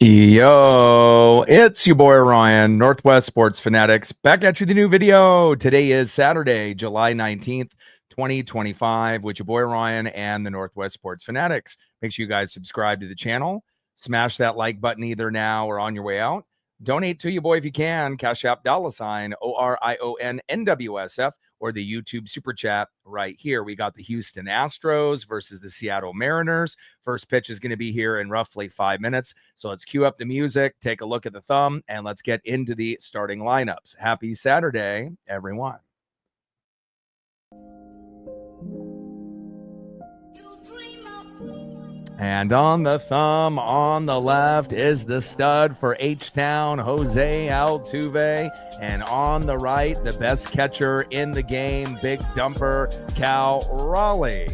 Yo, it's your boy Ryan, Northwest Sports Fanatics, back at you with a new video. Today is Saturday, July 19th, 2025, with your boy Ryan and the Northwest Sports Fanatics. Make sure you guys subscribe to the channel, smash that like button either now or on your way out. Donate to your boy if you can, Cash App $ ORIONNWSF, or the YouTube Super Chat right here. We got the Houston Astros versus the Seattle Mariners. First pitch is going to be here in roughly 5 minutes. So let's cue up the music, take a look at the thumb, and let's get into the starting lineups. Happy Saturday, everyone. And on the thumb on the left is the stud for H-Town, Jose Altuve. And on the right, the best catcher in the game, big dumper, Cal Raleigh.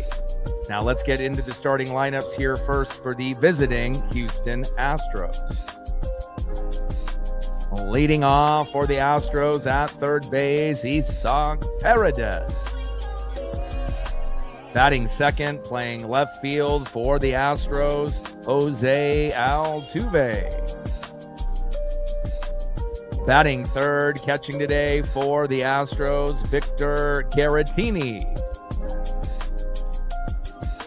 Now let's get into the starting lineups here first for the visiting Houston Astros. Leading off for the Astros at third base, Isaac Paredes. Batting second, playing left field for the Astros, Jose Altuve. Batting third, catching today for the Astros, Victor Caratini.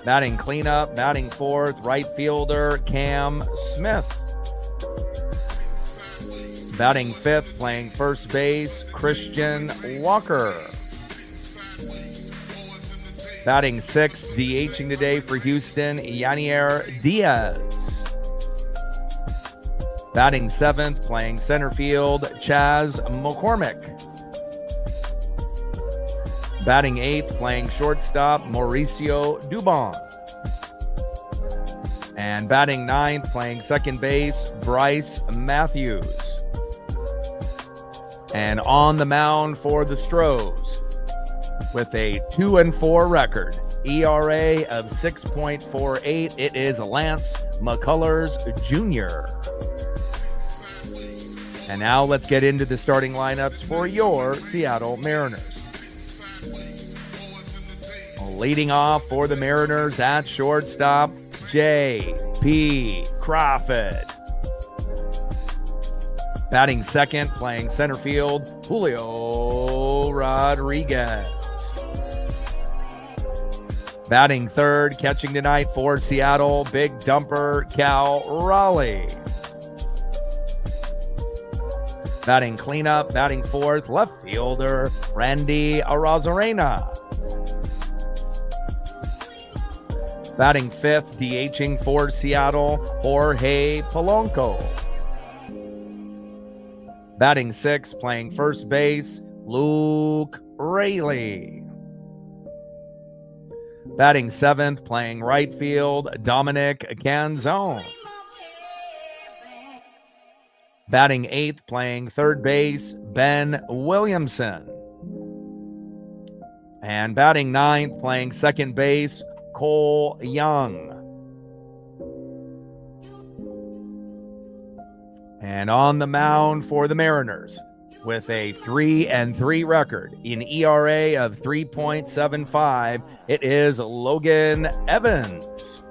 Batting cleanup, batting fourth, right fielder, Cam Smith. Batting fifth, playing first base, Christian Walker. Batting sixth, DHing today for Houston, Yanier Diaz. Batting seventh, playing center field, Chaz McCormick. Batting eighth, playing shortstop, Mauricio Dubon. And batting ninth, playing second base, Bryce Matthews. And on the mound for the Stros, with a 2-4 record, ERA of 6.48, it is Lance McCullers Jr. And now let's get into the starting lineups for your Seattle Mariners. Leading off for the Mariners at shortstop, J.P. Crawford. Batting second, playing center field, Julio Rodriguez. Batting third, catching tonight for Seattle, big dumper, Cal Raleigh. Batting cleanup, batting fourth, left fielder, Randy Arozarena. Batting fifth, DHing for Seattle, Jorge Polanco. Batting sixth, playing first base, Luke Raley. Batting seventh, playing right field, Dominic Canzone. Batting eighth, playing third base, Ben Williamson. And batting ninth, playing second base, Cole Young. And on the mound for the Mariners, with a 3-3 record, in ERA of 3.75, it is Logan Evans.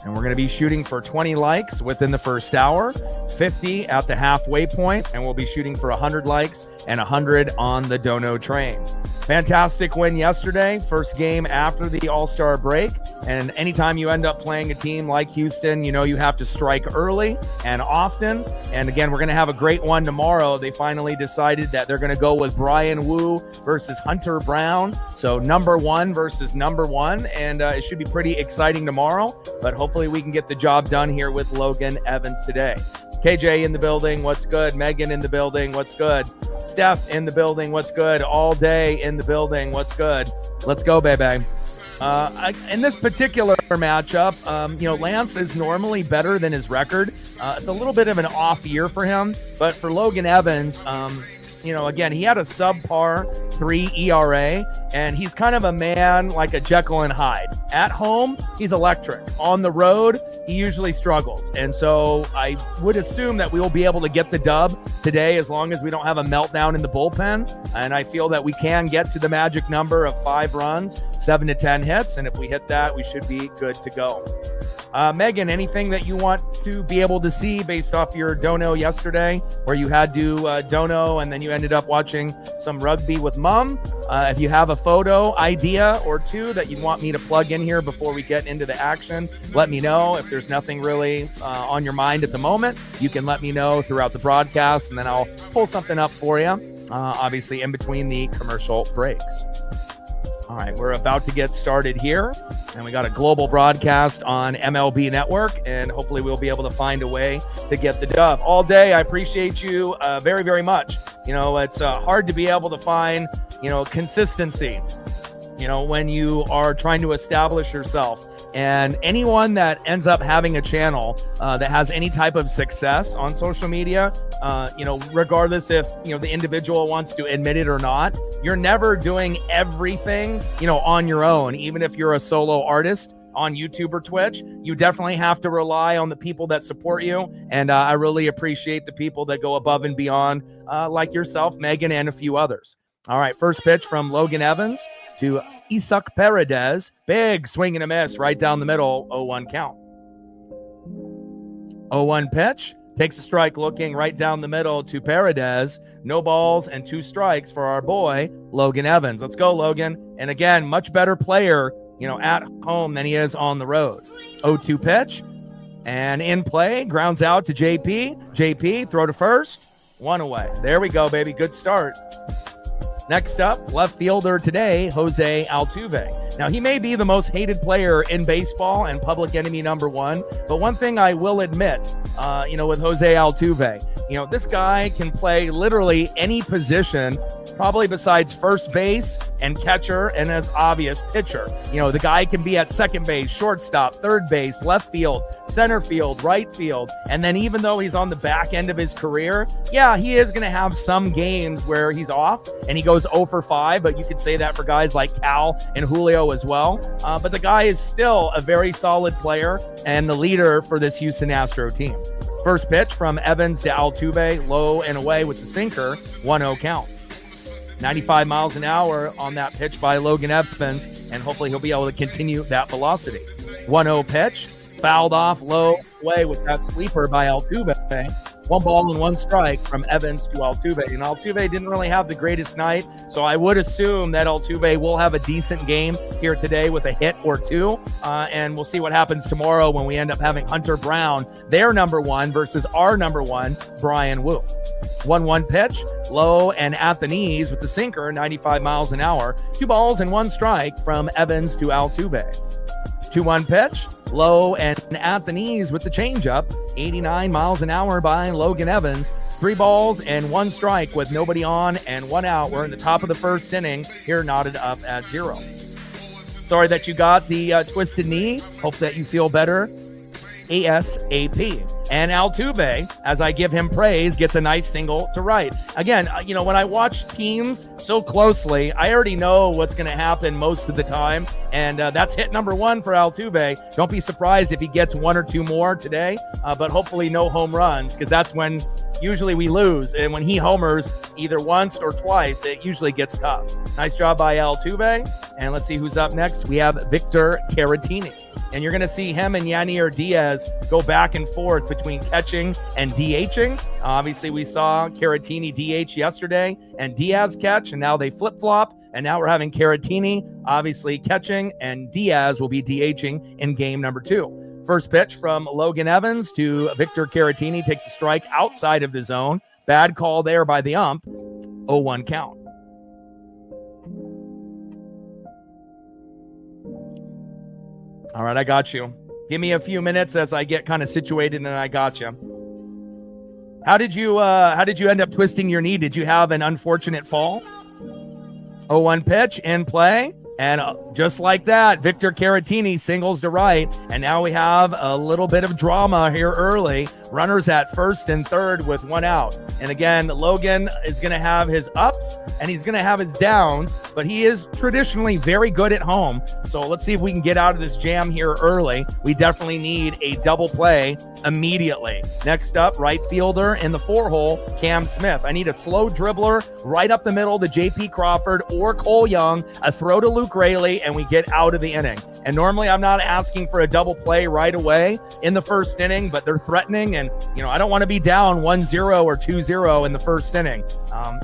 And we're going to be shooting for 20 likes within the first hour, 50 at the halfway point, and we'll be shooting for 100 likes and 100 on the Dono train. Fantastic win yesterday, first game after the All-Star break. And anytime you end up playing a team like Houston, you know you have to strike early and often. And again, we're going to have a great one tomorrow. They finally decided that they're going to go with Brian Wu versus Hunter Brown. So number one versus number one. And it should be pretty exciting tomorrow. But hopefully we can get the job done here with Logan Evans today. KJ in the building, what's good? Megan in the building, what's good? Steph in the building, what's good? All day in the building, what's good? Let's go, baby. In this particular matchup, Lance is normally better than his record. It's a little bit of an off year for him, but for Logan Evans, again, he had a subpar 2.83 ERA, and he's kind of a man like a Jekyll and Hyde. At home, he's electric. On the road, he usually struggles. And so I would assume that we will be able to get the dub today as long as we don't have a meltdown in the bullpen. And I feel that we can get to the magic number of 5 runs, 7 to 10 hits. And if we hit that, we should be good to go. Megan, anything that you want to be able to see based off your dono yesterday, where you had to dono and then you ended up watching some rugby with mom? If you have a photo idea or two that you want me to plug in here before we get into the action, let me know. If there's nothing really on your mind at the moment, you can let me know throughout the broadcast, and then I'll pull something up for you, obviously in between the commercial breaks. All right, we're about to get started here, and we got a global broadcast on MLB Network, and hopefully we'll be able to find a way to get the dub. All day, I appreciate you very, very much. You know, it's hard to be able to find, consistency, when you are trying to establish yourself. And anyone that ends up having a channel that has any type of success on social media, regardless if, the individual wants to admit it or not, you're never doing everything, on your own. Even if you're a solo artist on YouTube or Twitch, you definitely have to rely on the people that support you. And I really appreciate the people that go above and beyond, like yourself, Megan, and a few others. All right, first pitch from Logan Evans to Isak Paredes. Big swing and a miss right down the middle, 0-1 count. 0-1 pitch, takes a strike looking right down the middle to Paredes. No balls and 2 strikes for our boy, Logan Evans. Let's go, Logan. And again, much better player, at home than he is on the road. 0-2 pitch, and in play, grounds out to JP. JP, throw to first, 1 away. There we go, baby. Good start. Next up, left fielder today, Jose Altuve. Now, he may be the most hated player in baseball and public enemy number 1, but one thing I will admit, with Jose Altuve, this guy can play literally any position, probably besides first base and catcher, and as obvious, pitcher. The guy can be at second base, shortstop, third base, left field, center field, right field, and then even though he's on the back end of his career, yeah, he is going to have some games where he's off and he goes 0 for 5, but you could say that for guys like Cal and Julio as well. But the guy is still a very solid player and the leader for this Houston Astro team. First pitch from Evans to Altuve, low and away with the sinker, 1-0 count. 95 miles an hour on that pitch by Logan Evans, and hopefully he'll be able to continue that velocity. 1-0 pitch, fouled off low away with that sleeper by Altuve. 1 ball and 1 strike from Evans to Altuve. And Altuve didn't really have the greatest night, so I would assume that Altuve will have a decent game here today with a hit or 2. And we'll see what happens tomorrow when we end up having Hunter Brown, their number 1, versus our number 1, Brian Wu. 1-1 pitch, low and at the knees with the sinker, 95 miles an hour. 2 balls and 1 strike from Evans to Altuve. 2-1 pitch, low and at the knees with the changeup, 89 miles an hour by Logan Evans. 3 balls and 1 strike with nobody on and 1 out. We're in the top of the first inning here, knotted up at 0. Sorry that you got the twisted knee. Hope that you feel better ASAP. And Altuve, as I give him praise, gets a nice single to right. Again, when I watch teams so closely, I already know what's going to happen most of the time. And that's hit number 1 for Altuve. Don't be surprised if he gets 1 or 2 more today, but hopefully no home runs, because that's when usually we lose. And when he homers either once or twice, it usually gets tough. Nice job by Altuve. And let's see who's up next. We have Victor Caratini. And you're going to see him and Yanier Diaz go back and forth between catching and DHing. Obviously, we saw Caratini DH yesterday and Diaz catch, and now they flip-flop. And now we're having Caratini obviously catching, and Diaz will be DHing in game number 2. First pitch from Logan Evans to Victor Caratini, takes a strike outside of the zone. Bad call there by the ump. 0-1 count. All right, I got you. Give me a few minutes as I get kind of situated, and I got you. How did you end up twisting your knee? Did you have an unfortunate fall? 0-1 pitch in play. And just like that, Victor Caratini singles to right. And now we have a little bit of drama here early. Runners at first and third with one out. And again, Logan is going to have his ups and he's going to have his downs, but he is traditionally very good at home. So let's see if we can get out of this jam here early. We definitely need a double play immediately. Next up, right fielder in the 4-hole, Cam Smith. I need a slow dribbler right up the middle to J.P. Crawford or Cole Young, a throw to Luke Raley, and we get out of the inning. And normally I'm not asking for a double play right away in the first inning, but they're threatening. And, I don't want to be down 1-0 or 2-0 in the first inning,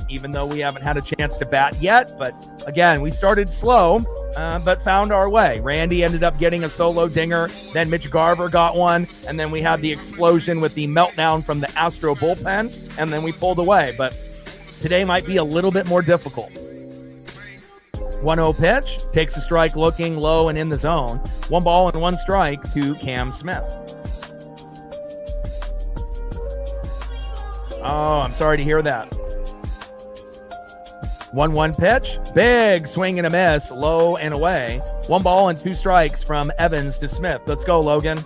even though we haven't had a chance to bat yet. But again, we started slow, but found our way. Randy ended up getting a solo dinger. Then Mitch Garver got one. And then we had the explosion with the meltdown from the Astro bullpen. And then we pulled away. But today might be a little bit more difficult. 1-0 pitch, takes a strike looking low and in the zone. 1 ball and 1 strike to Cam Smith. Oh, I'm sorry to hear that. 1-1 pitch, big swing and a miss, low and away. 1 ball and 2 strikes from Evans to Smith. Let's go, Logan.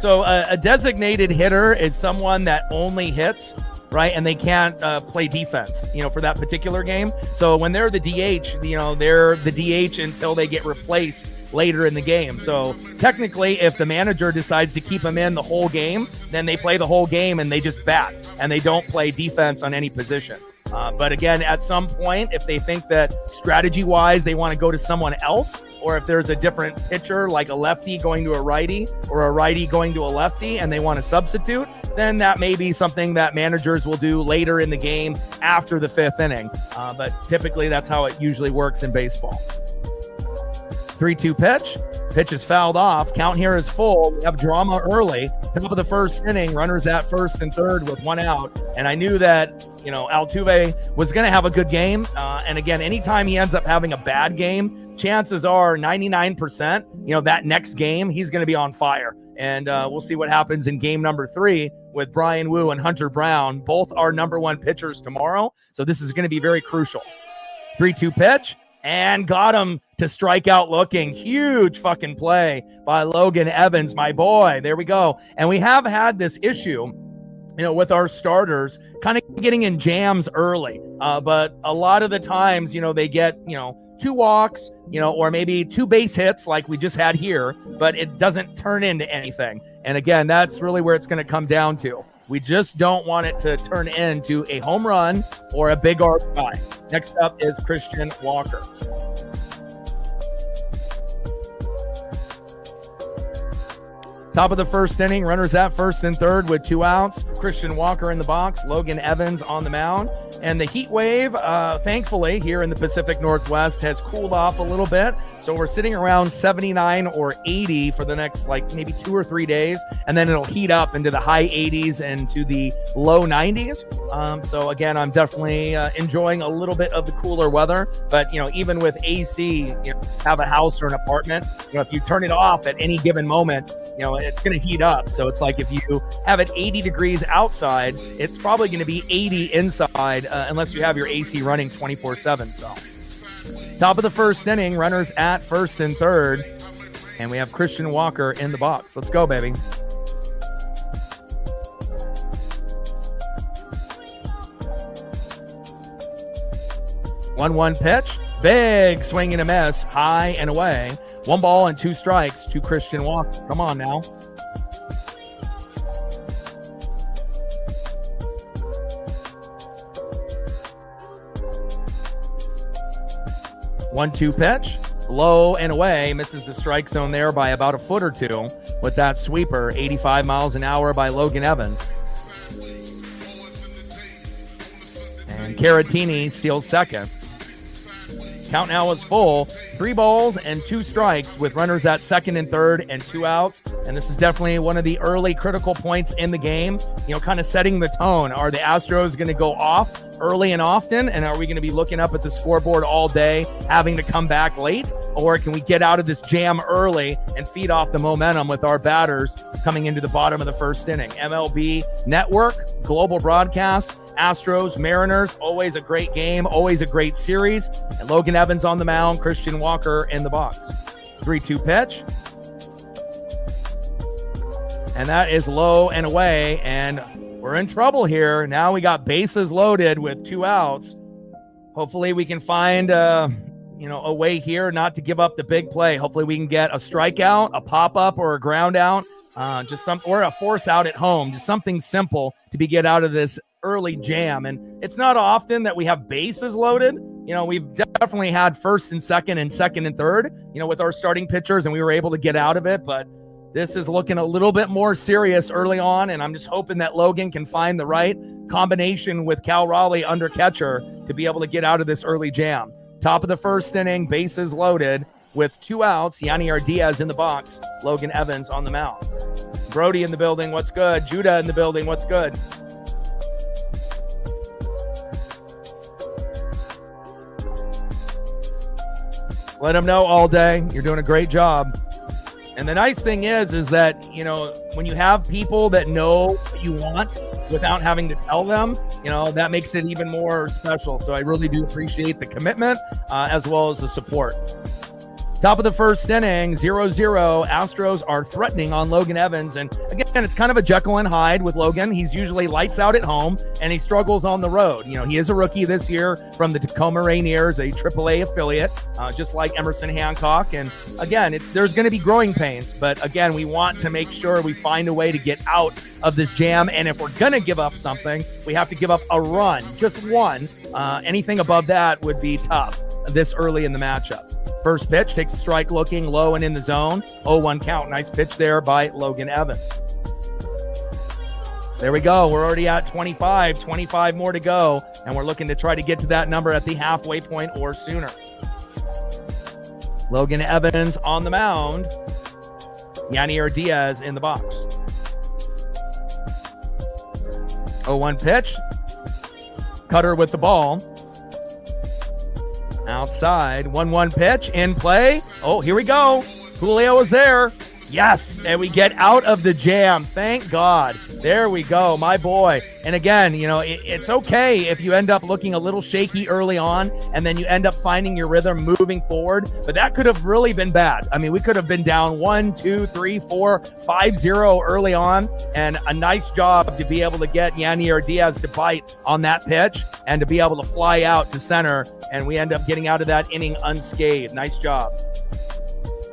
So a designated hitter is someone that only hits, right? And they can't play defense, for that particular game. So when they're the DH, they're the DH until they get replaced later in the game. So technically, if the manager decides to keep them in the whole game, then they play the whole game and they just bat and they don't play defense on any position. But again, at some point, if they think that strategy-wise they want to go to someone else, or if there's a different pitcher like a lefty going to a righty or a righty going to a lefty and they want to substitute, then that may be something that managers will do later in the game after the 5th inning. But typically that's how it usually works in baseball. 3-2 pitch. Pitch is fouled off. Count here is full. We have drama early. Top of the first inning, runners at first and third with 1 out. And I knew that, Altuve was going to have a good game. And again, anytime he ends up having a bad game, chances are 99%, that next game, he's going to be on fire. And we'll see what happens in game number 3 with Brian Wu and Hunter Brown, both our number 1 pitchers tomorrow. So this is going to be very crucial. 3-2 pitch. And got him to strike out looking. Huge fucking play by Logan Evans, my boy. There we go. And we have had this issue, with our starters kind of getting in jams early. But a lot of the times, they get, 2 walks, or maybe 2 base hits like we just had here, but it doesn't turn into anything. And again, that's really where it's going to come down to. We just don't want it to turn into a home run or a big RBI. Next up is Christian Walker. Top of the first inning, runners at first and third with 2 outs. Christian Walker in the box, Logan Evans on the mound. And the heat wave, thankfully, here in the Pacific Northwest has cooled off a little bit. So we're sitting around 79 or 80 for the next maybe 2 or 3 days. And then it'll heat up into the high 80s and to the low 90s. So again, I'm definitely enjoying a little bit of the cooler weather. But, even with AC, have a house or an apartment, if you turn it off at any given moment, it's going to heat up. So it's like if you have it 80 degrees outside, it's probably going to be 80 inside unless you have your AC running 24/7. So top of the first inning, runners at first and third, and we have Christian Walker in the box. Let's go, baby. One pitch, big swing and a miss, high and away. 1 ball and 2 strikes to Christian Walker. Come on now. One-two pitch, low and away, misses the strike zone there by about a foot or 2 with that sweeper. 85 miles an hour by Logan Evans. And Caratini steals second. Count now is full. 3 balls and 2 strikes with runners at second and third and 2 outs. And this is definitely one of the early critical points in the game, kind of setting the tone. Are the Astros going to go off early and often? And are we going to be looking up at the scoreboard all day, having to come back late? Or can we get out of this jam early and feed off the momentum with our batters coming into the bottom of the first inning? MLB Network, global broadcast, Astros, Mariners, always a great game, always a great series. And Logan Evans on the mound, Christian Walker in the box. 3-2 pitch. And that is low and away, and we're in trouble here. Now we got bases loaded with 2 outs. Hopefully we can find a way here not to give up the big play. Hopefully we can get a strikeout, a pop-up, or a ground out, or a force out at home. Just something simple to get out of this early jam. And it's not often that we have bases loaded. We've definitely had first and second and third, with our starting pitchers, and we were able to get out of it, but this is looking a little bit more serious early on, and I'm just hoping that Logan can find the right combination with Cal Raleigh under catcher to be able to get out of this early jam. Top of the first inning, bases loaded with 2 outs. Yanier Diaz in the box, Logan Evans on the mound. Brody in the building, what's good? Judah in the building, what's good? Let him know all day. You're doing a great job. And the nice thing is that, when you have people that know what you want without having to tell them, that makes it even more special. So I really do appreciate the commitment as well as the support. Top of the first inning, 0-0. Astros are threatening on Logan Evans. And again, it's kind of a Jekyll and Hyde with Logan. He's usually lights out at home, and he struggles on the road. He is a rookie this year from the Tacoma Rainiers, a AAA affiliate, just like Emerson Hancock. And again, there's going to be growing pains. But again, we want to make sure we find a way to get out of this jam. And if we're going to give up something, we have to give up a run, just one. Anything above that would be tough this early in the matchup. First pitch takes a strike, looking low and in the zone. 0-1 count. Nice pitch there by Logan Evans. There we go. We're already at 25 more to go, and we're looking to try to get to that number at the halfway point or sooner. Logan Evans on the mound. Yanier Diaz in the box. 0-1 pitch. Cutter with the ball. Outside, 1-1 pitch in play. Oh, here we go. Julio is there. Yes, and we get out of the jam. Thank God. There we go, my boy. And again, it's okay if you end up looking a little shaky early on and then you end up finding your rhythm moving forward. But that could have really been bad. I mean, we could have been down 1, 2, 3, 4, 5-0 early on. And a nice job to be able to get Yanier Diaz to bite on that pitch and to be able to fly out to center. And we end up getting out of that inning unscathed. Nice job.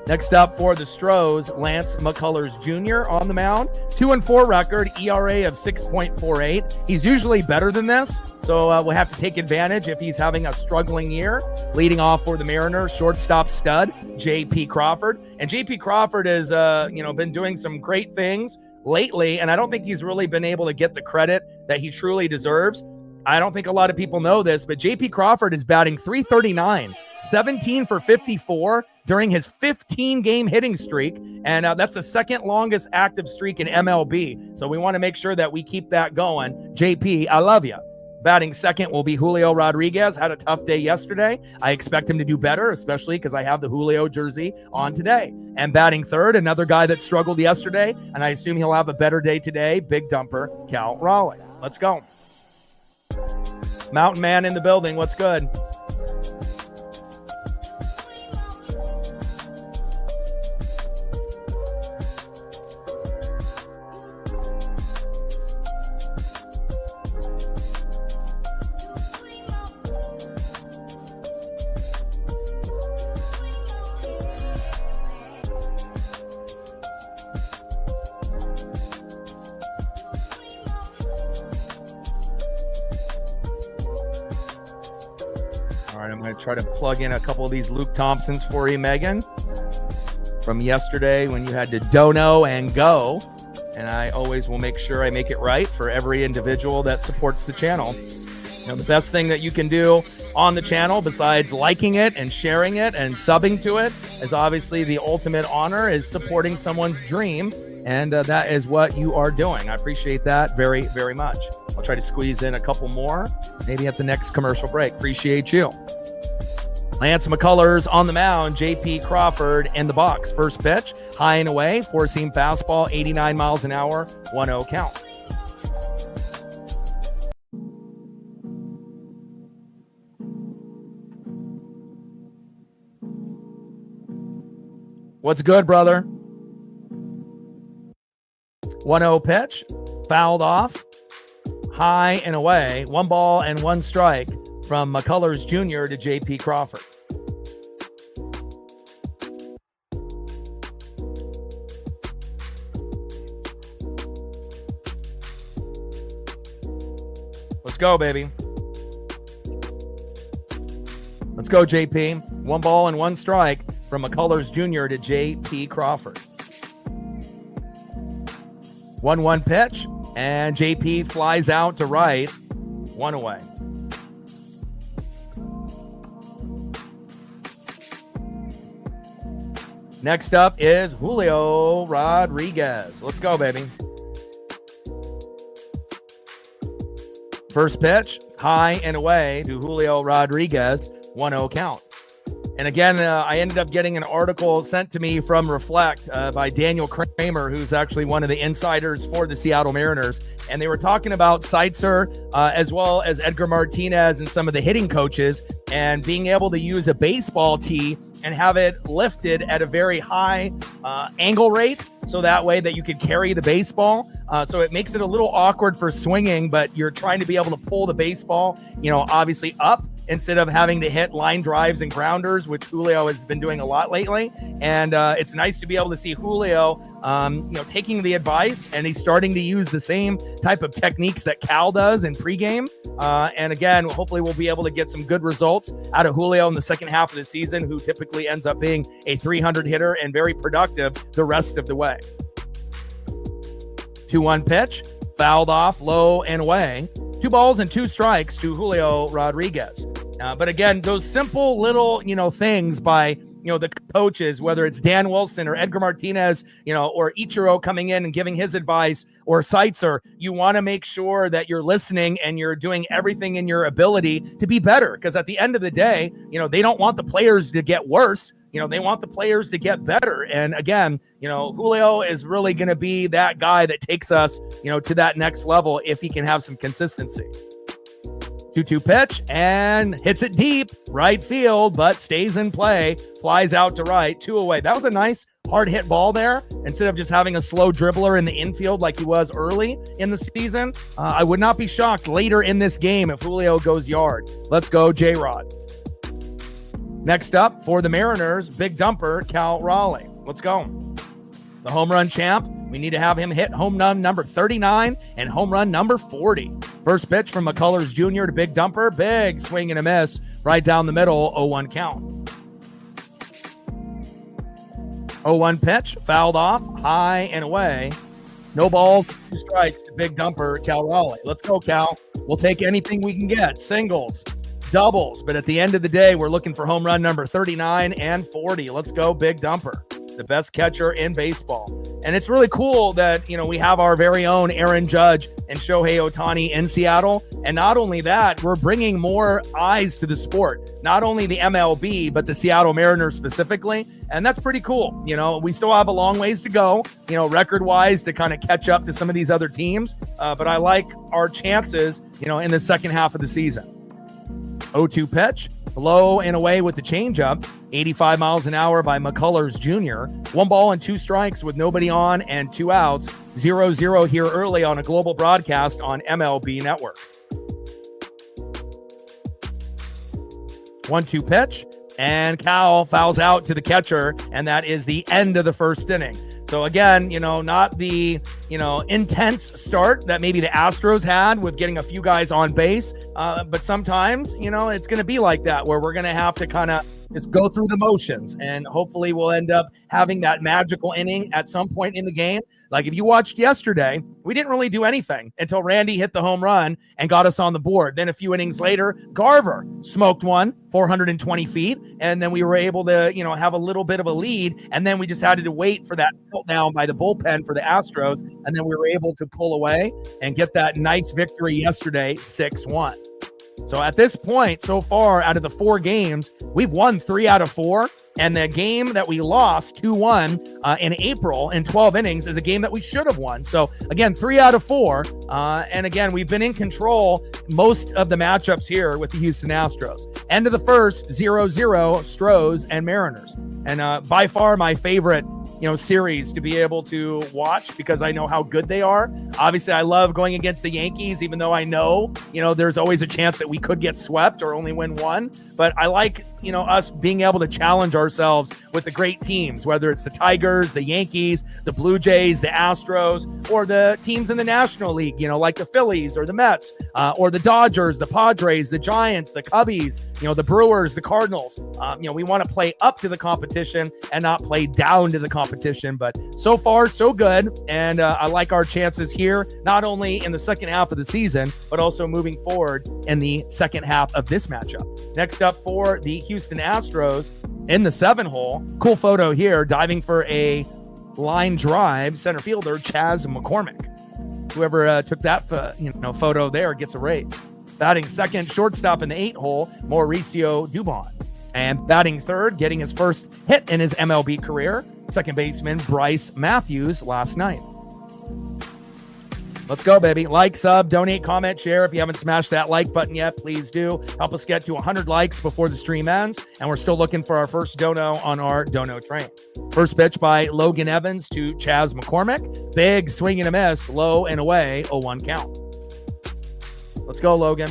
Next up for the Stros, Lance McCullers Jr. on the mound. 2-4 record, ERA of 6.48. He's usually better than this, so we'll have to take advantage if he's having a struggling year. Leading off for the Mariners, shortstop stud, J.P. Crawford. And J.P. Crawford has, been doing some great things lately, and I don't think he's really been able to get the credit that he truly deserves. I don't think a lot of people know this, but J.P. Crawford is batting .339, 17 for 54 during his 15-game hitting streak, and that's the second longest active streak in MLB. So we want to make sure that we keep that going. JP, I love you. Batting second will be Julio Rodriguez. Had a tough day yesterday. I expect him to do better, especially because I have the Julio jersey on today. And batting third, another guy that struggled yesterday, and I assume he'll have a better day today, big dumper, Cal Raleigh. Let's go. Mountain Man in the building. What's good? All right, I'm going to try to plug in a couple of these Luke Thompsons for you, Megan, from yesterday when you had to dono and go. And I always will make sure I make it right for every individual that supports the channel. The best thing that you can do on the channel, besides liking it and sharing it and subbing to it, is obviously the ultimate honor is supporting someone's dream. And that is what you are doing. I appreciate that very, very much. I'll try to squeeze in a couple more, maybe at the next commercial break. Appreciate you. Lance McCullers on the mound, J.P. Crawford in the box. First pitch, high and away, four-seam fastball, 89 miles an hour, 1-0 count. What's good, brother? 1-0 pitch, fouled off, high and away, 1 ball and 1 strike from McCullers Jr. to J.P. Crawford. Let's go, baby. Let's go, JP. 1 ball and 1 strike from McCullers Jr. to J.P. Crawford. 1-1 pitch, and JP flies out to right, 1 away. Next up is Julio Rodriguez. Let's go, baby. First pitch, high and away to Julio Rodriguez, 1-0 count. And again, I ended up getting an article sent to me from Reflect by Daniel Kramer, who's actually one of the insiders for the Seattle Mariners. And they were talking about Seitzer as well as Edgar Martinez and some of the hitting coaches, and being able to use a baseball tee and have it lifted at a very high angle rate, so that way that you could carry the baseball. So it makes it a little awkward for swinging, but you're trying to be able to pull the baseball, obviously up, instead of having to hit line drives and grounders, which Julio has been doing a lot lately. And it's nice to be able to see Julio, taking the advice, and he's starting to use the same type of techniques that Cal does in pregame. And again, hopefully we'll be able to get some good results out of Julio in the second half of the season, who typically ends up being a 300 hitter and very productive the rest of the way. 2-1 pitch, fouled off, low and away. 2 balls and 2 strikes to Julio Rodriguez. But again, those simple little, things by, the coaches, whether it's Dan Wilson or Edgar Martinez, or Ichiro coming in and giving his advice, or Seitzer, you want to make sure that you're listening and you're doing everything in your ability to be better. Because at the end of the day, they don't want the players to get worse. They want the players to get better. And again, Julio is really going to be that guy that takes us, to that next level if he can have some consistency. 2-2 pitch, and hits it deep, right field, but stays in play, flies out to right, 2 away. That was a nice hard hit ball there, instead of just having a slow dribbler in the infield like he was early in the season. I would not be shocked later in this game if Julio goes yard. Let's go, J-Rod. Next up for the Mariners, big dumper, Cal Raleigh. Let's go. The home run champ. We need to have him hit home run number 39 and home run number 40. First pitch from McCullers Jr. to big dumper. Big swing and a miss right down the middle, 0-1 count. 0-1 pitch, fouled off, high and away. No balls, 2 strikes to big dumper, Cal Raleigh. Let's go, Cal. We'll take anything we can get. Singles, doubles. But at the end of the day, we're looking for home run number 39 and 40. Let's go, big dumper. The best catcher in baseball. And it's really cool that, we have our very own Aaron Judge and Shohei Ohtani in Seattle. And not only that, we're bringing more eyes to the sport, not only the MLB, but the Seattle Mariners specifically. And that's pretty cool. We still have a long ways to go, record wise, to kind of catch up to some of these other teams. But I like our chances, in the second half of the season. 0-2 pitch. Low and away with the changeup, 85 miles an hour by McCullers Jr. 1 ball and 2 strikes with nobody on and 2 outs. 0-0 here early on a global broadcast on MLB Network. 1-2 pitch, and Cal fouls out to the catcher, and that is the end of the first inning. So again, not the, intense start that maybe the Astros had with getting a few guys on base. But sometimes, it's going to be like that, where we're going to have to kind of, just go through the motions, and hopefully we'll end up having that magical inning at some point in the game. Like if you watched yesterday, we didn't really do anything until Randy hit the home run and got us on the board. Then a few innings later, Garver smoked one 420 feet, and then we were able to, have a little bit of a lead, and then we just had to wait for that meltdown by the bullpen for the Astros, and then we were able to pull away and get that nice victory yesterday, 6-1. So at this point, so far, out of the 4 games, we've won 3 out of 4. And the game that we lost 2-1 in April in 12 innings is a game that we should have won. So again, 3 out of 4. And again, we've been in control most of the matchups here with the Houston Astros. End of the first, 0-0, Stros and Mariners. And by far my favorite series to be able to watch because I know how good they are. Obviously, I love going against the Yankees, even though I know, there's always a chance that we could get swept or only win one. But I like, us being able to challenge ourselves with the great teams, whether it's the Tigers, the Yankees, the Blue Jays, the Astros, or the teams in the National League, like the Phillies or the Mets, or the Dodgers, the Padres, the Giants, the Cubbies, the Brewers, the Cardinals. We want to play up to the competition and not play down to the competition. But so far, so good. And I like our chances here, not only in the second half of the season, but also moving forward in the second half of this matchup. Next up for the Houston Astros in the 7-hole. Cool photo here, diving for a line drive, center fielder Chas McCormick. Whoever took that photo there gets a raise. Batting second, shortstop in the 8-hole, Mauricio Dubon. And batting third, getting his first hit in his MLB career, second baseman Bryce Matthews last night. Let's go, baby. Like, sub, donate, comment, share. If you haven't smashed that like button yet, please do. Help us get to 100 likes before the stream ends. And we're still looking for our first dono on our dono train. First pitch by Logan Evans to Chas McCormick. Big swing and a miss, low and away, 0-1 count. Let's go, Logan.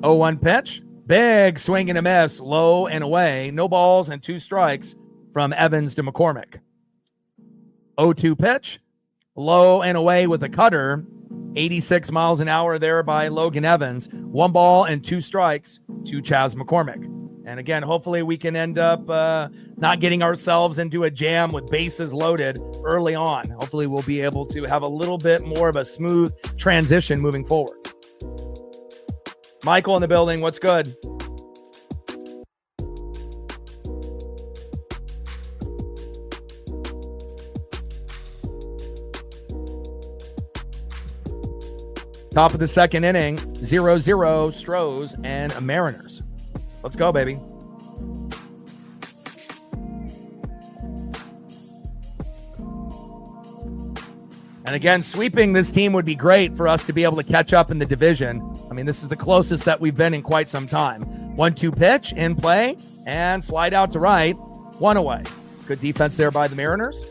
Oh, 1 pitch. Big swing and a miss, low and away. No balls and 2 strikes from Evans to McCormick. 0-2 pitch. Low and away with a cutter. 86 miles an hour there by Logan Evans. 1 ball and 2 strikes to Chas McCormick. And again, hopefully we can end up not getting ourselves into a jam with bases loaded early on. Hopefully we'll be able to have a little bit more of a smooth transition moving forward. Michael in the building, what's good? Top of the second inning, 0-0, Stros and Mariners. Let's go, baby. And again, sweeping this team would be great for us to be able to catch up in the division. I mean, this is the closest that we've been in quite some time. 1-2 pitch in play and flied out to right, 1 away. Good defense there by the Mariners.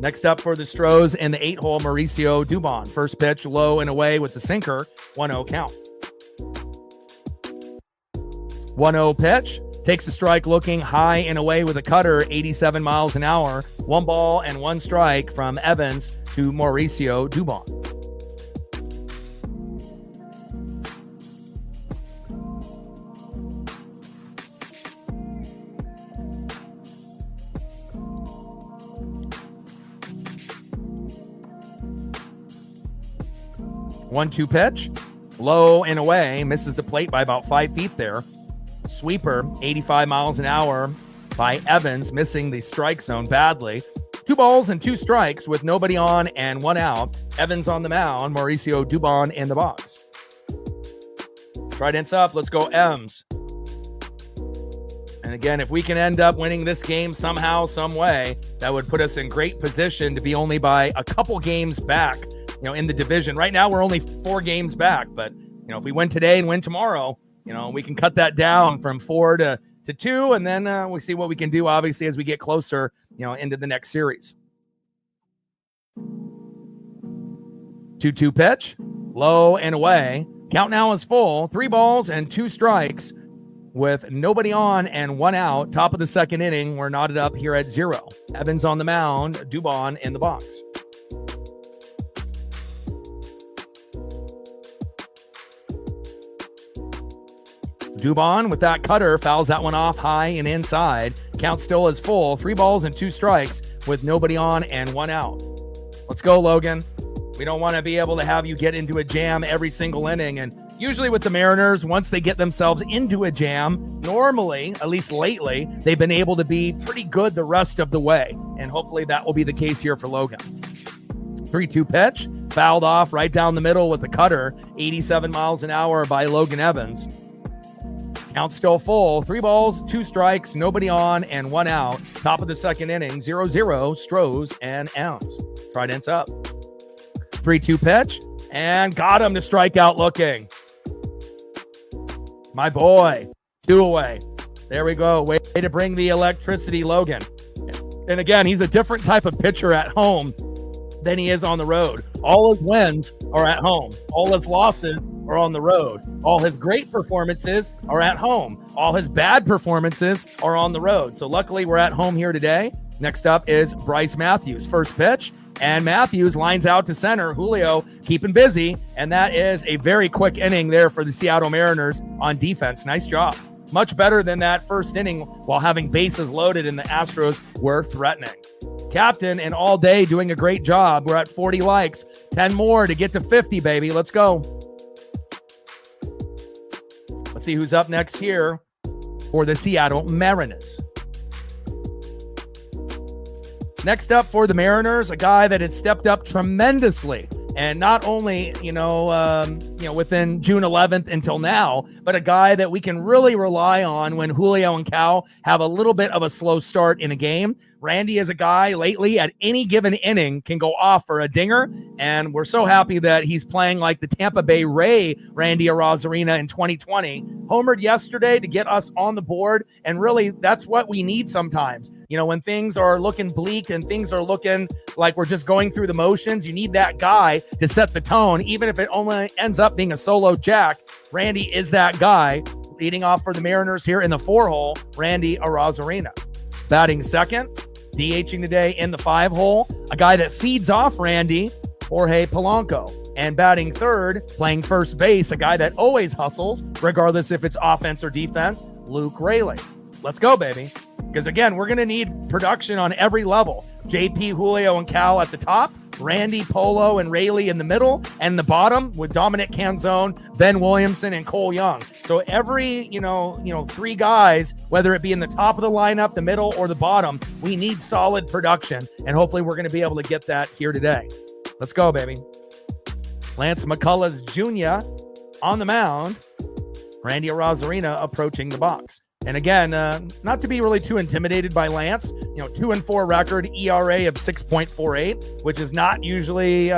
Next up for the Stros in the 8-hole, Mauricio Dubon. First pitch low and away with the sinker, 1-0 count. 1-0 pitch. Takes the strike looking high and away with a cutter, 87 miles an hour. 1 ball and 1 strike from Evans to Mauricio Dubon. One-two pitch, low and away, misses the plate by about 5 feet there. Sweeper, 85 miles an hour by Evans, missing the strike zone badly. 2 balls and 2 strikes with nobody on and 1 out. Evans on the mound, Mauricio Dubon in the box. Trident's up, let's go M's. And again, if we can end up winning this game somehow, some way, that would put us in great position to be only by a couple games back, in the division. Right now, we're only 4 games back, but, if we win today and win tomorrow, we can cut that down from 4 to 2, and then we see what we can do, obviously, as we get closer, into the next series. 2-2 pitch, low and away. Count now is full. 3 balls and 2 strikes with nobody on and 1 out. Top of the second inning, we're knotted up here at 0. Evans on the mound, Dubon in the box. Dubon with that cutter fouls that one off high and inside. Count still is full. 3 balls and 2 strikes with nobody on and 1 out. Let's go, Logan. We don't want to be able to have you get into a jam every single inning. And usually with the Mariners, once they get themselves into a jam, normally, at least lately, they've been able to be pretty good the rest of the way. And hopefully that will be the case here for Logan. 3-2 pitch, fouled off right down the middle with the cutter, 87 miles an hour by Logan Evans. Count still full, 3 balls, 2 strikes, nobody on, and 1 out. Top of the second inning, 0-0, Astros and M's. Trident's up. 3-2 pitch, and got him to strike out looking. My boy, 2 away. There we go. Way to bring the electricity, Logan. And again, he's a different type of pitcher at home than he is on the road. All his wins are at home. All his losses are on the road. All his great performances are at home. All his bad performances are on the road. So luckily we're at home here today. Next up is Bryce Matthews. First pitch, and Matthews lines out to center. Julio keeping busy, and that is a very quick inning there for the Seattle Mariners on defense. Nice job. Much better than that first inning while having bases loaded and the Astros were threatening. Captain and all day doing a great job. We're at 40 likes, 10 more to get to 50, baby. Let's go. Let's see who's up next here for the Seattle Mariners. Next up for the Mariners, a guy that has stepped up tremendously. And not only, within June 11th until now, but a guy that we can really rely on when Julio and Cal have a little bit of a slow start in a game. Randy is a guy lately at any given inning can go off for a dinger. And we're so happy that he's playing like the Tampa Bay Ray Randy Arozarena in 2020. Homered yesterday to get us on the board. And really, that's what we need sometimes. You know, when things are looking bleak and things are looking like we're just going through the motions, you need that guy to set the tone, even if it only ends up being a solo jack. Randy is that guy. Leading off for the Mariners here in the 4-hole, Randy Arozarena. Batting second, DHing today in the 5-hole, a guy that feeds off Randy, Jorge Polanco. And batting third, playing first base, a guy that always hustles, regardless if it's offense or defense, Luke Raley. Let's go, baby. Because again, we're going to need production on every level. JP, Julio, and Cal at the top, Randy, Polo, and Raley in the middle, and the bottom with Dominic Canzone, Ben Williamson, and Cole Young. So every, 3 guys, whether it be in the top of the lineup, the middle, or the bottom, we need solid production. And hopefully we're going to be able to get that here today. Let's go, baby. Lance McCullers Jr. on the mound. Randy Arozarena approaching the box. And again, not to be really too intimidated by Lance, 2-4 record, ERA of 6.48, which is not usually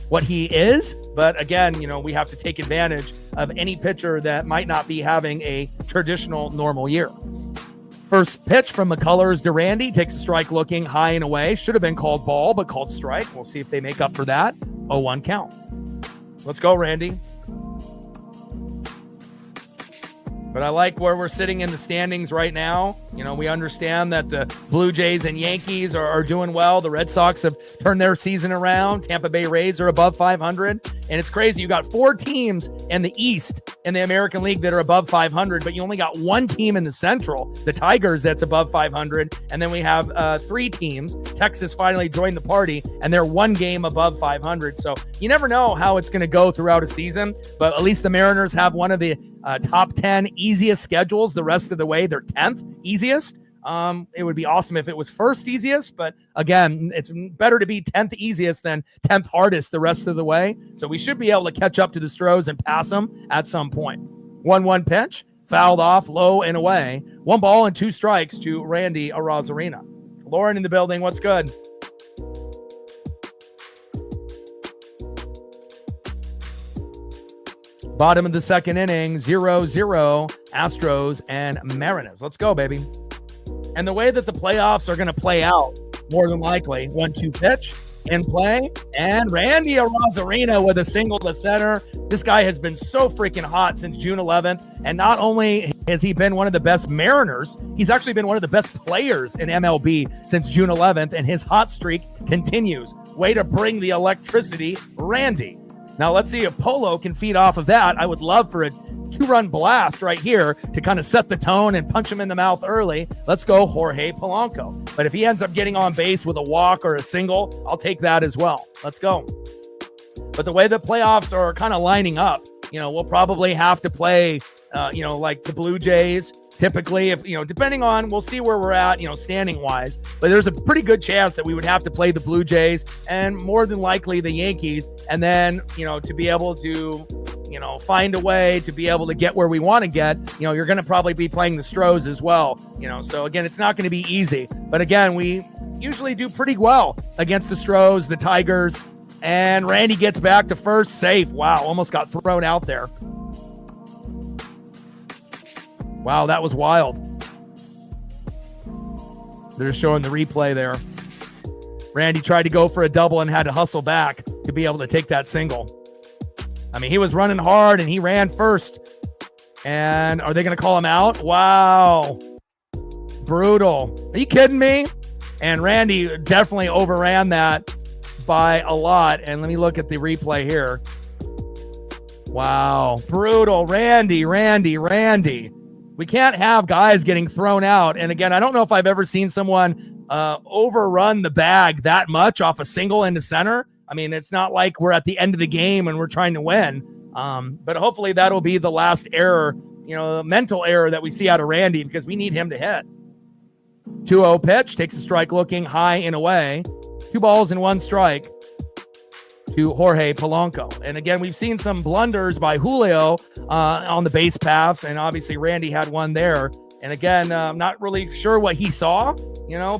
what he is. But again, we have to take advantage of any pitcher that might not be having a traditional normal year. First pitch from McCullers to Randy, takes a strike looking high and away. Should have been called ball, but called strike. We'll see if they make up for that. 0-1 count. Let's go, Randy. But I like where we're sitting in the standings right now. We understand that the Blue Jays and Yankees are doing well. The Red Sox have turned their season around. Tampa Bay Rays are above 500. And it's crazy. You got 4 teams in the East in the American League that are above 500, but you only got 1 team in the Central, the Tigers, that's above 500. And then we have 3 teams. Texas finally joined the party, and they're 1 game above 500. So you never know how it's going to go throughout a season, but at least the Mariners have one of the top 10 easiest schedules the rest of the way. They're 10th easiest. It would be awesome if it was first easiest, but again, it's better to be 10th easiest than 10th hardest the rest of the way. So we should be able to catch up to the Astros and pass them at some point. 1-1 pitch, fouled off, low and away. 1 ball and 2 strikes to Randy Arozarena. Lauren in the building, what's good? Bottom of the second inning, 0-0, Astros and Mariners. Let's go, baby. And the way that the playoffs are going to play out, more than likely, 1-2 pitch in play, and Randy Arozarena with a single to center. This guy has been so freaking hot since June 11th, and not only has he been one of the best Mariners, he's actually been one of the best players in MLB since June 11th, and his hot streak continues. Way to bring the electricity, Randy. Now, let's see if Polo can feed off of that. I would love for a 2-run blast right here to kind of set the tone and punch him in the mouth early. Let's go Jorge Polanco. But if he ends up getting on base with a walk or a single, I'll take that as well. Let's go. But the way the playoffs are kind of lining up, we'll probably have to play, like the Blue Jays. Typically, if depending on, we'll see where we're at, standing wise, but there's a pretty good chance that we would have to play the Blue Jays and more than likely the Yankees. And then, to be able to, find a way to be able to get where we want to get, you're going to probably be playing the Astros as well. So again, it's not going to be easy, but again, we usually do pretty well against the Astros, the Tigers, and Randy gets back to first, safe. Wow. Almost got thrown out there. Wow, that was wild. They're just showing the replay there. Randy tried to go for a double and had to hustle back to be able to take that single. I mean, he was running hard and he ran first. And are they going to call him out? Wow. Brutal. Are you kidding me? And Randy definitely overran that by a lot. And let me look at the replay here. Wow. Brutal. Randy. We can't have guys getting thrown out. And again, I don't know if I've ever seen someone overrun the bag that much off a single into center. I mean, it's not like we're at the end of the game and we're trying to win. But hopefully that'll be the last error, mental error that we see out of Randy, because we need him to hit. 2-0 pitch, takes a strike looking high and away. 2 balls and 1 strike to Jorge Polanco. And again, we've seen some blunders by Julio on the base paths, and obviously Randy had one there. And again, I'm not really sure what he saw,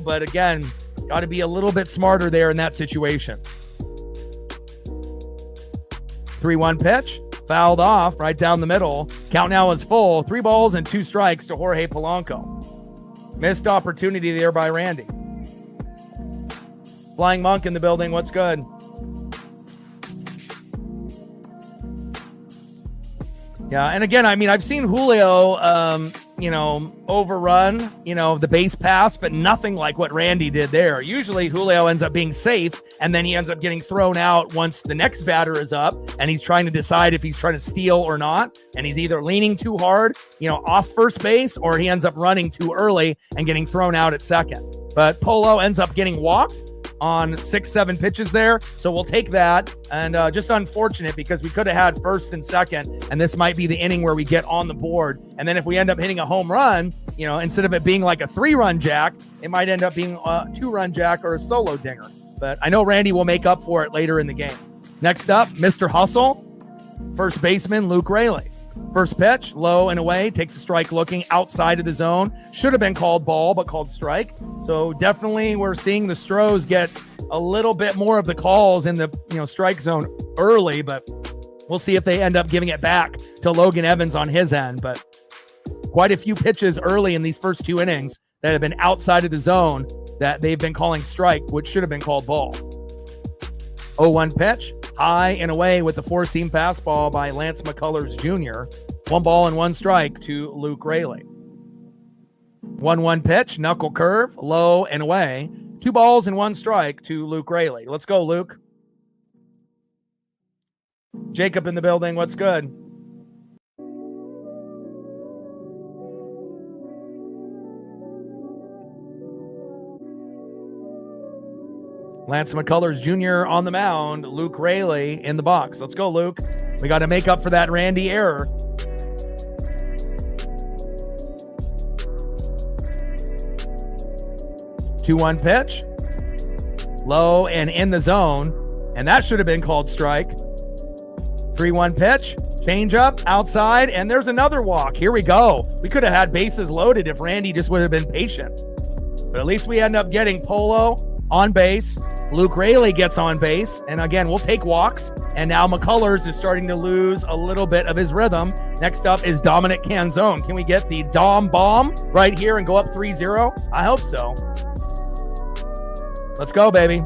but again, got to be a little bit smarter there in that situation. 3-1 pitch, fouled off right down the middle. Count now is full. 3 balls and 2 strikes to Jorge Polanco. Missed opportunity there by Randy. Flying Monk in the building. What's good? Yeah, and again, I mean, I've seen Julio, overrun, the base pass, but nothing like what Randy did there. Usually Julio ends up being safe, and then he ends up getting thrown out once the next batter is up, and he's trying to decide if he's trying to steal or not, and he's either leaning too hard, off first base, or he ends up running too early and getting thrown out at second. But Polo ends up getting walked on 6-7 pitches there, so we'll take that. And just unfortunate, because we could have had first and second, and this might be the inning where we get on the board. And then if we end up hitting a home run, instead of it being like a 3-run jack, it might end up being a 2-run jack or a solo dinger. But I know Randy will make up for it later in the game. Next up, Mr. Hustle, first baseman Luke Raley. First pitch, low and away, takes a strike looking outside of the zone. Should have been called ball, but called strike. So definitely we're seeing the Stros get a little bit more of the calls in the strike zone early, but we'll see if they end up giving it back to Logan Evans on his end. But quite a few pitches early in these first 2 innings that have been outside of the zone that they've been calling strike, which should have been called ball. 0-1 pitch. High and away with the 4-seam fastball by Lance McCullers Jr. 1 ball and 1 strike to Luke Raley. 1-1 pitch, knuckle curve, low and away. 2 balls and 1 strike to Luke Raley. Let's go, Luke. Jacob in the building. What's good? Lance McCullers Jr. on the mound. Luke Raley in the box. Let's go, Luke. We got to make up for that Randy error. Two 2-1 pitch. Low and in the zone. And that should have been called strike. 3-1 pitch. Change up outside. And there's another walk. Here we go. We could have had bases loaded if Randy just would have been patient. But at least we end up getting Polo on base. Luke Raley gets on base, and again, we'll take walks. And now McCullers is starting to lose a little bit of his rhythm. Next up is Dominic Canzone. Can we get the Dom bomb right here and go up 3-0? I hope so. Let's go, baby.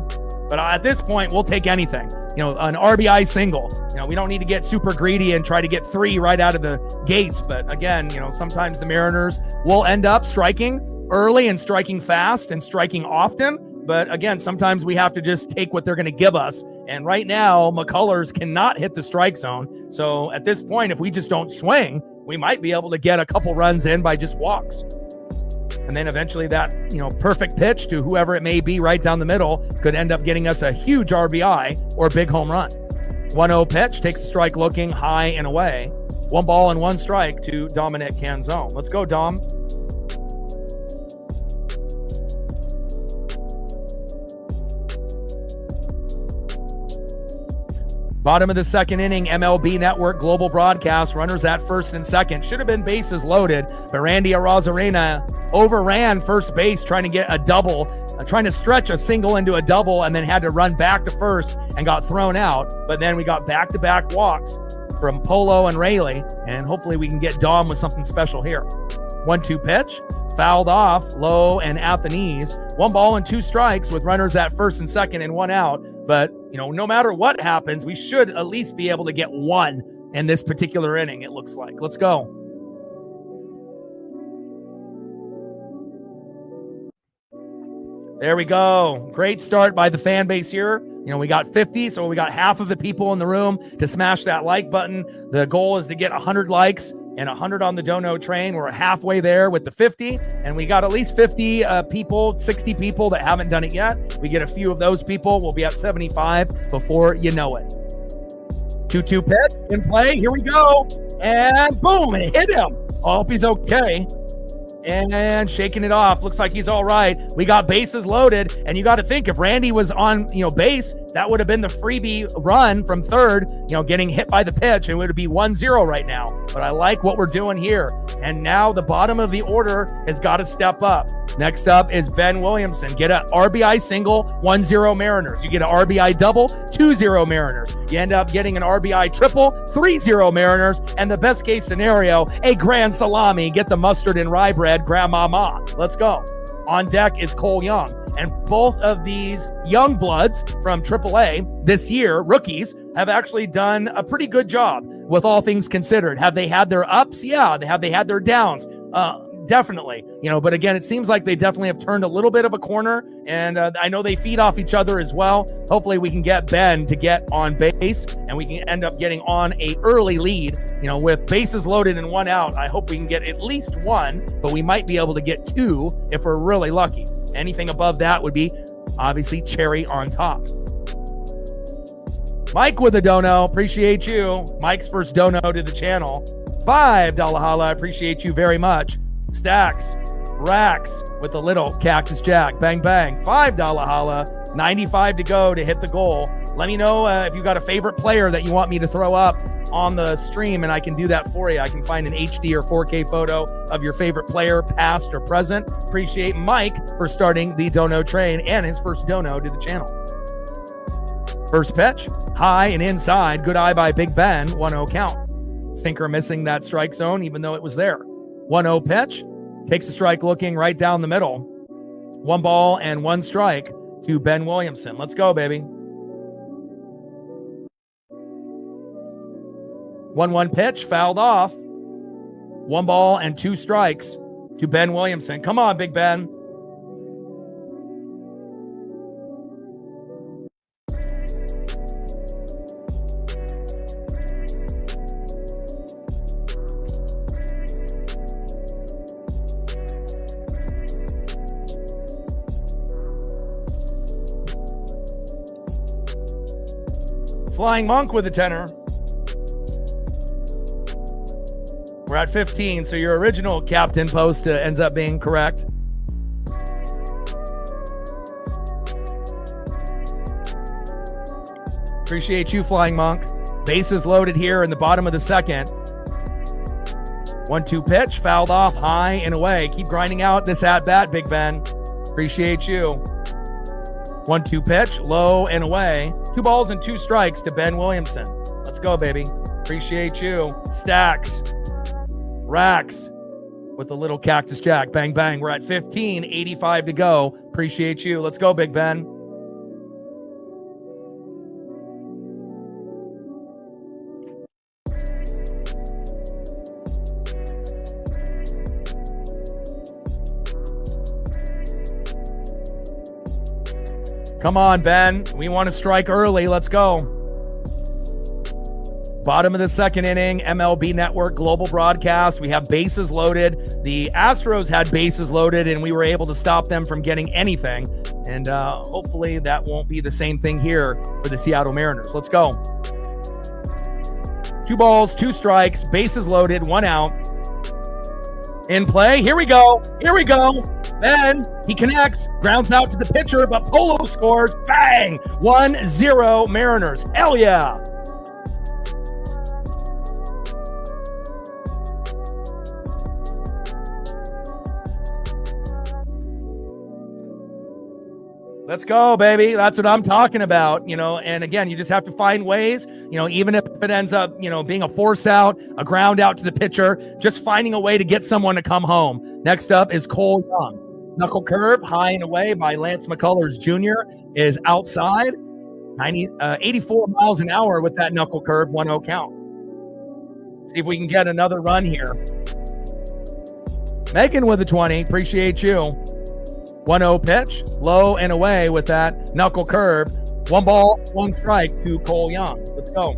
But at this point, we'll take anything. An RBI single. We don't need to get super greedy and try to get 3 right out of the gates. But again, sometimes the Mariners will end up striking early and striking fast and striking often. But again, sometimes we have to just take what they're going to give us. And right now, McCullers cannot hit the strike zone. So at this point, if we just don't swing, we might be able to get a couple runs in by just walks. And then eventually that, perfect pitch to whoever it may be right down the middle could end up getting us a huge RBI or big home run. 1-0 pitch, takes a strike looking high and away. 1 ball and 1 strike to Dominic Canzone. Let's go, Dom. Bottom of the second inning, MLB Network Global Broadcast, runners at first and second. Should have been bases loaded, but Randy Arozarena overran first base trying to get a double, trying to stretch a single into a double, and then had to run back to first and got thrown out. But then we got back-to-back walks from Polo and Rayleigh, and hopefully we can get Dom with something special here. 1-2 pitch, fouled off, low and at the knees. 1 ball and 2 strikes with runners at first and second and 1 out. But, no matter what happens, we should at least be able to get 1 in this particular inning, it looks like. Let's go. There we go. Great start by the fan base here. We got 50, so we got half of the people in the room to smash that like button. The goal is to get 100 likes and 100 on the Dono train. We're halfway there with the 50, and we got at least 50 people, 60 people that haven't done it yet. We get a few of those people. We'll be at 75 before you know it. 2-2 pitch in play. Here we go. And boom, it hit him. I hope he's okay. And shaking it off. Looks like he's all right. We got bases loaded, and you got to think if Randy was on, base, that would have been the freebie run from third, getting hit by the pitch, and it would be 1-0 right now. But I like what we're doing here. And now the bottom of the order has got to step up. Next up is Ben Williamson. Get an RBI single, 1-0 Mariners. You get an RBI double, 2-0 Mariners. You end up getting an RBI triple, 3-0 Mariners. And the best case scenario, a grand salami. Get the mustard and rye bread, grandmama. Let's go. On deck is Cole Young. And both of these young bloods from AAA this year, rookies, have actually done a pretty good job with all things considered. Have they had their ups? Yeah. Have they had their downs? Definitely. But again, it seems like they definitely have turned a little bit of a corner, and I know they feed off each other as well. Hopefully we can get Ben to get on base, and we can end up getting on a early lead, with bases loaded and 1 out. I hope we can get at least 1, but we might be able to get 2 if we're really lucky. Anything above that would be obviously cherry on top. Mike with a dono. Appreciate you. Mike's first dono to the channel. $5 holla. I appreciate you very much. Stacks, racks with a little Cactus Jack. Bang, bang. $5 holla. 95 to go to hit the goal. Let me know if you got a favorite player that you want me to throw up on the stream, and I can do that for you. I can find an HD or 4K photo of your favorite player, past or present. Appreciate Mike for starting the dono train and his first dono to the channel. First pitch, high and inside. Good eye by Big Ben. 1-0 count. Sinker missing that strike zone, even though it was there. 1-0 pitch, takes a strike looking right down the middle. 1 ball and 1 strike to Ben Williamson. Let's go, baby. 1-1 pitch, fouled off. 1 ball and 2 strikes to Ben Williamson. Come on, Big Ben. Flying Monk with a tenner. We're at 15, so your original captain post ends up being correct. Appreciate you, Flying Monk. Bases loaded here in the bottom of the second. 1-2 pitch, fouled off high and away. Keep grinding out this at-bat, Big Ben. Appreciate you. 1-2 pitch, low and away. 2 balls and 2 strikes to Ben Williamson. Let's go, baby. Appreciate you. Stacks. Racks with the little Cactus Jack. Bang, bang. We're at 15, 85 to go. Appreciate you. Let's go, Big Ben. Come on, Ben. We want to strike early. Let's go. Bottom of the second inning, MLB Network global broadcast. We have bases loaded. The Astros had bases loaded, and we were able to stop them from getting anything. And hopefully that won't be the same thing here for the Seattle Mariners. Let's go. 2 balls, 2 strikes, bases loaded, 1 out. In play, here we go. Then he connects, grounds out to the pitcher, but Polo scores. Bang! 1-0 Mariners. Hell yeah! Let's go, baby. That's what I'm talking about, and again, you just have to find ways, even if it ends up, being a force out, a ground out to the pitcher, just finding a way to get someone to come home. Next up is Cole Young. Knuckle curve, high and away by Lance McCullers Jr. is outside. 84 miles an hour with that knuckle curve, 1-0 count. See if we can get another run here. Megan with a 20. Appreciate you. 1-0 pitch, low and away with that knuckle curve. 1 ball, 1 strike to Cole Young. Let's go.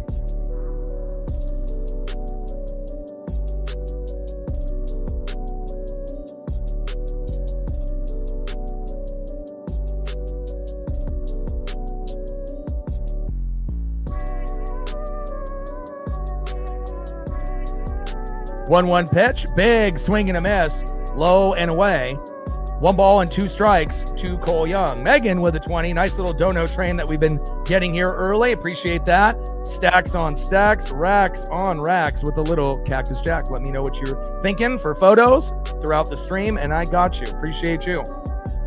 One pitch, big swing and a miss, low and away. 1 ball and 2 strikes to Cole Young. Megan with a 20. Nice little dono train that we've been getting here early. Appreciate that. Stacks on stacks, racks on racks with a little Cactus Jack. Let me know what you're thinking for photos throughout the stream, and I got you. Appreciate you.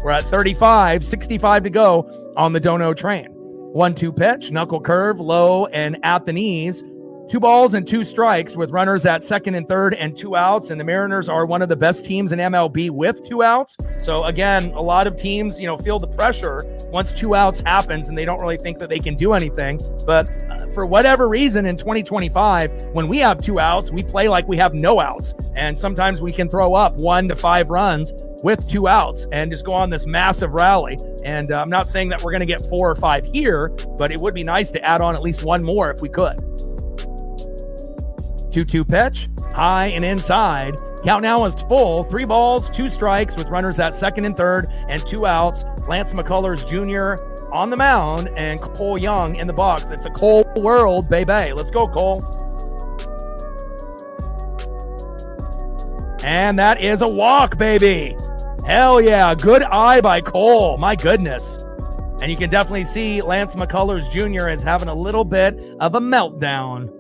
We're at 35, 65 to go on the dono train. 1-2 pitch, knuckle curve, low and at the knees. 2 balls and 2 strikes with runners at second and third and 2 outs. And the Mariners are one of the best teams in MLB with 2 outs. So again, a lot of teams, feel the pressure once 2 outs happens and they don't really think that they can do anything. But for whatever reason in 2025, when we have 2 outs, we play like we have no outs. And sometimes we can throw up 1 to 5 runs with 2 outs and just go on this massive rally. And I'm not saying that we're going to get 4 or 5 here, but it would be nice to add on at least 1 more if we could. 2-2 pitch, high and inside. Count now is full. 3 balls, 2 strikes with runners at second and third and 2 outs. Lance McCullers Jr. on the mound and Cole Young in the box. It's a Cole world, baby. Let's go, Cole. And that is a walk, baby. Hell yeah. Good eye by Cole. My goodness. And you can definitely see Lance McCullers Jr. is having a little bit of a meltdown.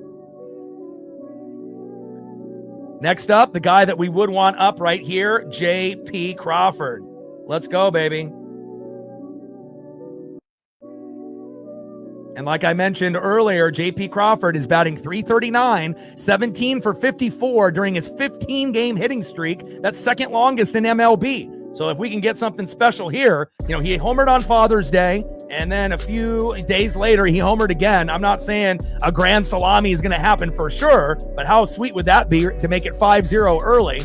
Next up, the guy that we would want up right here, J.P. Crawford. Let's go, baby. And like I mentioned earlier, J.P. Crawford is batting .339, 17 for 54 during his 15-game hitting streak. That's second longest in MLB. So if we can get something special here, he homered on Father's Day, and then a few days later, he homered again. I'm not saying a grand salami is going to happen for sure, but how sweet would that be to make it 5-0 early?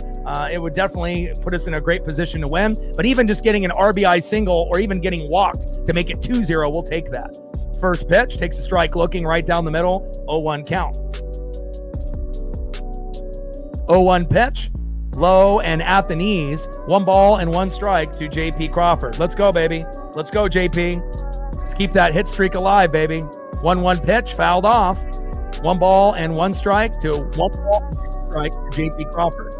It would definitely put us in a great position to win. But even just getting an RBI single or even getting walked to make it 2-0, we'll take that. First pitch, takes a strike looking right down the middle, 0-1 count. 0-1 pitch. Low and at the knees. 1 ball and 1 strike to J.P. Crawford. Let's go, baby. Let's go, J.P. Let's keep that hit streak alive, baby. 1-1 pitch, fouled off. 1 ball and 1 strike to 1 ball and 2 strike to J.P. Crawford.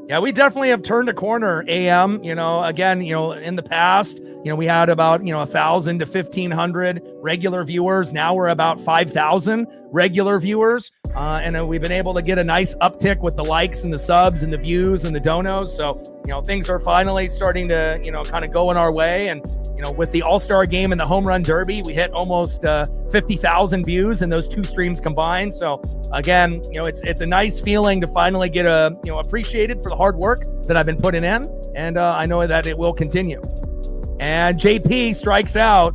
Yeah, we definitely have turned a corner, AM. Again, in the past, we had about, 1,000 to 1,500 regular viewers. Now we're about 5,000 regular viewers. And we've been able to get a nice uptick with the likes and the subs and the views and the donos. So, things are finally starting to, kind of go in our way. And, with the All-Star game and the Home Run Derby, we hit almost 50,000 views in those 2 streams combined. So again, it's a nice feeling to finally get appreciated for the hard work that I've been putting in. And I know that it will continue. And JP strikes out.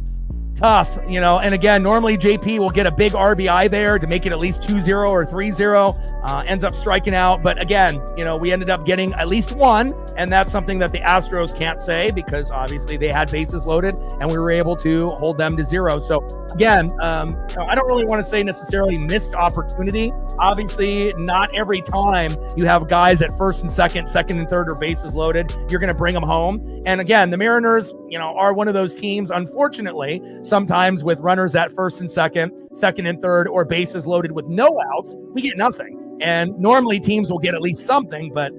Tough, and again, normally JP will get a big RBI there to make it at least 2-0 or 3-0. ends up striking out. But again, we ended up getting at least one, and that's something that the Astros can't say because obviously they had bases loaded and we were able to hold them to 0. So again, I don't really want to say necessarily missed opportunity. Obviously, not every time you have guys at first and second and third are bases loaded, you're going to bring them home. And again, the Mariners, are one of those teams, unfortunately, sometimes with runners at first and second and third, or bases loaded with no outs, we get nothing. And normally teams will get at least something, but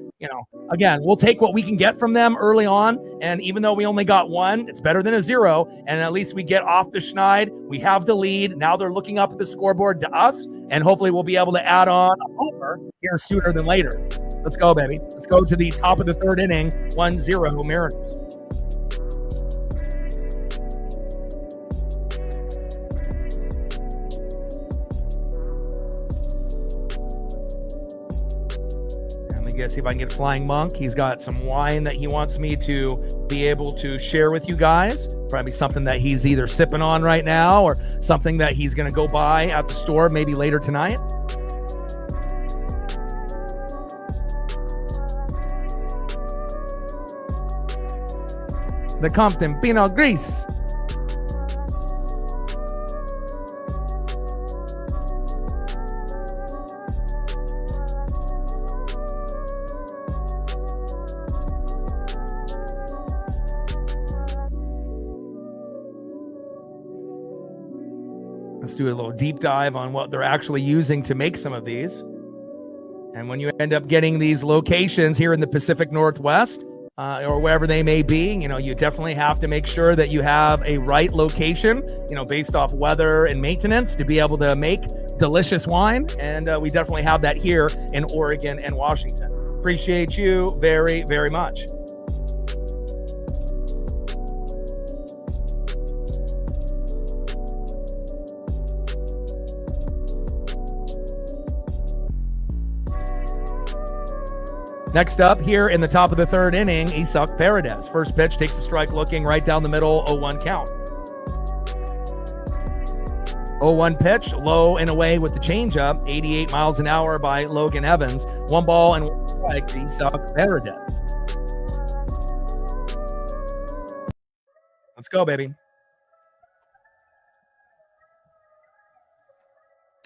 again, we'll take what we can get from them early on. And even though we only got one, it's better than a 0. And at least we get off the schneid. We have the lead. Now they're looking up at the scoreboard to us, and hopefully we'll be able to add on a homer here sooner than later. Let's go, baby. Let's go to the top of the 3rd inning, 1-0 Mariners. See if I can get Flying Monk. He's got some wine that he wants me to be able to share with you guys. Probably something that he's either sipping on right now or something that he's going to go buy at the store maybe later tonight. The Compton Pinot Gris. Let's do a little deep dive on what they're actually using to make some of these. And when you end up getting these locations here in the Pacific Northwest, or wherever they may be, you definitely have to make sure that you have a right location, based off weather and maintenance to be able to make delicious wine. And we definitely have that here in Oregon and Washington. Appreciate you very, very much. Next up here in the top of the 3rd inning, Isak Paredes. First pitch, takes a strike looking right down the middle, 0-1 count. 0-1 pitch, low and away with the changeup, 88 miles an hour by Logan Evans. 1 ball and 1 strike to Isak Paredes. Let's go, baby.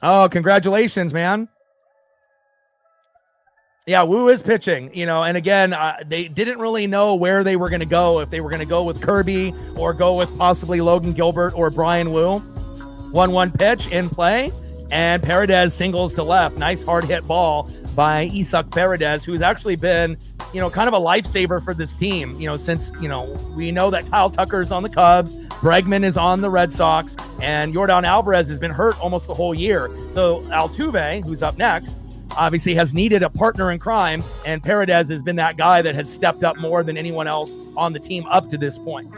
Oh, congratulations, man. Yeah, Wu is pitching, and again, they didn't really know where they were going to go, if they were going to go with Kirby or go with possibly Logan Gilbert or Brian Wu. 1-1 pitch in play, and Paredes singles to left. Nice hard hit ball by Isak Paredes, who's actually been, kind of a lifesaver for this team, since, we know that Kyle Tucker's on the Cubs, Bregman is on the Red Sox, and Yordan Alvarez has been hurt almost the whole year. So Altuve, who's up next, obviously has needed a partner in crime, and Paredes has been that guy that has stepped up more than anyone else on the team up to this point.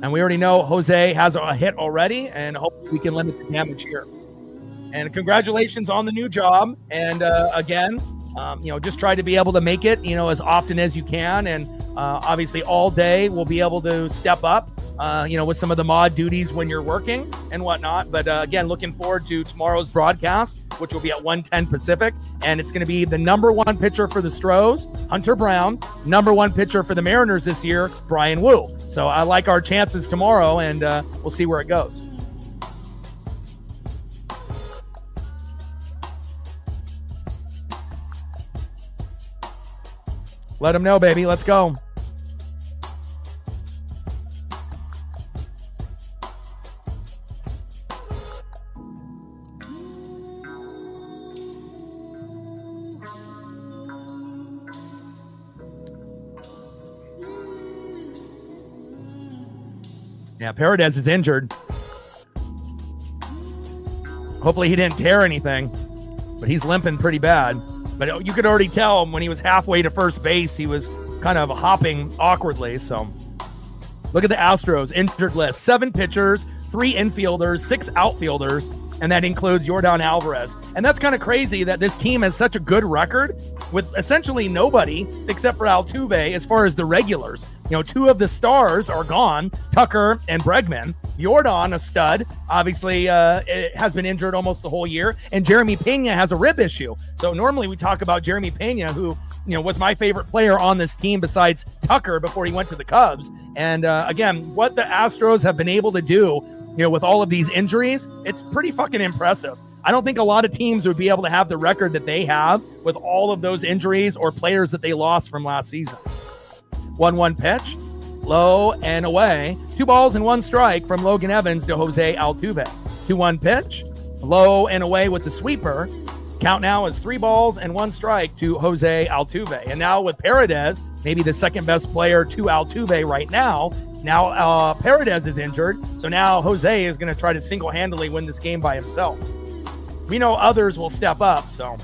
And we already know Jose has a hit already, and hopefully we can limit the damage here. And congratulations on the new job. And again, just try to be able to make it, as often as you can. And obviously all day we'll be able to step up, with some of the mod duties when you're working and whatnot. But again, looking forward to tomorrow's broadcast, which will be at 1:10 Pacific. And it's going to be the number 1 pitcher for the Astros, Hunter Brown, number 1 pitcher for the Mariners this year, Brian Wu. So I like our chances tomorrow, and we'll see where it goes. Let them know, baby. Let's go. Yeah, Paredes is injured. Hopefully he didn't tear anything, but he's limping pretty bad. But you could already tell him when he was halfway to first base, he was kind of hopping awkwardly. So look at the Astros injured list. 7 pitchers, 3 infielders, 6 outfielders, and that includes Yordan Alvarez. And that's kind of crazy that this team has such a good record with essentially nobody except for Altuve as far as the regulars. 2 of the stars are gone, Tucker and Bregman. Jordan, a stud, obviously has been injured almost the whole year, and Jeremy Pena has a rib issue. So normally we talk about Jeremy Pena, who was my favorite player on this team besides Tucker before he went to the Cubs. And again, what the Astros have been able to do, with all of these injuries, it's pretty fucking impressive. I don't think a lot of teams would be able to have the record that they have with all of those injuries or players that they lost from last season. 1-1 pitch. Low and away. 2 balls and 1 strike from Logan Evans to Jose Altuve. 2-1 pitch. Low and away with the sweeper. Count now is 3 balls and 1 strike to Jose Altuve. And now with Paredes, maybe the second best player to Altuve right now. Now Paredes is injured. So now Jose is going to try to single-handedly win this game by himself. We know others will step up, so.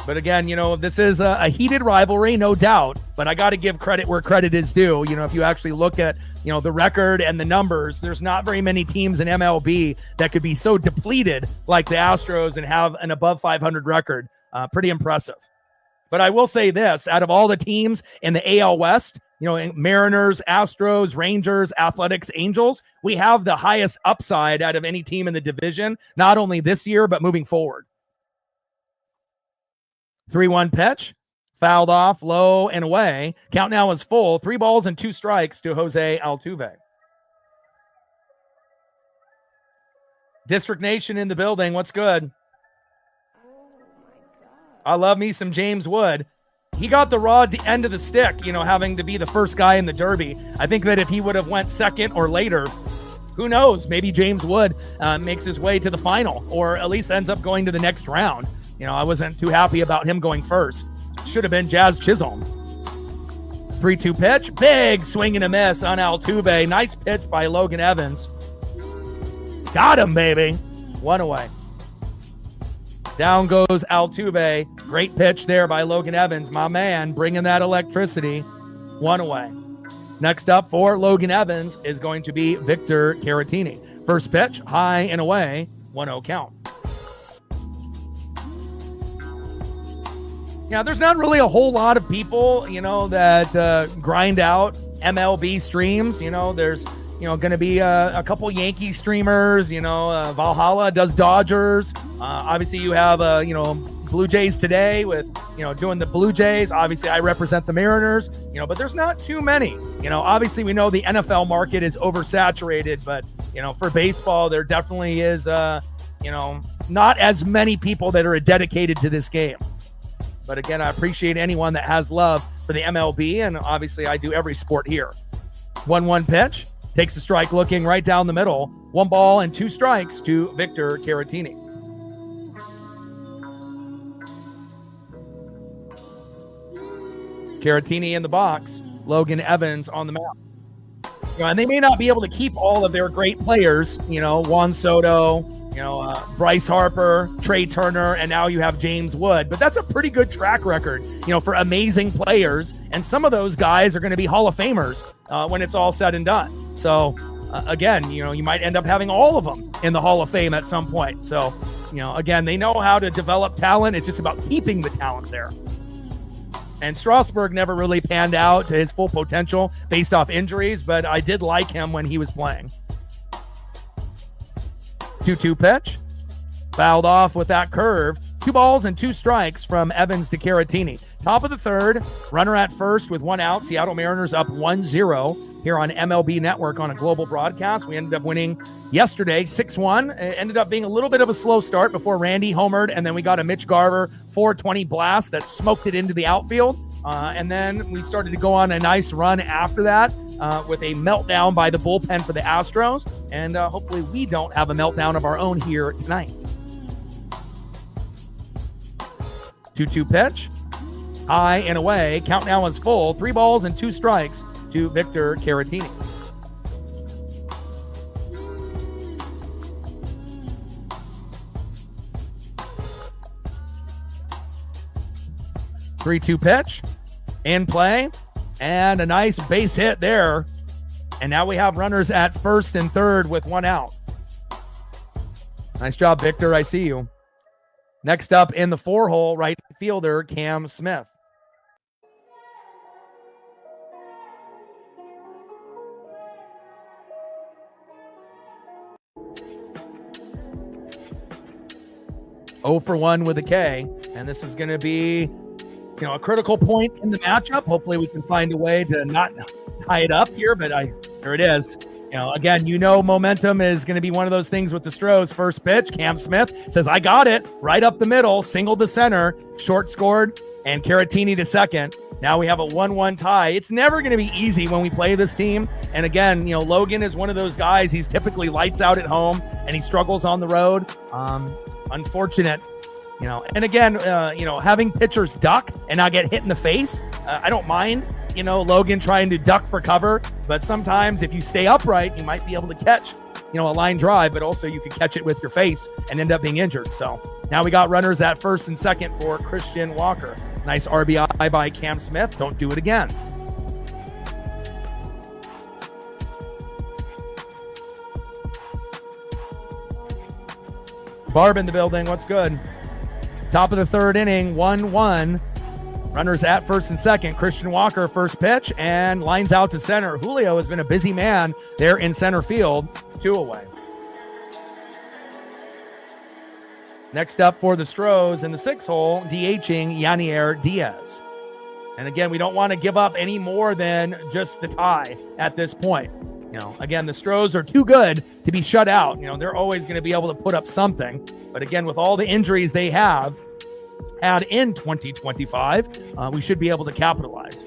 But again, this is a heated rivalry, no doubt. But I got to give credit where credit is due. If you actually look at, the record and the numbers, there's not very many teams in MLB that could be so depleted like the Astros and have an above 500 record. Pretty impressive. But I will say this, out of all the teams in the AL West, Mariners, Astros, Rangers, Athletics, Angels, we have the highest upside out of any team in the division, not only this year, but moving forward. 3-1 pitch, fouled off, low and away. Count now is full. 3 balls and 2 strikes to Jose Altuve. District Nation in the building. What's good? I love me some James Wood. He got the raw end of the stick, having to be the first guy in the Derby. I think that if he would have went second or later, who knows? Maybe James Wood makes his way to the final or at least ends up going to the next round. I wasn't too happy about him going first. Should have been Jazz Chisholm. 3-2 pitch. Big swing and a miss on Altuve. Nice pitch by Logan Evans. Got him, baby. 1 away. Down goes Altuve. Great pitch there by Logan Evans. My man, bringing that electricity. 1 away. Next up for Logan Evans is going to be Victor Caratini. First pitch, high and away. 1-0 count. Yeah, there's not really a whole lot of people, that grind out MLB streams. There's, going to be a couple Yankee streamers. Valhalla does Dodgers. Obviously, you have, Blue Jays today with, doing the Blue Jays. Obviously, I represent the Mariners, but there's not too many. Obviously, we know the NFL market is oversaturated, but, for baseball, there definitely is, not as many people that are dedicated to this game. But again, I appreciate anyone that has love for the MLB, and obviously I do every sport here. 1-1 pitch, takes a strike looking right down the middle. 1 ball and 2 strikes to Victor Caratini. Caratini in the box, Logan Evans on the mound. And they may not be able to keep all of their great players, Juan Soto, Bryce Harper, Trey Turner, and now you have James Wood. But that's a pretty good track record, for amazing players. And some of those guys are going to be Hall of Famers when it's all said and done. So, again, you might end up having all of them in the Hall of Fame at some point. So, again, they know how to develop talent. It's just about keeping the talent there. And Strasburg never really panned out to his full potential based off injuries, but I did like him when he was playing. 2-2 pitch. Fouled off with that curve. 2 balls and 2 strikes from Evans to Caratini. Top of the third, runner at first with 1 out. Seattle Mariners up 1-0 here on MLB Network on a global broadcast. We ended up winning yesterday 6-1. It ended up being a little bit of a slow start before Randy homered, and then we got a Mitch Garver 420 blast that smoked it into the outfield. And then we started to go on a nice run after that with a meltdown by the bullpen for the Astros. And hopefully we don't have a meltdown of our own here tonight. 2-2 pitch. High and away. Count now is full. 3 balls and 2 strikes to Victor Caratini. Three-two pitch in play, and a nice base hit there. And now we have runners at first and third with 1 out. Nice job, Victor. I see you. Next up in the 4-hole, right fielder Cam Smith. 0 for 1 with a K. And this is going to be, a critical point in the matchup. Hopefully we can find a way to not tie it up here, but there it is. Again, momentum is going to be one of those things with the Astros. First pitch, Cam Smith says, I got it. Right up the middle, single to center, short scored, and Caratini to second. Now we have a 1-1 tie. It's never going to be easy when we play this team. And again, Logan is one of those guys. He's typically lights out at home, and he struggles on the road. Unfortunate. And again, having pitchers duck and not get hit in the face, I don't mind, Logan trying to duck for cover, but sometimes if you stay upright, you might be able to catch, a line drive, but also you could catch it with your face and end up being injured. So now we got runners at first and second for Christian Walker. Nice RBI by Cam Smith. Don't do it again. Barb in the building. What's good? Top of the third inning, 1-1. Runners at first and second. Christian Walker, first pitch, and lines out to center. Julio has been a busy man there in center field. 2 away. Next up for the Astros in the 6th hole, DHing Yanier Diaz. And again, we don't want to give up any more than just the tie at this point. Again, the Astros are too good to be shut out. They're always going to be able to put up something. But again, with all the injuries they have had in 2025, we should be able to capitalize.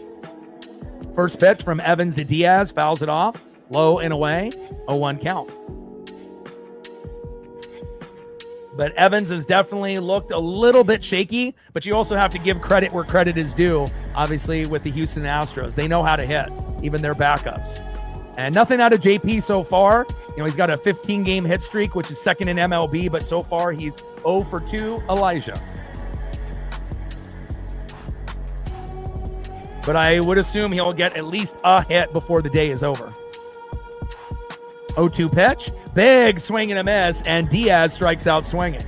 First pitch from Evans to Diaz, fouls it off. Low and away, 0-1 count. But Evans has definitely looked a little bit shaky, but you also have to give credit where credit is due, obviously, with the Houston Astros. They know how to hit, even their backups. And nothing out of JP so far. He's got a 15-game hit streak, which is second in MLB, but so far he's 0 for 2, Elijah. But I would assume he'll get at least a hit before the day is over. 0-2 pitch, big swing and a miss, and Diaz strikes out swinging.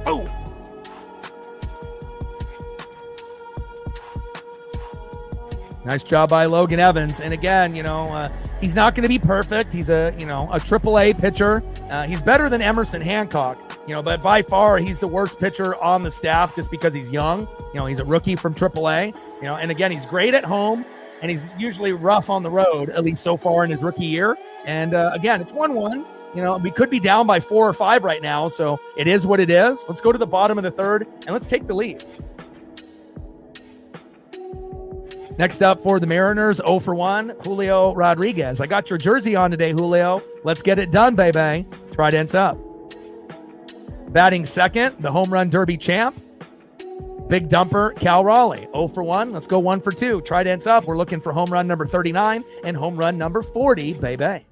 Oh! Nice job by Logan Evans. And again, he's not going to be perfect. He's a AAA pitcher. He's better than Emerson Hancock, but by far he's the worst pitcher on the staff just because he's young. He's a rookie from AAA, and again, he's great at home and he's usually rough on the road, at least so far in his rookie year. And again, it's 1-1. We could be down by 4 or 5 right now. So it is what it is. Let's go to the bottom of the third and let's take the lead. Next up for the Mariners, 0 for 1, Julio Rodriguez. I got your jersey on today, Julio. Let's get it done, baby. Trident's up. Batting second, the home run derby champ, big dumper, Cal Raleigh. 0 for 1. Let's go 1 for 2. Trident's up. We're looking for home run number 39 and home run number 40, baby.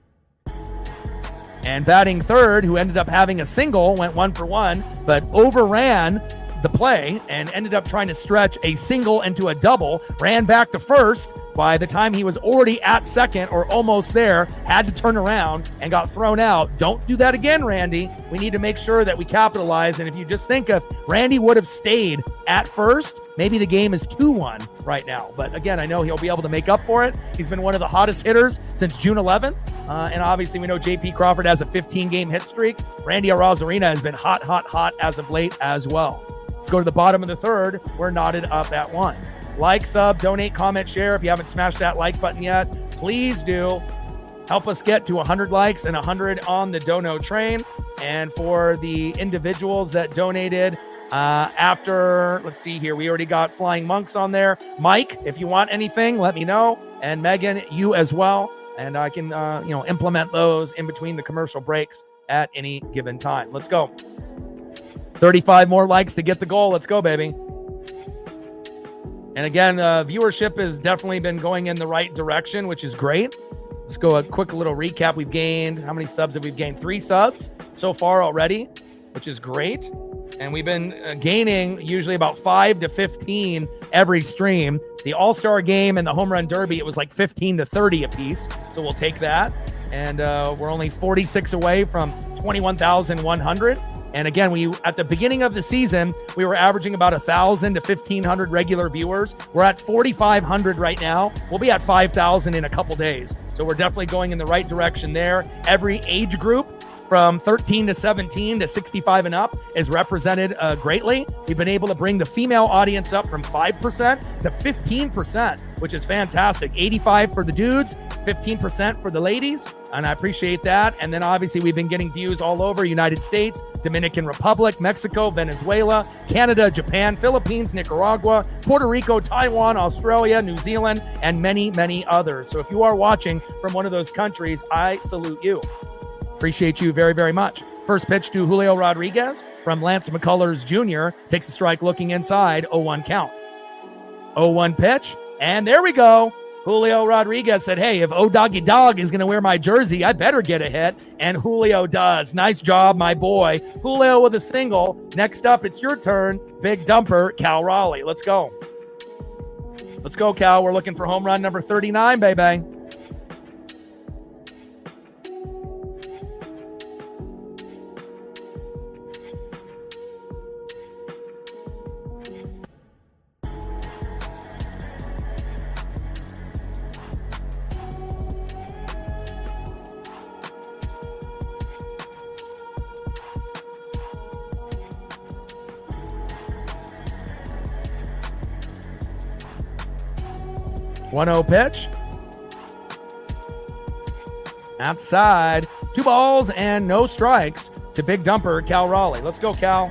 And batting third, who ended up having a single, went 1 for 1, but overran the play and ended up trying to stretch a single into a double, ran back to first. By the time he was already at second or almost there, had to turn around and got thrown out. Don't do that again, Randy. We need to make sure that we capitalize. And if you just think if Randy would have stayed at first, maybe the game is 2-1 right now. But again, I know he'll be able to make up for it. He's been one of the hottest hitters since June 11th. And obviously we know JP Crawford has a 15-game hit streak. Randy Arozarena has been hot as of late as well. Let's go to the bottom of the third. We're knotted up at 1. Like, sub, donate, comment, share. If you haven't smashed that like button yet, please do. Help us get to 100 likes and 100 on the dono train. And for the individuals that donated after, let's see here, we already got Flying Monks on there. Mike, if you want anything, let me know. And Megan, you as well. And I can, implement those in between the commercial breaks at any given time. Let's go. 35 more likes to get the goal. Let's go, baby. And again, viewership has definitely been going in the right direction, which is great. Let's go a quick little recap. We've gained, how many subs have we gained? 3 subs so far already, which is great. And we've been gaining usually about 5 to 15 every stream. The All-Star game and the Home Run Derby, it was like 15 to 30 apiece. So we'll take that. And we're only 46 away from 21,100. And again, at the beginning of the season, we were averaging about 1,000 to 1,500 regular viewers. We're at 4,500 right now. We'll be at 5,000 in a couple days. So we're definitely going in the right direction there. Every age group from 13 to 17 to 65 and up is represented greatly. We've been able to bring the female audience up from 5% to 15%, which is fantastic. 85 for the dudes, 15% for the ladies, and I appreciate that. And then obviously we've been getting views all over United States, Dominican Republic, Mexico, Venezuela, Canada, Japan, Philippines, Nicaragua, Puerto Rico, Taiwan, Australia, New Zealand, and many, many others. So if you are watching from one of those countries, I salute you. Appreciate you very, very much. First pitch to Julio Rodriguez from Lance McCullers Jr. Takes a strike looking inside, 0-1 count. 0-1 pitch, and there we go. Julio Rodriguez said, hey, if O-Doggy Dog is going to wear my jersey, I better get a hit. And Julio does. Nice job, my boy. Julio with a single. Next up, it's your turn. Big dumper, Cal Raleigh. Let's go. Let's go, Cal. We're looking for home run number 39, baby. One-0 pitch. Outside. 2 balls and no strikes to big dumper Cal Raleigh. Let's go, Cal.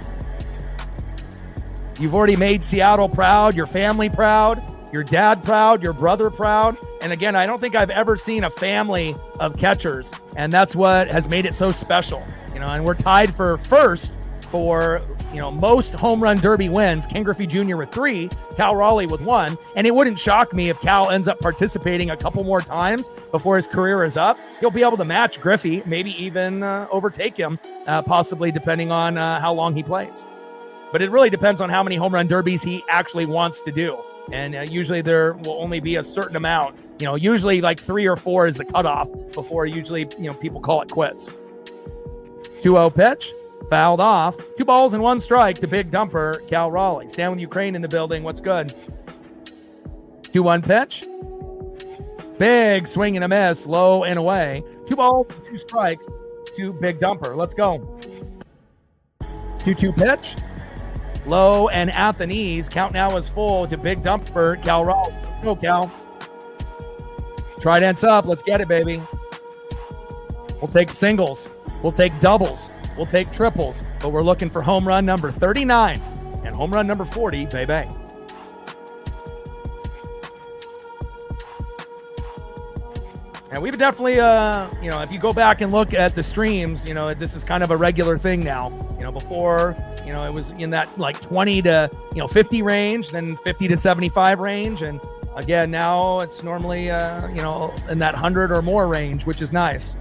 You've already made Seattle proud, your family proud, your dad proud, your brother proud. And again, I don't think I've ever seen a family of catchers, and that's what has made it so special. And we're tied for first for most home run derby wins. Ken Griffey Jr. with 3, Cal Raleigh with 1, and it wouldn't shock me if Cal ends up participating a couple more times before his career is up. He'll be able to match Griffey, maybe even overtake him, possibly depending on how long he plays. But it really depends on how many home run derbies he actually wants to do, and usually there will only be a certain amount. Usually like 3 or 4 is the cutoff before usually people call it quits. 2-0 pitch. Fouled off. 2 balls and 1 strike to big dumper Cal Raleigh. Stand with Ukraine in the building. What's good? 2-1 pitch. Big swing and a miss. Low and away. 2 balls, 2 strikes to big dumper. Let's go. 2-2 pitch. Low and at the knees. Count now is full to big dumper Cal Raleigh. Let's go, Cal. Trident's up. Let's get it, baby. We'll take singles. We'll take doubles. We'll take triples, but we're looking for home run number 39 and home run number 40, baby. And we've definitely, if you go back and look at the streams, this is kind of a regular thing now. Before, it was in that like 20 to 50 range, then 50 to 75 range, and again now it's normally in that 100 or more range, which is nice.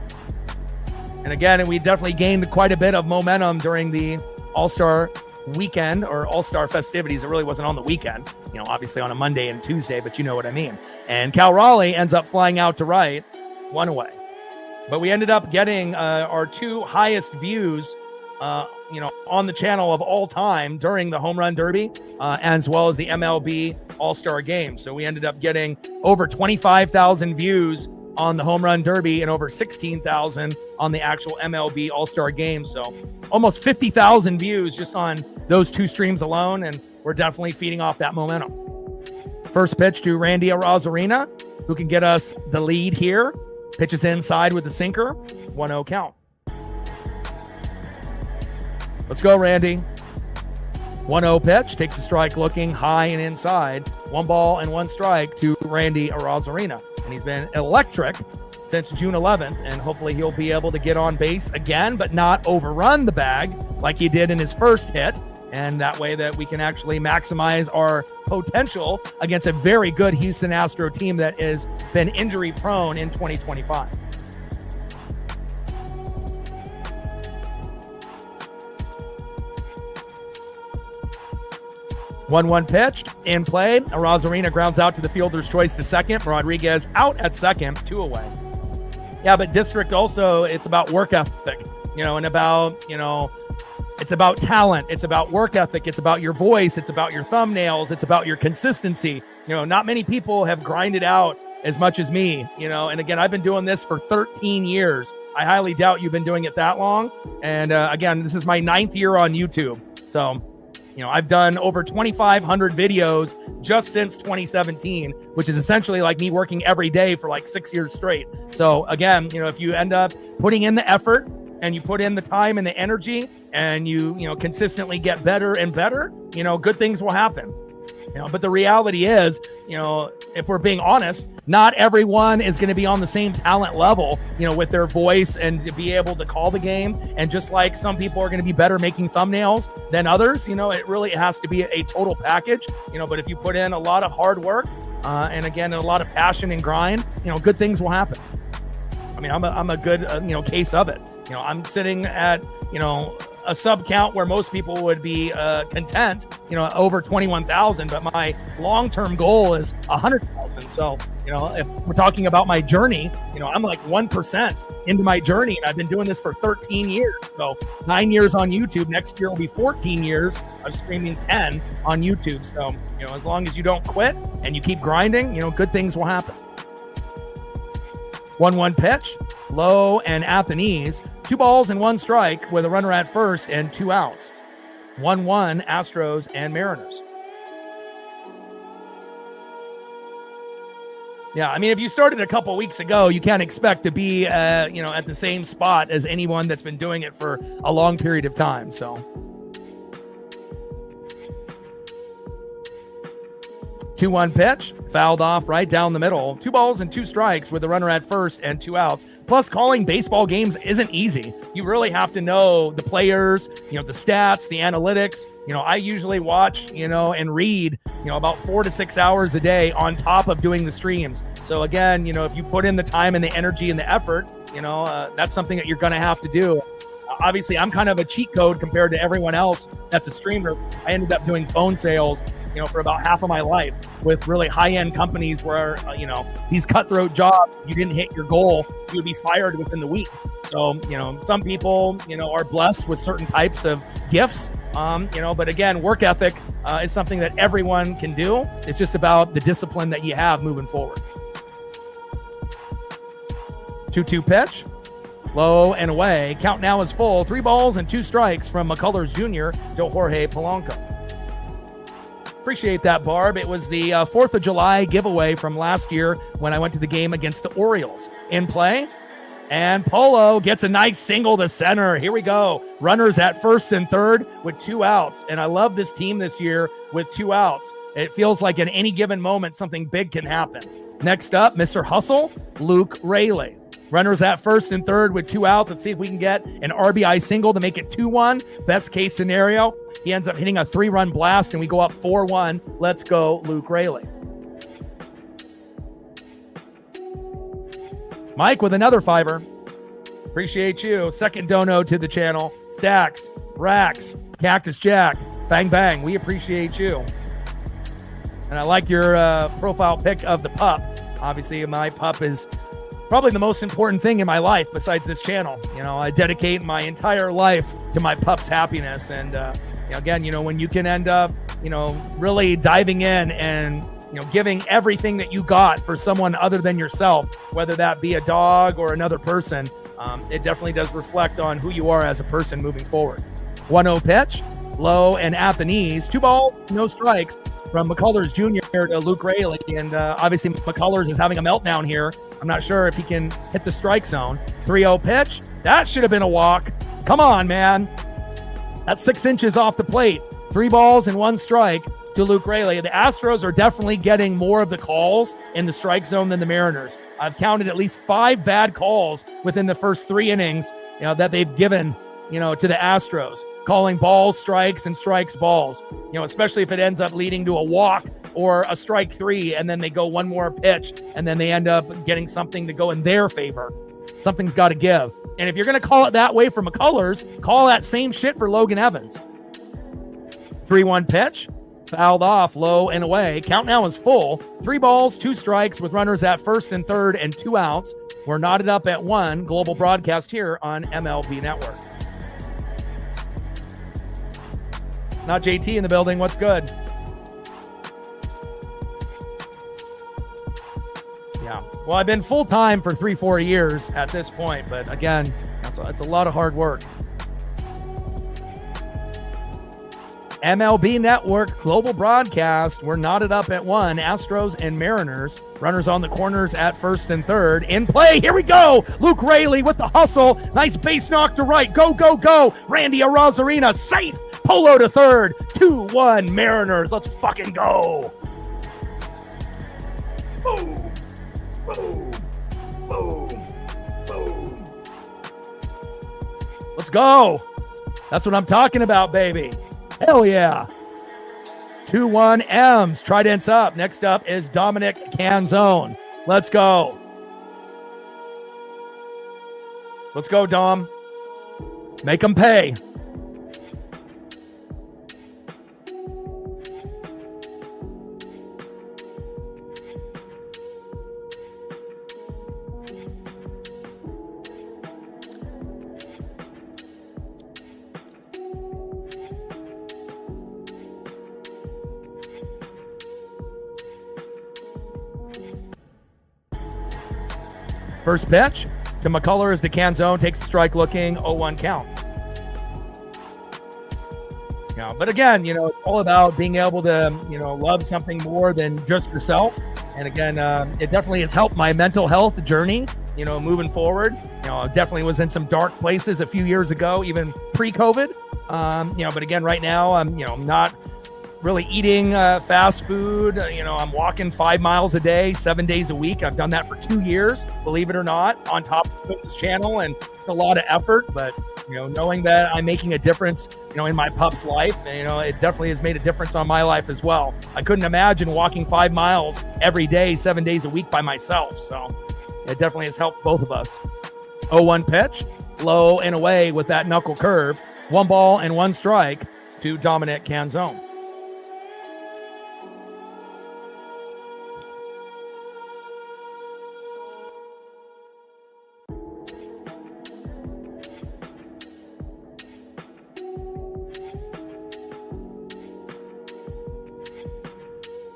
And again, we definitely gained quite a bit of momentum during the All-Star weekend or All-Star festivities. It really wasn't on the weekend, obviously on a Monday and Tuesday, but you know what I mean. And Cal Raleigh ends up flying out to right, 1 away. But we ended up getting our 2 highest views, on the channel of all time during the Home Run Derby, as well as the MLB All-Star Game. So we ended up getting over 25,000 views on the Home Run Derby and over 16,000 on the actual MLB All-Star Game. So almost 50,000 views just on those 2 streams alone, and we're definitely feeding off that momentum. First pitch to Randy Arozarena, who can get us the lead here. Pitches inside with the sinker. 1-0 count. Let's go, Randy. 1-0 pitch. Takes a strike looking high and inside. 1 ball and 1 strike to Randy Arozarena. And he's been electric since June 11th, and hopefully he'll be able to get on base again, but not overrun the bag like he did in his first hit. And that way that we can actually maximize our potential against a very good Houston Astro team that has been injury prone in 2025. One pitch in play. Arozarena grounds out to the fielder's choice to second. Rodriguez out at second, 2 away. Yeah, but district also, it's about work ethic, and about, it's about talent. It's about work ethic. It's about your voice. It's about your thumbnails. It's about your consistency. Not many people have grinded out as much as me, and again, I've been doing this for 13 years. I highly doubt you've been doing it that long. And again, this is my 9th year on YouTube. So, I've done over 2,500 videos just since 2017, which is essentially like me working every day for like 6 years straight. So again, if you end up putting in the effort and you put in the time and the energy and you consistently get better and better, good things will happen. But the reality is, if we're being honest, not everyone is going to be on the same talent level, with their voice and to be able to call the game. And just like some people are going to be better making thumbnails than others, it really has to be a total package, but if you put in a lot of hard work and again, a lot of passion and grind, good things will happen. I mean, I'm a good, case of it. I'm sitting at, a sub count where most people would be content, over 21,000, but my long-term goal is 100,000. So, if we're talking about my journey, I'm like 1% into my journey, and I've been doing this for 13 years. So 9 years on YouTube. Next year will be 14 years of streaming 10 on YouTube. So, as long as you don't quit and you keep grinding, good things will happen. 1-1 pitch, low and at the knees. 2 balls and 1 strike with a runner at first and 2 outs. 1-1 Astros and Mariners. Yeah, I mean, if you started a couple weeks ago, you can't expect to be, at the same spot as anyone that's been doing it for a long period of time. So 2-1 pitch, fouled off right down the middle. 2 balls and 2 strikes with a runner at first and 2 outs. Plus, calling baseball games isn't easy. You really have to know the players, the stats, the analytics. I usually watch, and read, about 4 to 6 hours a day on top of doing the streams. So again, if you put in the time and the energy and the effort, that's something that you're going to have to do. Obviously, I'm kind of a cheat code compared to everyone else that's a streamer. I ended up doing phone sales, for about half of my life with really high-end companies where, these cutthroat jobs, you didn't hit your goal, you would be fired within the week. So, some people, are blessed with certain types of gifts, but again, work ethic is something that everyone can do. It's just about the discipline that you have moving forward. 2-2 pitch. Low and away. Count now is full. 3 balls and 2 strikes from McCullers Jr. to Jorge Polanco. Appreciate that, Barb. It was the 4th of July giveaway from last year when I went to the game against the Orioles. In play, and Polo gets a nice single to center. Here we go. Runners at first and third with 2 outs. And I love this team this year with 2 outs. It feels like at any given moment, something big can happen. Next up, Mr. Hustle, Luke Raley. Runners at first and third with 2 outs. Let's see if we can get an RBI single to make it 2-1. Best case scenario, he ends up hitting a 3-run blast and we go up 4-1. Let's go, Luke Raley. Mike with another 5-er. Appreciate you. Second dono to the channel. Stacks, Racks, Cactus Jack, bang, bang. We appreciate you. And I like your profile pic of the pup. Obviously, my pup is probably the most important thing in my life besides this channel. I dedicate my entire life to my pup's happiness. And again, when you can end up, really diving in and, giving everything that you got for someone other than yourself, whether that be a dog or another person, it definitely does reflect on who you are as a person moving forward. 1-0 pitch, low and at the knees. 2 balls, no strikes from McCullers Jr. to Luke Raley. And obviously McCullers is having a meltdown here. I'm not sure if he can hit the strike zone. 3-0 pitch. That should have been a walk. Come on, man. That's 6 inches off the plate. 3 balls and 1 strike to Luke Raley. The Astros are definitely getting more of the calls in the strike zone than the Mariners. I've counted at least 5 bad calls within the first 3 innings, that they've given, to the Astros, calling balls strikes and strikes balls, especially if it ends up leading to a walk or a strike 3, and then they go 1 more pitch, and then they end up getting something to go in their favor. Something's got to give. And if you're going to call it that way for McCullers, call that same shit for Logan Evans. 3-1 pitch, fouled off, low and away. Count now is full. 3 balls, 2 strikes with runners at first and third and 2 outs. We're knotted up at 1. Global broadcast here on MLB Network. Not JT in the building. What's good? Yeah. Well, I've been full-time for 3-4 years at this point, but again, it's a lot of hard work. MLB Network Global Broadcast. We're knotted up at 1. Astros and Mariners. Runners on the corners at first and third. In play. Here we go. Luke Raley with the hustle. Nice base knock to right. Go, go, go. Randy Arozarena safe. Polo to third. 2-1 Mariners. Let's fucking go. Boom. Boom. Boom. Boom. Let's go. That's what I'm talking about, baby. Hell yeah. 2-1 M's. Trident's up. Next up is Dominic Canzone. Let's go. Let's go, Dom. Make them pay. First pitch to McCullers as the Canzone takes a strike looking, 0-1 count. Yeah, but again, it's all about being able to, love something more than just yourself. And again, it definitely has helped my mental health journey, moving forward. I definitely was in some dark places a few years ago, even pre-COVID. But again, right now, I'm not really eating fast food. I'm walking 5 miles a day, 7 days a week. I've done that for 2 years, believe it or not, on top of this channel, and it's a lot of effort. But knowing that I'm making a difference, in my pup's life, it definitely has made a difference on my life as well. I couldn't imagine walking 5 miles every day, 7 days a week by myself. So it definitely has helped both of us. 0-1 pitch, low and away with that knuckle curve. 1 ball and 1 strike to Dominic Canzone.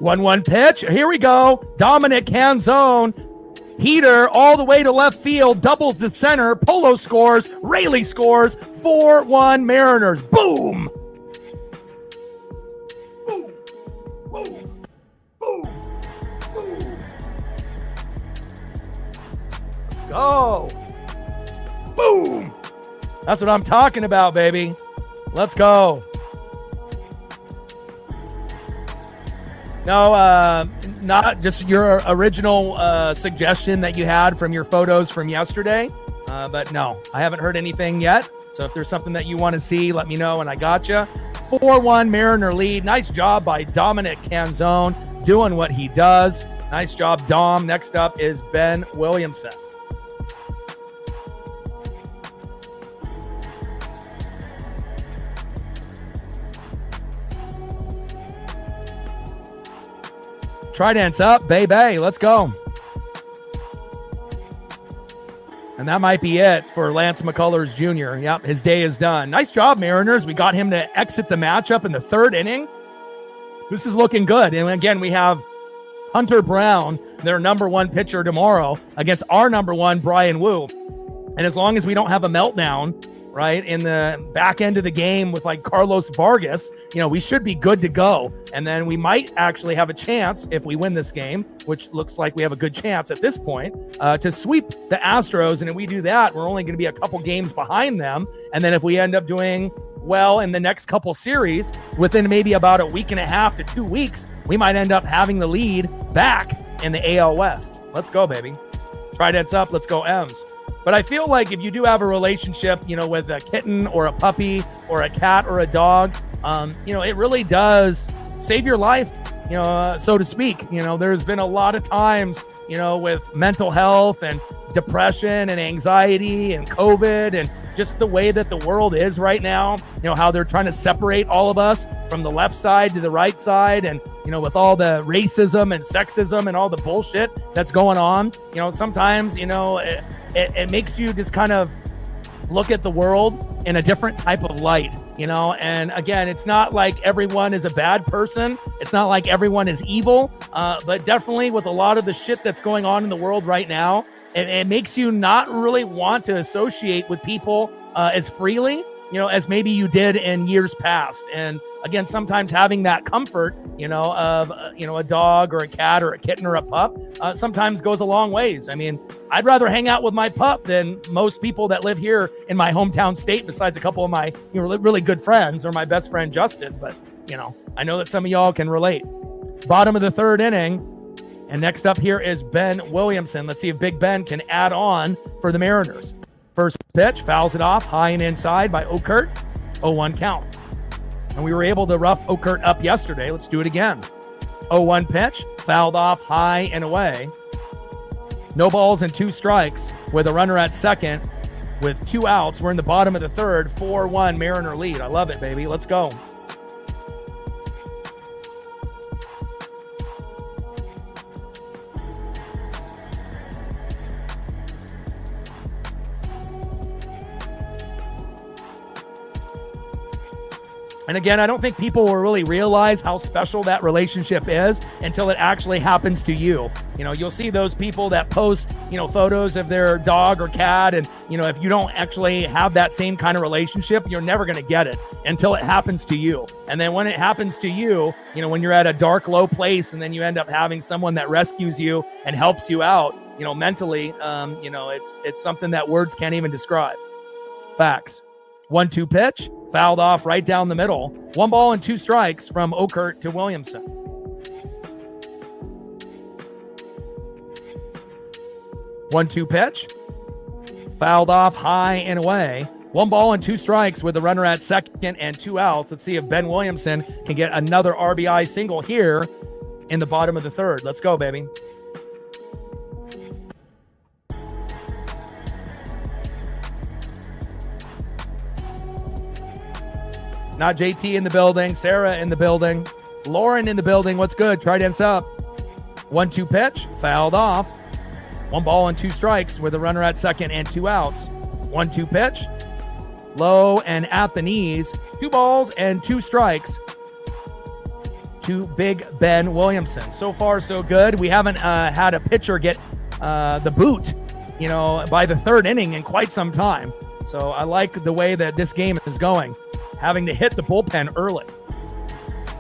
One pitch. Here we go. Dominic Canzone. Heater all the way to left field. Doubles the center. Polo scores. Raley scores. 4-1 Mariners. Boom. Boom. Boom. Boom. Boom. Let's go. Boom. That's what I'm talking about, baby. Let's go. No, not just your original suggestion that you had from your photos from yesterday. But no, I haven't heard anything yet. So if there's something that you want to see, let me know, and I got you. 4-1 Mariner lead. Nice job by Dominic Canzone doing what he does. Nice job, Dom. Next up is Ben Williamson. Trident's up, baby. Let's go. And that might be it for Lance McCullers Jr. Yep, his day is done. Nice job, Mariners. We got him to exit the matchup in the 3rd inning. This is looking good. And again, we have Hunter Brown, their number 1 pitcher tomorrow, against our number 1, Brian Wu. And as long as we don't have a meltdown, right, in the back end of the game with like Carlos Vargas, we should be good to go. And then we might actually have a chance, if we win this game, which looks like we have a good chance at this point, to sweep the Astros. And if we do that, we're only going to be a couple games behind them. And then if we end up doing well in the next couple series, within maybe about a week and a half to 2 weeks, we might end up having the lead back in the AL West. Let's go, baby. Trident's up. Let's go, M's. But I feel like if you do have a relationship, with a kitten or a puppy or a cat or a dog, it really does save your life, so to speak. There's been a lot of times, with mental health and depression and anxiety and COVID and just the way that the world is right now, how they're trying to separate all of us from the left side to the right side. And, with all the racism and sexism and all the bullshit that's going on, sometimes, it makes you just kind of look at the world in a different type of light, you know? And again, it's not like everyone is a bad person. It's not like everyone is evil, but definitely with a lot of the shit that's going on in the world right now, it makes you not really want to associate with people as freely, you know, as maybe you did in years past. And again, sometimes having that comfort, you know, of, you know, a dog or a cat or a kitten or a pup sometimes goes a long ways. I mean, I'd rather hang out with my pup than most people that live here in my hometown state, besides a couple of my, you know, really good friends or my best friend, Justin. But, you know, I know that some of y'all can relate. Bottom of the third inning. And next up here is Ben Williamson. Let's see if Big Ben can add on for the Mariners. First pitch, fouls it off high and inside by Okert. 0-1 count. And we were able to rough Okert up yesterday. Let's do it again. 0-1 pitch, fouled off high and away. No balls and 2 strikes with a runner at second with 2 outs. We're in the bottom of the third, 4-1 Mariner lead. I love it, baby. Let's go. And again, I don't think people will really realize how special that relationship is until it actually happens to you. You know, you'll see those people that post, you know, photos of their dog or cat. And, you know, if you don't actually have that same kind of relationship, you're never going to get it until it happens to you. And then when it happens to you, you know, when you're at a dark, low place and then you end up having someone that rescues you and helps you out, you know, mentally, you know, it's something that words can't even describe. Facts. 1-2 pitch. Fouled off right down the middle. 1 ball and 2 strikes from Okert to Williamson. One-two pitch. Fouled off high and away. 1 ball and 2 strikes with a runner at second and 2 outs. Let's see if Ben Williamson can get another RBI single here in the bottom of the third. Let's go, baby. Not JT in the building, Sarah in the building, Lauren in the building. What's good? Trident's up. 1-2 pitch, fouled off. 1 ball and 2 strikes with a runner at second and 2 outs. 1-2 pitch, low and at the knees. 2 balls and 2 strikes to Big Ben Williamson. So far, so good. We haven't had a pitcher get the boot, you know, by the third inning in quite some time. So I like the way that this game is going. Having to hit the bullpen early.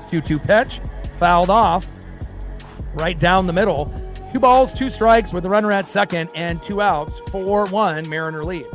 2-2 pitch, fouled off, right down the middle. 2 balls, 2 strikes with a runner at second and 2 outs. 4-1 Mariner lead.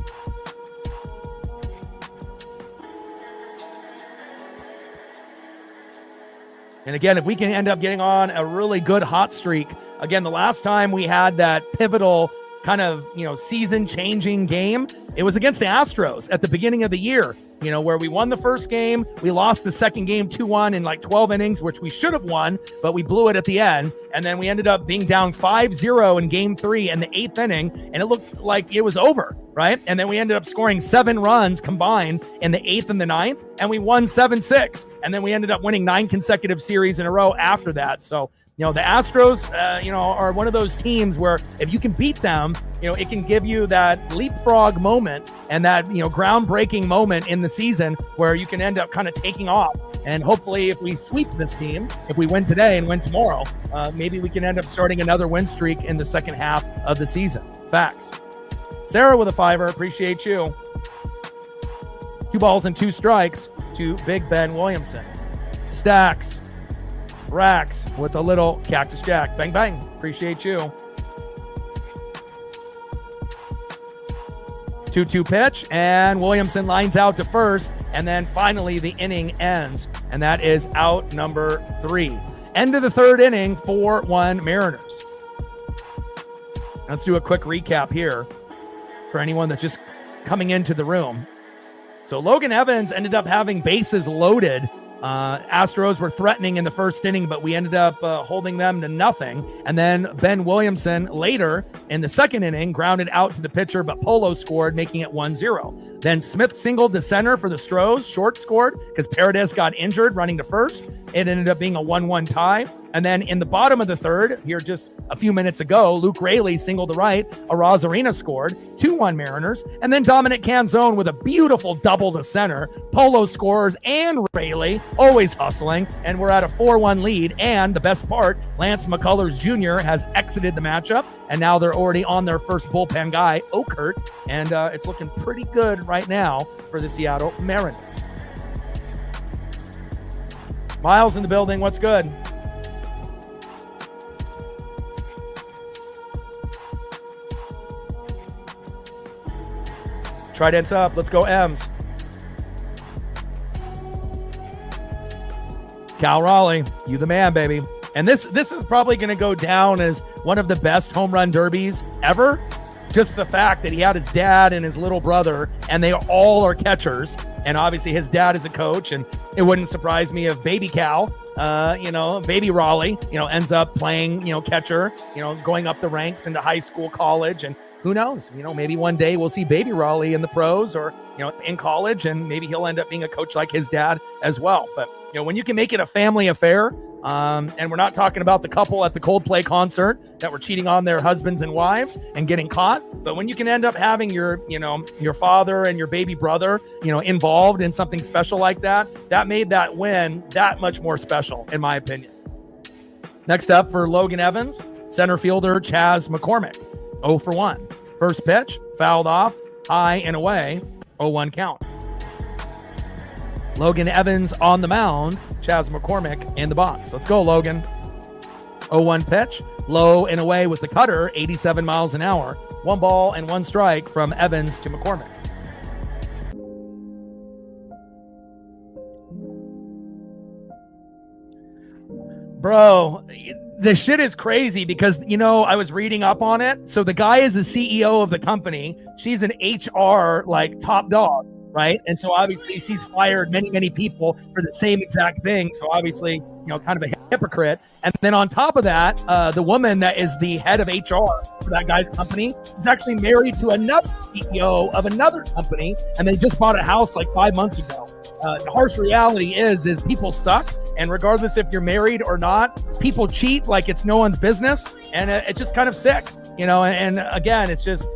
And again, if we can end up getting on a really good hot streak, again, the last time we had that pivotal kind of, you know, season-changing game, it was against the Astros at the beginning of the year. You know, where we won the first game, we lost the second game 2-1 in like 12 innings, which we should have won, but we blew it at the end. And then we ended up being down 5-0 in game 3 in the 8th inning, and it looked like it was over, right? And then we ended up scoring 7 runs combined in the 8th and the 9th, and we won 7-6. And then we ended up winning 9 consecutive series in a row after that. So, you know, the Astros, you know, are one of those teams where if you can beat them, you know, it can give you that leapfrog moment and that, you know, groundbreaking moment in the season where you can end up kind of taking off. And hopefully if we sweep this team, if we win today and win tomorrow, maybe we can end up starting another win streak in the second half of the season. Facts. Sarah with a 5er. Appreciate you. 2 balls and 2 strikes to Big Ben Williamson. Stacks. Racks with a little Cactus Jack. Bang, bang. Appreciate you. 2-2 pitch, and Williamson lines out to first, and then finally the inning ends, and that is out number 3. End of the third inning, 4-1 Mariners. Let's do a quick recap here for anyone that's just coming into the room. So Logan Evans ended up having bases loaded. Astros were threatening in the first inning, but we ended up holding them to nothing. And then Ben Williamson later in the second inning grounded out to the pitcher, but Polo scored, making it 1-0. Then Smith singled to center for the Stros. Short scored because Paredes got injured running to first. It ended up being a 1-1 tie. And then in the bottom of the third, here just a few minutes ago, Luke Raley singled to right. Arozarena scored, 2-1 Mariners. And then Dominic Canzone with a beautiful double to center. Polo scores and Raley, always hustling. And we're at a 4-1 lead. And the best part, Lance McCullers Jr. has exited the matchup. And now they're already on their first bullpen guy, Okert. And it's looking pretty good right now for the Seattle Mariners. Miles in the building, what's good? Trident's up. Let's go, M's. Cal Raleigh, you the man, baby. And this is probably going to go down as one of the best home run derbies ever. Just the fact that he had his dad and his little brother, and they all are catchers. And obviously his dad is a coach, and it wouldn't surprise me if baby Cal, baby Raleigh, ends up playing, catcher, going up the ranks into high school, college, and who knows? Maybe one day we'll see baby Raleigh in the pros or, in college, and maybe he'll end up being a coach like his dad as well. But, when you can make it a family affair, and we're not talking about the couple at the Coldplay concert that were cheating on their husbands and wives and getting caught, but when you can end up having your father and your baby brother, involved in something special like that, that made that win that much more special, in my opinion. Next up for Logan Evans, center fielder Chas McCormick. 0 for 1. First pitch, fouled off, high and away, 0-1 count. Logan Evans on the mound, Chas McCormick in the box. Let's go, Logan. 0-1 pitch, low and away with the cutter, 87 miles an hour. 1 ball and 1 strike from Evans to McCormick. Bro, the shit is crazy because, I was reading up on it. So the guy is the CEO of the company. She's an HR, top dog, right? And so obviously she's fired many, many people for the same exact thing. So obviously, kind of a hypocrite. And then on top of that, the woman that is the head of HR for that guy's company is actually married to another CEO of another company. And they just bought a house 5 months ago. The harsh reality is people suck. And regardless if you're married or not, people cheat like it's no one's business. And it's just kind of sick, and again, it's just,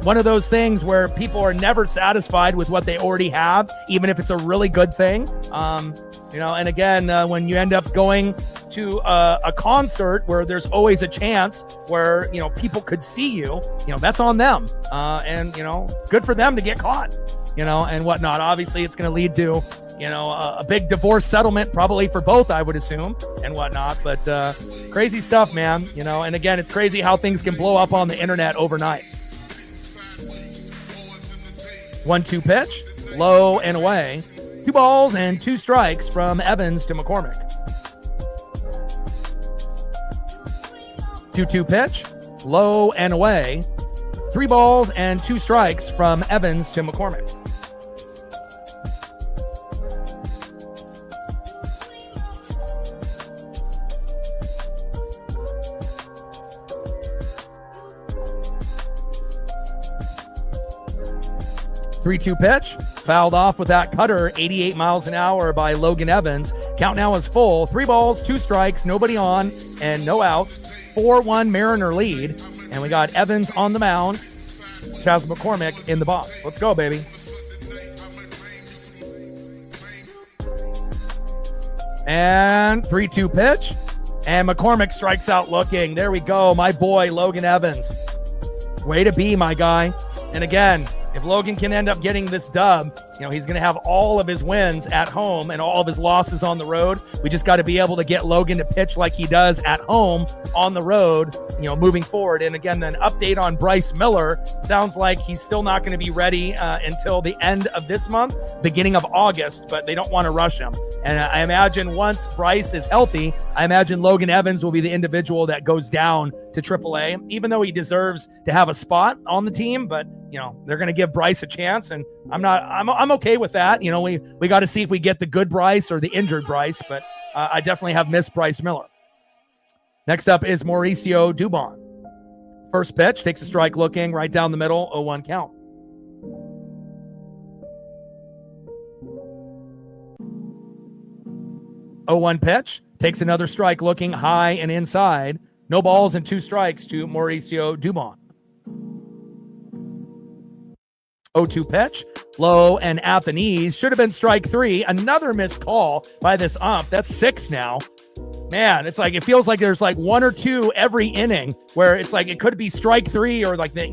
one of those things where people are never satisfied with what they already have, even if it's a really good thing. And again, when you end up going to a concert where there's always a chance where, people could see you, that's on them. And, good for them to get caught, and whatnot. Obviously, it's going to lead to, a big divorce settlement, probably for both, I would assume, and whatnot. But crazy stuff, man. And again, it's crazy how things can blow up on the internet overnight. 1-2 pitch, low and away. 2 balls and 2 strikes from Evans to McCormick. 2-2 pitch, low and away. 3 balls and 2 strikes from Evans to McCormick. Three-two pitch, fouled off with that cutter, 88 miles an hour by Logan Evans. Count now is full. 3 balls, 2 strikes, nobody on, and no outs. 4-1 Mariner lead, and we got Evans on the mound. Chas McCormick in the box. Let's go, baby. And 3-2 pitch, and McCormick strikes out looking. There we go, my boy Logan Evans. Way to be, my guy. And again, if Logan can end up getting this dub, he's going to have all of his wins at home and all of his losses on the road. We just got to be able to get Logan to pitch like he does at home on the road, moving forward. And again, an update on Bryce Miller. Sounds like he's still not going to be ready until the end of this month, beginning of August, but they don't want to rush him. And I imagine once Bryce is healthy, I imagine Logan Evans will be the individual that goes down to AAA, even though he deserves to have a spot on the team. But, they're going to give Bryce a chance, and I'm okay with that. We got to see if we get the good Bryce or the injured Bryce, but I definitely have missed Bryce Miller. Next up is Mauricio Dubon. First pitch, takes a strike looking right down the middle, 0-1 count. 0-1 pitch. Takes another strike, looking high and inside. No balls and 2 strikes to Mauricio Dumont. 0-2 pitch. Low and at the knees. Should have been strike 3. Another missed call by this ump. That's 6 now. Man, it's like, it feels like there's like 1 or 2 every inning where it's like it could be strike 3, or like that,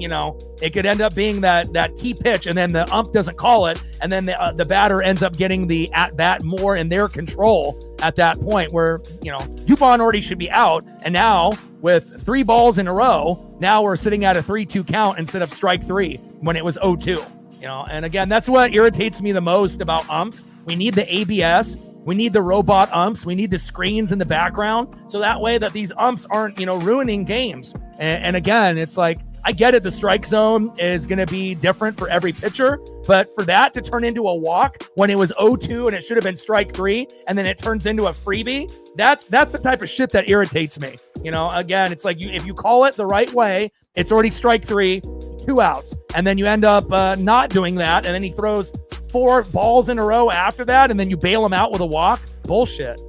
it could end up being that key pitch, and then the ump doesn't call it, and then the batter ends up getting the at bat more in their control at that point, where Dubon already should be out, and now with 3 balls in a row, now we're sitting at a 3-2 count instead of strike 3 when it was 0-2. And again, that's what irritates me the most about umps. We need the ABS. We need the robot umps. We need the screens in the background, so that way that these umps aren't, ruining games. And again, it's like, I get it. The strike zone is going to be different for every pitcher, but for that to turn into a walk when it was 0-2 and it should have been strike 3, and then it turns into a freebie, that's the type of shit that irritates me. Again, it's like, if you call it the right way, it's already strike 3, 2 outs, and then you end up not doing that, and then he throws 4 balls in a row after that, and then you bail him out with a walk. Bullshit.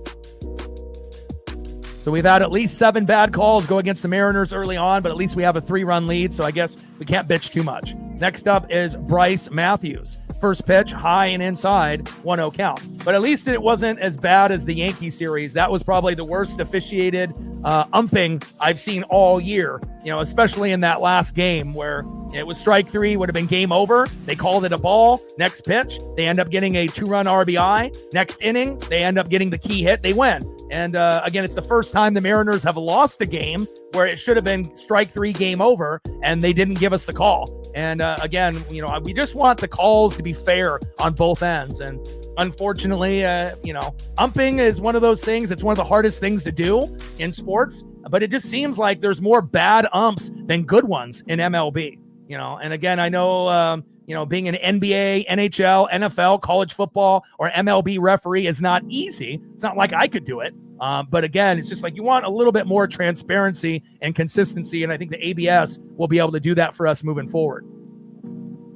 So we've had at least 7 bad calls go against the Mariners early on, but at least we have a 3-run lead, so I guess we can't bitch too much. Next up is Bryce Matthews. First pitch, high and inside, 1-0 count. But at least it wasn't as bad as the Yankee series. That was probably the worst officiated umping I've seen all year, especially in that last game where it was strike 3, would have been game over. They called it a ball. Next pitch, they end up getting a 2-run RBI. Next inning, they end up getting the key hit. They win. And again, it's the first time the Mariners have lost a game where it should have been strike 3, game over, and they didn't give us the call. And again, we just want the calls to be fair on both ends. And unfortunately, umping is one of those things. It's one of the hardest things to do in sports, but it just seems like there's more bad umps than good ones in MLB. And again, I know, being an NBA, NHL, NFL, college football, or MLB referee is not easy. It's not like I could do it. But again, it's just like you want a little bit more transparency and consistency, and I think the ABS will be able to do that for us moving forward.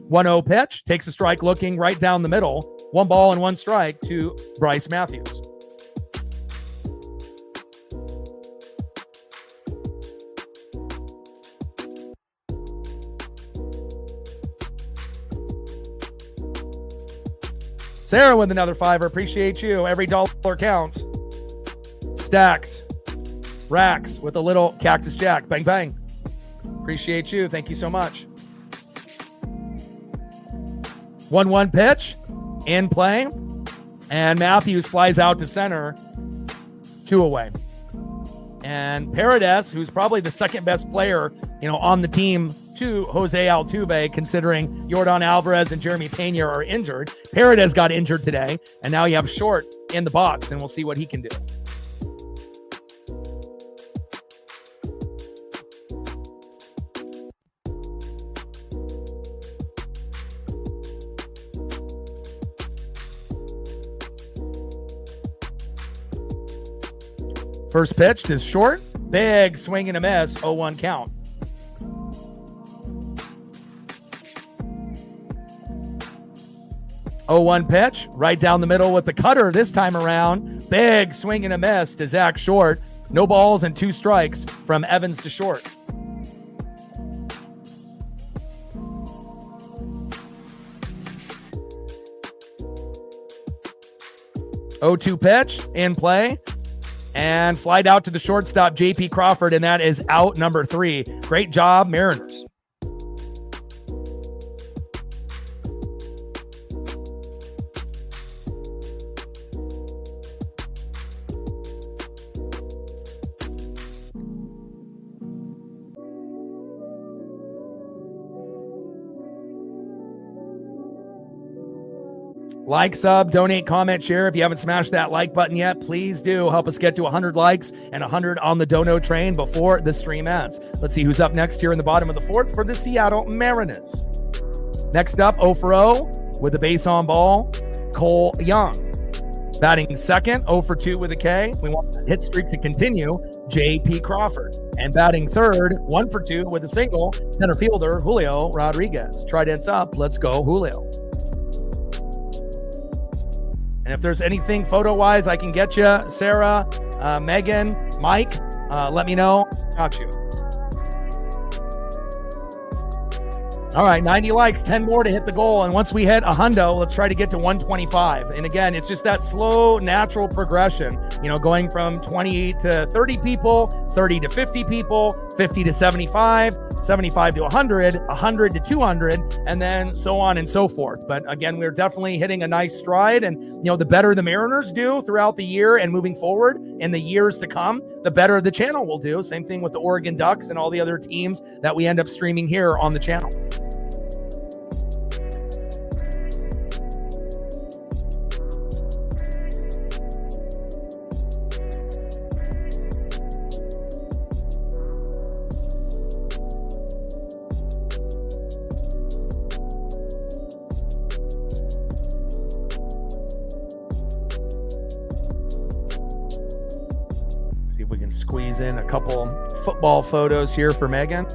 1-0 pitch, takes a strike, looking right down the middle. 1 ball and 1 strike to Bryce Matthews. Sarah with another $5. Appreciate you. Every dollar counts. Stacks. Racks with a little Cactus Jack. Bang, bang. Appreciate you. Thank you so much. 1-1 pitch. In play. And Matthews flies out to center. 2 away. And Paredes, who's probably the second best player, on the team to Jose Altuve, considering Yordan Alvarez and Jeremy Pena are injured. Paredes got injured today, and now you have Short in the box, and we'll see what he can do. First pitch is Short. Big swing and a miss. 0-1 count. Oh, 1 pitch, right down the middle with the cutter this time around. Big swing and a miss to Zach Short. No balls and 2 strikes from Evans to Short. Oh, 2 pitch, in play. And flied out to the shortstop, J.P. Crawford, and that is out number 3. Great job, Mariners. Like, sub, donate, comment, share. If you haven't smashed that like button yet, please do. Help us get to 100 likes and 100 on the dono train before the stream ends. Let's see who's up next here in the bottom of the 4th for the Seattle Mariners. Next up, 0 for 0 with the base on ball, Cole Young. Batting second, 0 for 2 with a K. We want the hit streak to continue, J.P. Crawford. And batting third, 1 for 2 with a single, center fielder, Julio Rodriguez. Tridents up, let's go, Julio. And if there's anything photo-wise I can get you, Sarah, Megan, Mike, let me know. Got you. All right, 90 likes, 10 more to hit the goal. And once we hit a hundo, let's try to get to 125. And again, it's just that slow, natural progression, going from 20 to 30 people, 30 to 50 people, 50 to 75, 75 to 100, 100 to 200, and then so on and so forth. But again, we're definitely hitting a nice stride. And, the better the Mariners do throughout the year and moving forward in the years to come, the better the channel will do. Same thing with the Oregon Ducks and all the other teams that we end up streaming here on the channel. We can squeeze in a couple football photos here for Megan.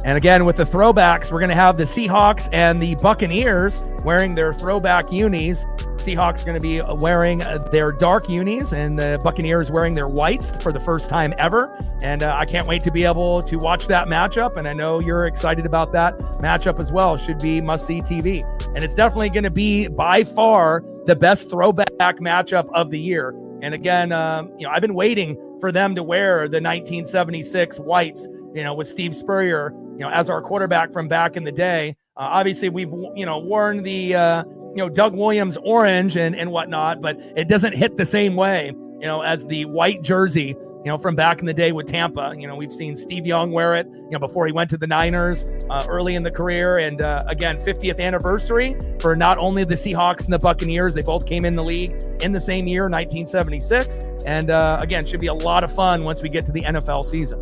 And again, with the throwbacks, we're going to have the Seahawks and the Buccaneers wearing their throwback unis. Seahawks going to be wearing their dark unis, and the Buccaneers wearing their whites for the first time ever. And I can't wait to be able to watch that matchup. And I know you're excited about that matchup as well. Should be must-see TV. And it's definitely going to be by far the best throwback matchup of the year. And again, I've been waiting for them to wear the 1976 whites, with Steve Spurrier, as our quarterback from back in the day. Obviously, we've, worn the, Doug Williams orange and whatnot, but it doesn't hit the same way, as the white jersey, from back in the day with Tampa. We've seen Steve Young wear it, before he went to the Niners early in the career. And again, 50th anniversary for not only the Seahawks and the Buccaneers. They both came in the league in the same year, 1976. And again, should be a lot of fun once we get to the NFL season.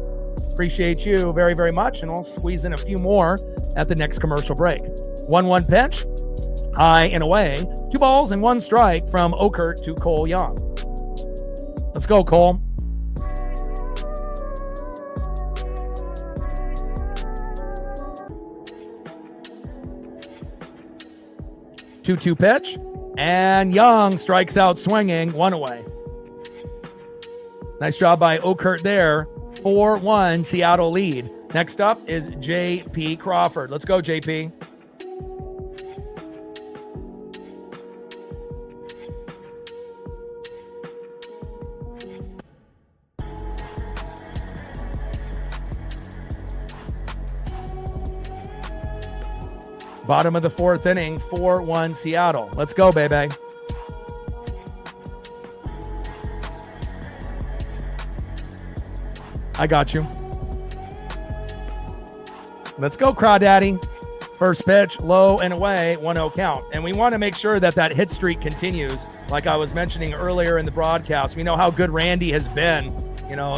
Appreciate you very, very much. And I'll squeeze in a few more at the next commercial break. 1-1 pitch, high and away. 2 balls and 1 strike from Okert to Cole Young. Let's go, Cole. Two pitch, and Young strikes out swinging, 1 away. Nice job by Okert there. 4-1 Seattle lead. Next up is J.P. Crawford. Let's go, J.P. Bottom of the 4th inning, 4-1 Seattle. Let's go, baby. I got you. Let's go, Crawdaddy. First pitch, low and away, 1-0 count. And we want to make sure that that hit streak continues. Like I was mentioning earlier in the broadcast, we know how good Randy has been,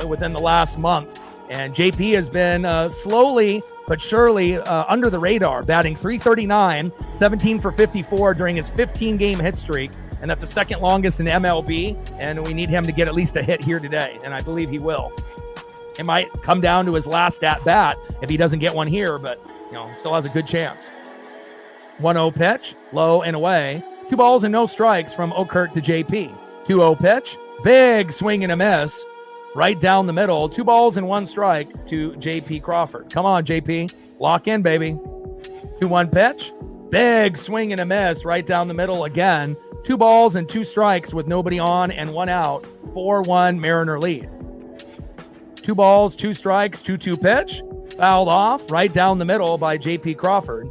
within the last month. And JP has been slowly but surely under the radar, batting .339, 17 for 54 during his 15-game hit streak. And that's the second longest in MLB. And we need him to get at least a hit here today. And I believe he will. It might come down to his last at-bat if he doesn't get one here, but still has a good chance. 1-0 pitch, low and away. 2 balls and no strikes from Okert to JP. 2-0 pitch, big swing and a miss. Right down the middle, 2 balls and 1 strike to J.P. Crawford. Come on, J.P. Lock in, baby. 2-1 pitch. Big swing and a miss right down the middle again. 2 balls and 2 strikes with nobody on and 1 out. 4-1 Mariner lead. 2 balls, 2 strikes, 2-2 pitch. Fouled off right down the middle by J.P. Crawford.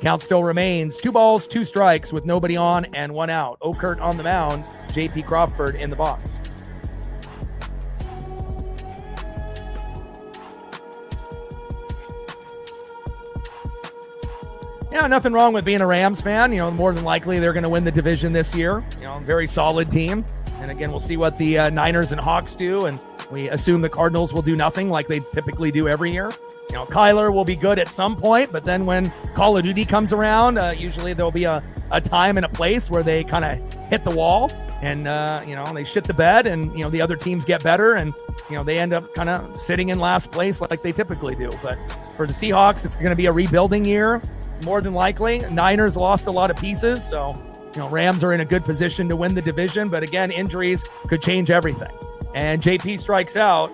Count still remains 2 balls, 2 strikes with nobody on and 1 out. Okert on the mound. J.P. Crawford in the box. Yeah, nothing wrong with being a Rams fan. More than likely they're going to win the division this year. Very solid team. And again, we'll see what the Niners and Hawks do. And we assume the Cardinals will do nothing like they typically do every year. Kyler will be good at some point, but then when Call of Duty comes around, usually there'll be a a time and a place where they kind of hit the wall and, they shit the bed and, the other teams get better and, they end up kind of sitting in last place like they typically do. But for the Seahawks, it's going to be a rebuilding year, more than likely. Niners lost a lot of pieces, so, Rams are in a good position to win the division. But again, injuries could change everything. And JP strikes out,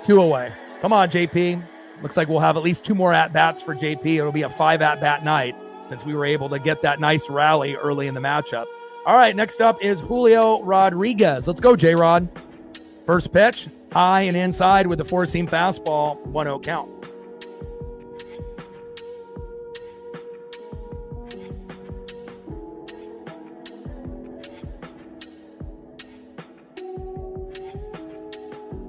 2 away. Come on, JP. Looks like we'll have at least 2 more at-bats for JP. It'll be a 5 at-bat night since we were able to get that nice rally early in the matchup. All right, next up is Julio Rodriguez. Let's go, J-Rod. First pitch, high and inside with the 4-seam fastball, 1-0 count.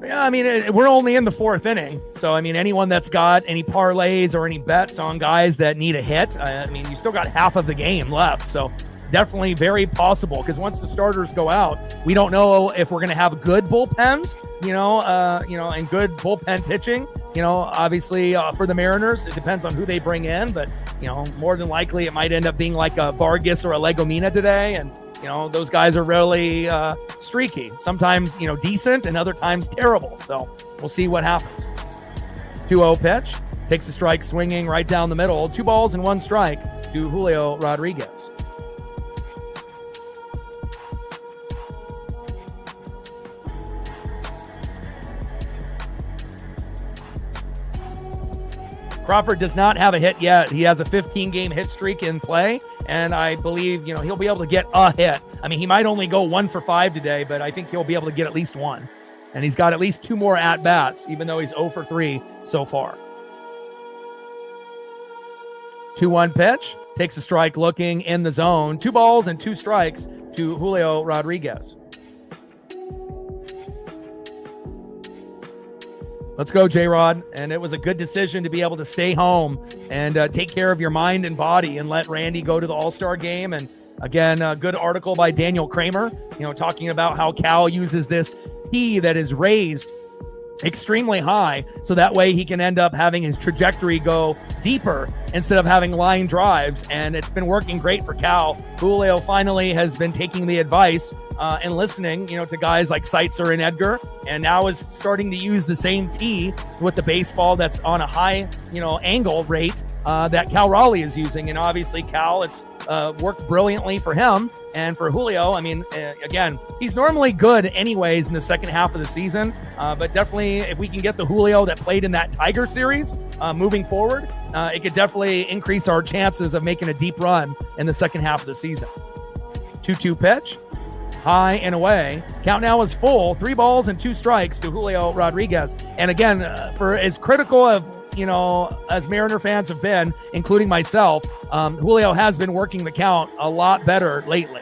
Yeah, I mean, we're only in the 4th inning. So, I mean, anyone that's got any parlays or any bets on guys that need a hit, you still got half of the game left. So, definitely very possible because once the starters go out, we don't know if we're going to have good bullpens, and good bullpen pitching. Obviously for the Mariners, it depends on who they bring in. But, more than likely it might end up being like a Vargas or a Legomina today. And, those guys are really streaky. Sometimes, decent and other times terrible. So we'll see what happens. 2-0 pitch. Takes a strike swinging right down the middle. 2 balls and 1 strike to Julio Rodriguez. Crawford does not have a hit yet. He has a 15-game hit streak in play, and I believe, he'll be able to get a hit. I mean, he might only go 1 for 5 today, but I think he'll be able to get at least 1. And he's got at least 2 more at-bats, even though he's 0 for 3 so far. 2-1 pitch. Takes a strike looking in the zone. 2 balls and 2 strikes to Julio Rodriguez. Let's go, J-Rod. And it was a good decision to be able to stay home and take care of your mind and body and let Randy go to the All-Star game. And again, a good article by Daniel Kramer, talking about how Cal uses this tee that is raised extremely high, so that way he can end up having his trajectory go deeper instead of having line drives. And it's been working great for Cal. Julio finally has been taking the advice and listening, to guys like Seitzer and Edgar, and now is starting to use the same tee with the baseball that's on a high, angle rate that Cal Raleigh is using. And obviously Cal, it's worked brilliantly for him. And for Julio, again, he's normally good anyways in the second half of the season, but definitely if we can get the Julio that played in that Tiger series moving forward, it could definitely increase our chances of making a deep run in the second half of the season. 2-2 pitch. High and away. Count now is full. 3 balls and 2 strikes to Julio Rodriguez. And again, for as critical of, as Mariner fans have been, including myself, Julio has been working the count a lot better lately.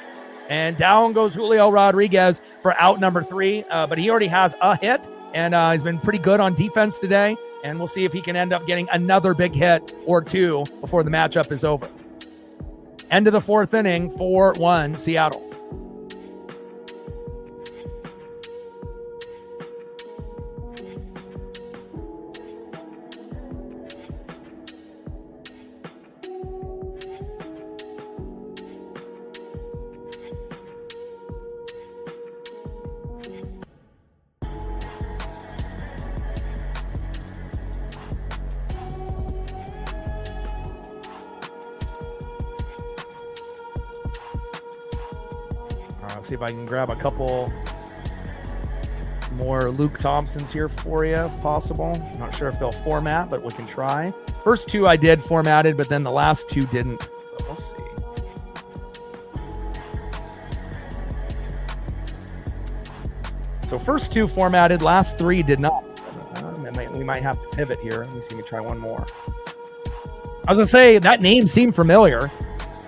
And down goes Julio Rodriguez for out number 3. But he already has a hit, and he's been pretty good on defense today. And we'll see if he can end up getting another big hit or 2 before the matchup is over. End of the 4th inning, 4-1 Seattle. See if I can grab a couple more Luke Thompsons here for you if possible. I'm not sure if they'll format, but we can try. First 2 I did formatted, but then the last 2 didn't. But we'll see. So first 2 formatted, last 3 did not. We might have to pivot here. Let me see. Let me try one more. I was gonna say that name seemed familiar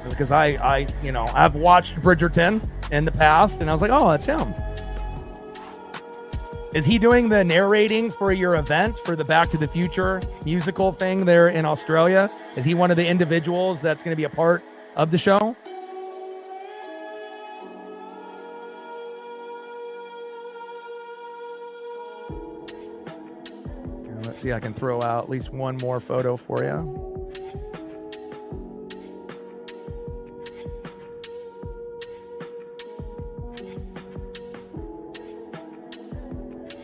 because I've watched Bridgerton in the past, and I was like, oh, that's him. Is he doing the narrating for your event for the Back to the Future musical thing there in Australia? Is he one of the individuals that's going to be a part of the show? Let's see, I can throw out at least one more photo for you.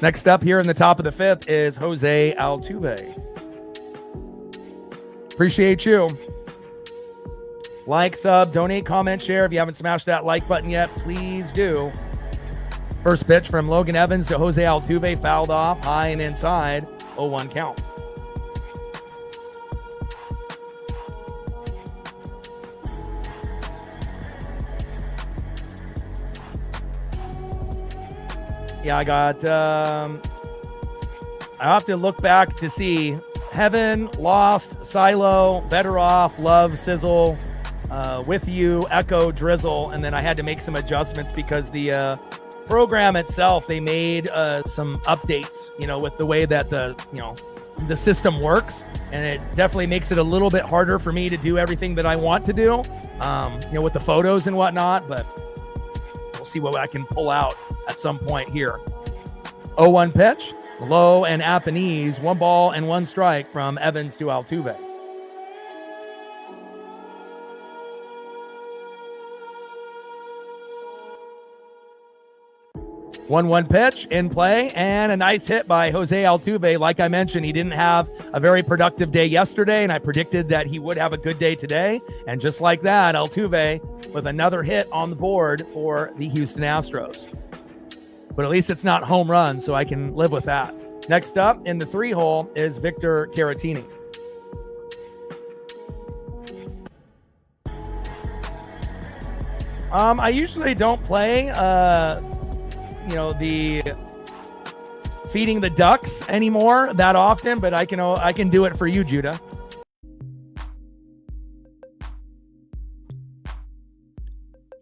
Next up here in the top of the fifth is Jose Altuve. Appreciate you. Like, sub, donate, comment, share. If you haven't smashed that like button yet, please do. First pitch from Logan Evans to Jose Altuve, fouled off, high and inside, 0-1 count. Yeah, I got, I have to look back to see Heaven, Lost, Silo, Better Off, Love, Sizzle, With You, Echo, Drizzle, and then I had to make some adjustments because the program itself, they made some updates, with the way that the system works, and it definitely makes it a little bit harder for me to do everything that I want to do, with the photos and whatnot, but we'll see what I can pull out at some point here. 0-1 pitch, low and at the knees, 1 ball and 1 strike from Evans to Altuve. One pitch in play and a nice hit by Jose Altuve. Like I mentioned, he didn't have a very productive day yesterday, and I predicted that he would have a good day today. And just like that, Altuve with another hit on the board for the Houston Astros. But at least it's not home run, so I can live with that. Next up in the 3-hole is Victor Caratini. I usually don't play the feeding the ducks anymore that often, but I can do it for you, Judah.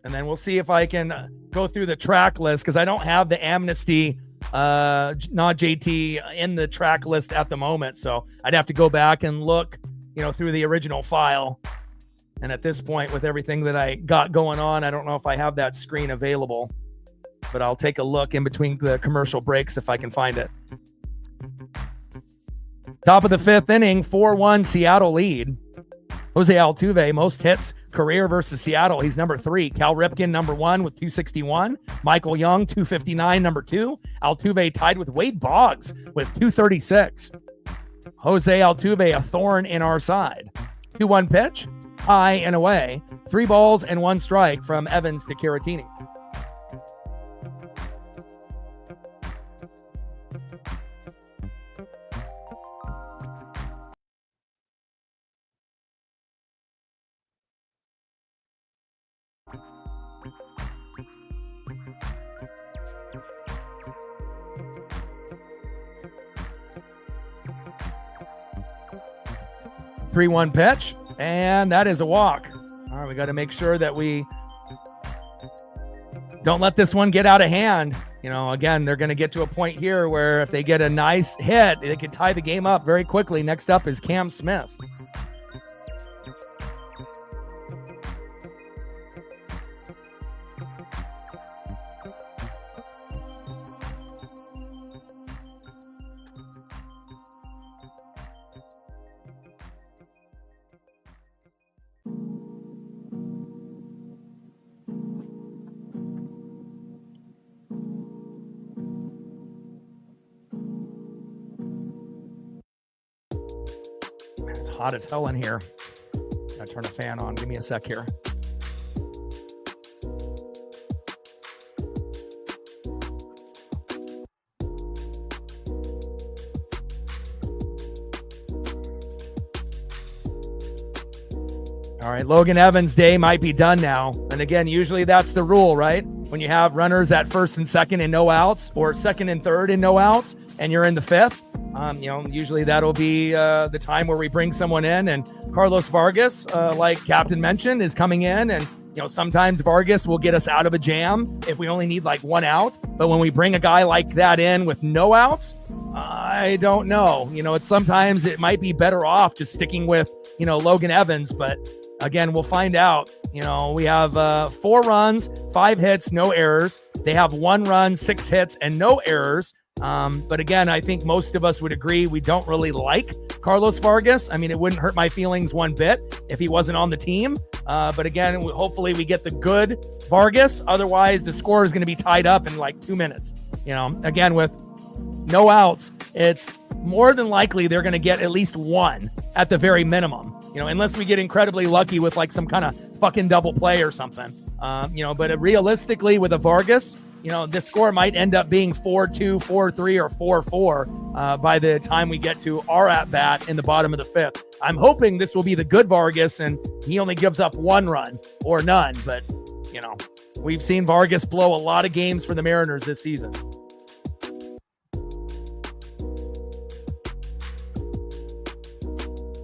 And then we'll see if I can go through the track list, because I don't have the Amnesty not JT in the track list at the moment, so I'd have to go back and look through the original file. And at this point, with everything that I got going on, I don't know if I have that screen available, but I'll take a look in between the commercial breaks if I can find it. Top of the 5th inning, 4-1 Seattle lead. Jose Altuve, most hits career versus Seattle. He's number 3. Cal Ripken, number 1 with 261. Michael Young, 259, number 2. Altuve tied with Wade Boggs with 236. Jose Altuve, a thorn in our side. 2-1 pitch, high and away. 3 balls and 1 strike from Evans to Caratini. Three-one pitch, and that is a walk. All right, we got to make sure that we don't let this one get out of hand. Again, they're going to get to a point here where if they get a nice hit, they could tie the game up very quickly. Next up is Cam Smith. It's hot as hell in here. Gotta turn a fan on. Give me a sec here. All right, Logan Evans' day might be done now. And again, usually that's the rule, right? When you have runners at first and second and no outs, or second and third and no outs, and you're in the 5th, usually that'll be the time where we bring someone in. And Carlos Vargas, like Captain mentioned, is coming in. And, sometimes Vargas will get us out of a jam if we only need like 1 out. But when we bring a guy like that in with no outs, I don't know. Sometimes it might be better off just sticking with, Logan Evans. But again, we'll find out. We have 4 runs, 5 hits, no errors. They have 1 run, 6 hits, and no errors. But again, I think most of us would agree we don't really like Carlos Vargas. I mean, it wouldn't hurt my feelings one bit if he wasn't on the team. But again, hopefully we get the good Vargas. Otherwise, the score is going to be tied up in like 2 minutes. Again, with no outs, it's more than likely they're going to get at least one at the very minimum, unless we get incredibly lucky with like some kind of fucking double play or something. But realistically with a Vargas, this score might end up being 4-2, 4-3, or 4-4 by the time we get to our at-bat in the bottom of the fifth. I'm hoping this will be the good Vargas and he only gives up one run or none, but, we've seen Vargas blow a lot of games for the Mariners this season.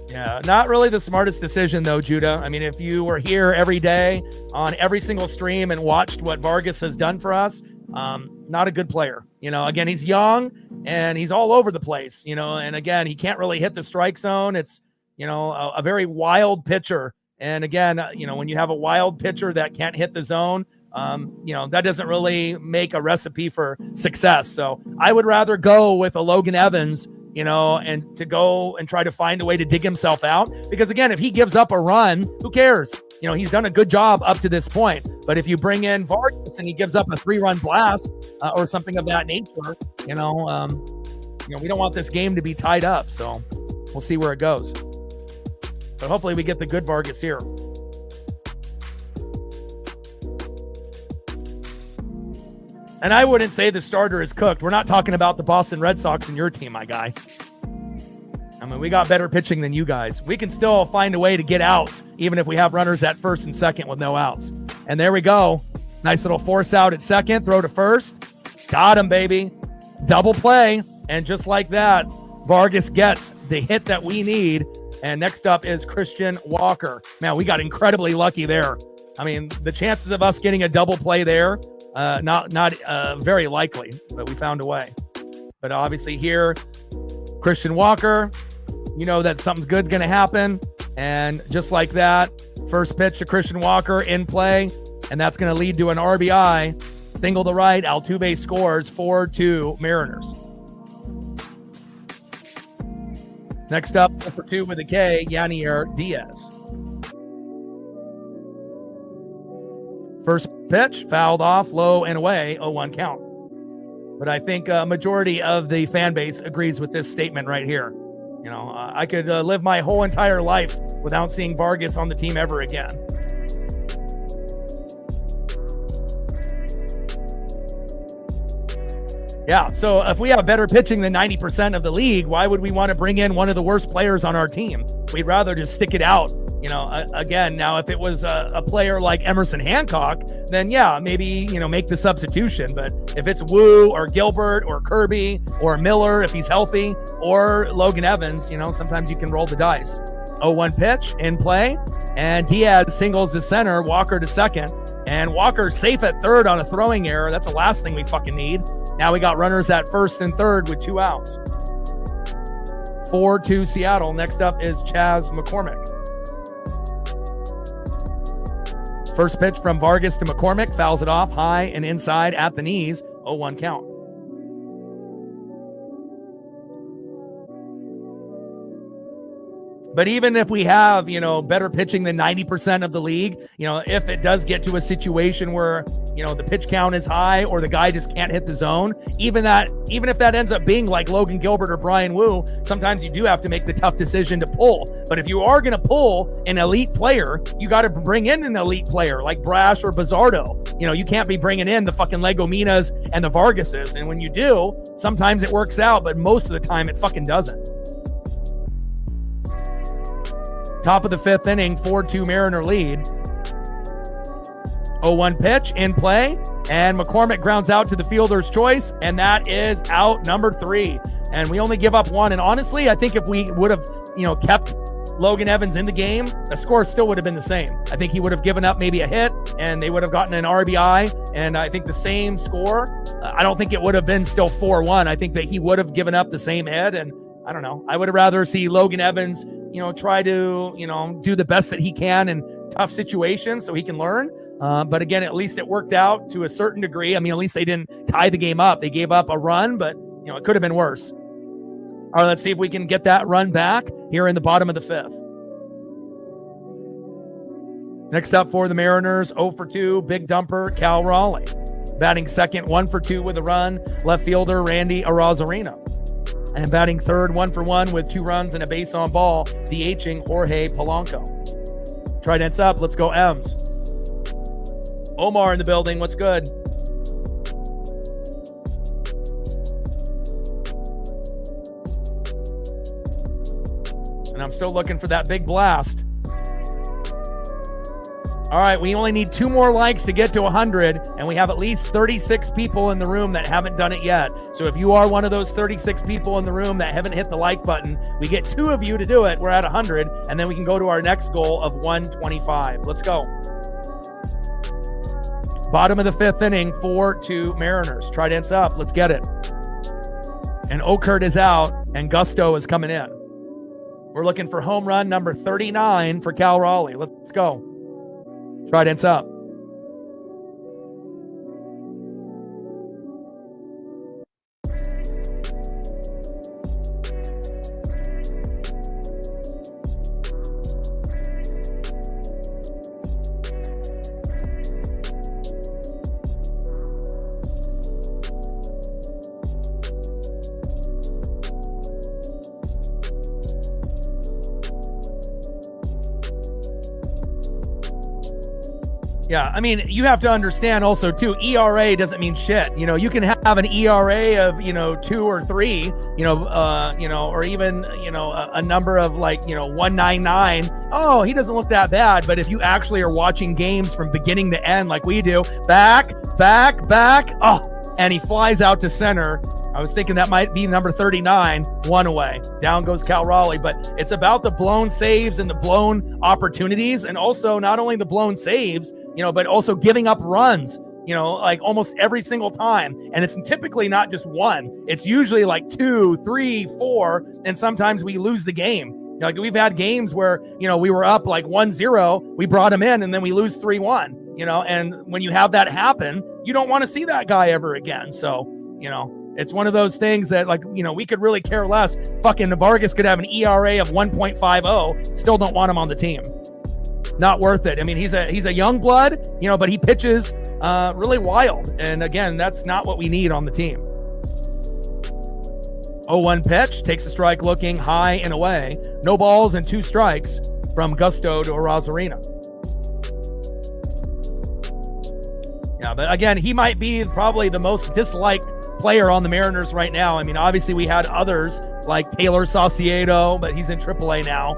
Yeah, not really the smartest decision, though, Judah. I mean, if you were here every day on every single stream and watched what Vargas has done for us, not a good player. Again, he's young and he's all over the place, and again, he can't really hit the strike zone. It's, a very wild pitcher. And again, when you have a wild pitcher that can't hit the zone, that doesn't really make a recipe for success. So I would rather go with a Logan Evans, and to go and try to find a way to dig himself out. Because again, if he gives up a run, who cares? He's done a good job up to this point. But if you bring in Vargas and he gives up a 3-run blast or something of that nature, we don't want this game to be tied up. So we'll see where it goes. But hopefully we get the good Vargas here. And I wouldn't say the starter is cooked. We're not talking about the Boston Red Sox and your team, my guy. I mean, we got better pitching than you guys. We can still find a way to get outs, even if we have runners at first and second with no outs. And there we go. Nice little force out at second, throw to first. Got him, baby. Double play. And just like that, Vargas gets the hit that we need. And next up is Christian Walker. Man, we got incredibly lucky there. I mean, the chances of us getting a double play there, not very likely, but we found a way. But obviously here, Christian Walker, that something's good going to happen. And just like that, first pitch to Christian Walker in play, and that's going to lead to an RBI. Single to right, Altuve scores 4-2 Mariners. Next up, for 2 with a K, Yanier Diaz. First pitch, fouled off, low and away, 0-1 count. But I think a majority of the fan base agrees with this statement right here. I could live my whole entire life without seeing Vargas on the team ever again. Yeah, so if we have better pitching than 90% of the league, why would we want to bring in one of the worst players on our team? We'd rather just stick it out. Again, now if it was a player like Emerson Hancock, then yeah, maybe, make the substitution. But if it's Wu or Gilbert or Kirby or Miller, if he's healthy, or Logan Evans, sometimes you can roll the dice. 0-1 pitch in play, and Diaz singles to center, Walker to second, and Walker safe at third on a throwing error. That's the last thing we fucking need. Now we got runners at first and third with 2 outs. 4-2 Seattle. Next up is Chas McCormick. First pitch from Vargas to McCormick, fouls it off high and inside at the knees, 0-1 count. But even if we have, better pitching than 90% of the league, if it does get to a situation where, the pitch count is high or the guy just can't hit the zone, even if that ends up being like Logan Gilbert or Brian Wu, sometimes you do have to make the tough decision to pull. But if you are going to pull an elite player, you got to bring in an elite player like Brash or Bizardo. You can't be bringing in the fucking Legominas and the Vargases. And when you do, sometimes it works out, but most of the time it fucking doesn't. Top of the 5th inning, 4-2 Mariner lead. 0-1 pitch in play, and McCormick grounds out to the fielder's choice, and that is out number 3. And we only give up 1. And honestly, I think if we would have, kept Logan Evans in the game, the score still would have been the same. I think he would have given up maybe a hit, and they would have gotten an RBI, and I think the same score. I don't think it would have been still 4-1. I think that he would have given up the same hit, and I don't know. I would rather see Logan Evans, try to, do the best that he can in tough situations so he can learn. But again, at least it worked out to a certain degree. I mean, at least they didn't tie the game up. They gave up a run, but, it could have been worse. All right, let's see if we can get that run back here in the bottom of the 5th. Next up for the Mariners, 0 for 2, big dumper, Cal Raleigh. Batting second, 1 for 2 with a run, left fielder Randy Arozarena. And batting third, 1 for 1 with 2 runs and a base on ball, DHing Jorge Polanco. Trident's up. Let's go M's. Omar in the building. What's good? And I'm still looking for that big blast. All right, we only need 2 more likes to get to 100, and we have at least 36 people in the room that haven't done it yet. So if you are one of those 36 people in the room that haven't hit the like button, we get 2 of you to do it. We're at 100, and then we can go to our next goal of 125. Let's go. Bottom of the 5th inning, 4-2 Mariners. Trident's up. Let's get it. And Okert is out, and Gusto is coming in. We're looking for home run number 39 for Cal Raleigh. Let's go. Trident's up. Yeah, I mean, you have to understand also, too, ERA doesn't mean shit. You know, you can have an ERA of, 2 or 3, or even, a number of 199. Oh, he doesn't look that bad. But if you actually are watching games from beginning to end like we do, back, and he flies out to center. I was thinking that might be number 39, 1 away. Down goes Cal Raleigh, but it's about the blown saves and the blown opportunities, and also not only the blown saves, but also giving up runs, almost every single time. And it's typically not just 1. It's usually 2, 3, 4, and sometimes we lose the game. We've had games where, we were up 1-0, we brought him in, and then we lose 3-1, and when you have that happen, you don't want to see that guy ever again. So, it's one of those things that, we could really care less. Fucking Vargas could have an ERA of 1.50. Still don't want him on the team. Not worth it. I mean, he's a young blood, but he pitches really wild. And again, that's not what we need on the team. 0-1 pitch, takes a strike looking high and away. No balls and 2 strikes from Gusto to Arozarena. Yeah, but again, he might be probably the most disliked player on the Mariners right now. I mean, obviously we had others like Taylor Saucedo, but he's in AAA now.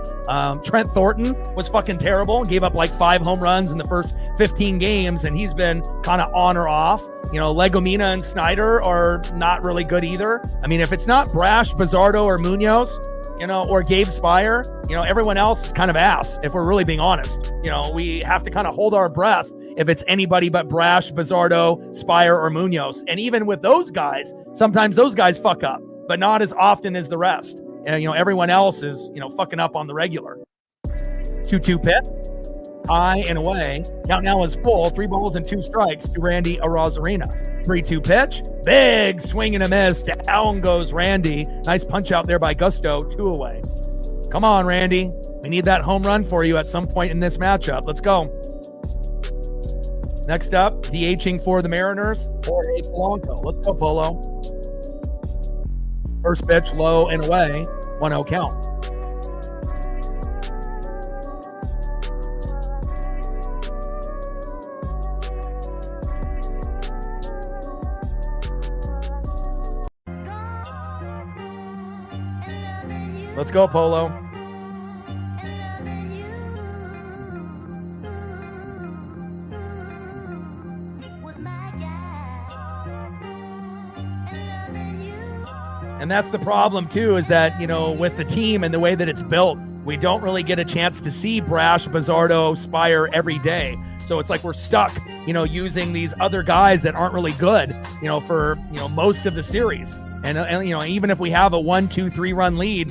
Trent Thornton was fucking terrible. Gave up 5 home runs in the first 15 games, and he's been kind of on or off. Legomina and Snyder are not really good either. I mean, if it's not Brash, Bizzardo, or Munoz, or Gabe Spire, everyone else is kind of ass, if we're really being honest. We have to kind of hold our breath if it's anybody but Brash, Bizzardo, Spire, or Munoz. And even with those guys, sometimes those guys fuck up, but not as often as the rest. And, everyone else is, fucking up on the regular. 2-2 pitch, high and away. Count now is full, 3 balls and 2 strikes to Randy Arozarena. 3-2 pitch, big swing and a miss. Down goes Randy. Nice punch out there by Gusto, 2 away. Come on, Randy. We need that home run for you at some point in this matchup. Let's go. Next up, DHing for the Mariners, Jorge Polanco. Let's go, Polo. First pitch, low and away, 1-0 count. Let's go, Polo. And that's the problem, too, is that, with the team and the way that it's built, we don't really get a chance to see Brash, Bizzardo, Spire every day. So it's like we're stuck, using these other guys that aren't really good, for, most of the series. And even if we have a 1, 2, 3 run lead,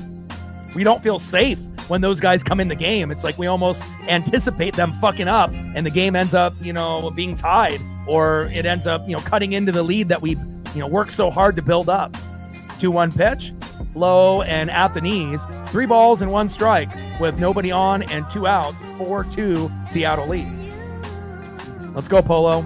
we don't feel safe when those guys come in the game. It's like we almost anticipate them fucking up, and the game ends up, being tied, or it ends up, cutting into the lead that we, worked so hard to build up. 2-1 pitch, low and at the knees. 3 balls and 1 strike with nobody on and 2 outs. 4-2 Seattle lead. Let's go, Polo.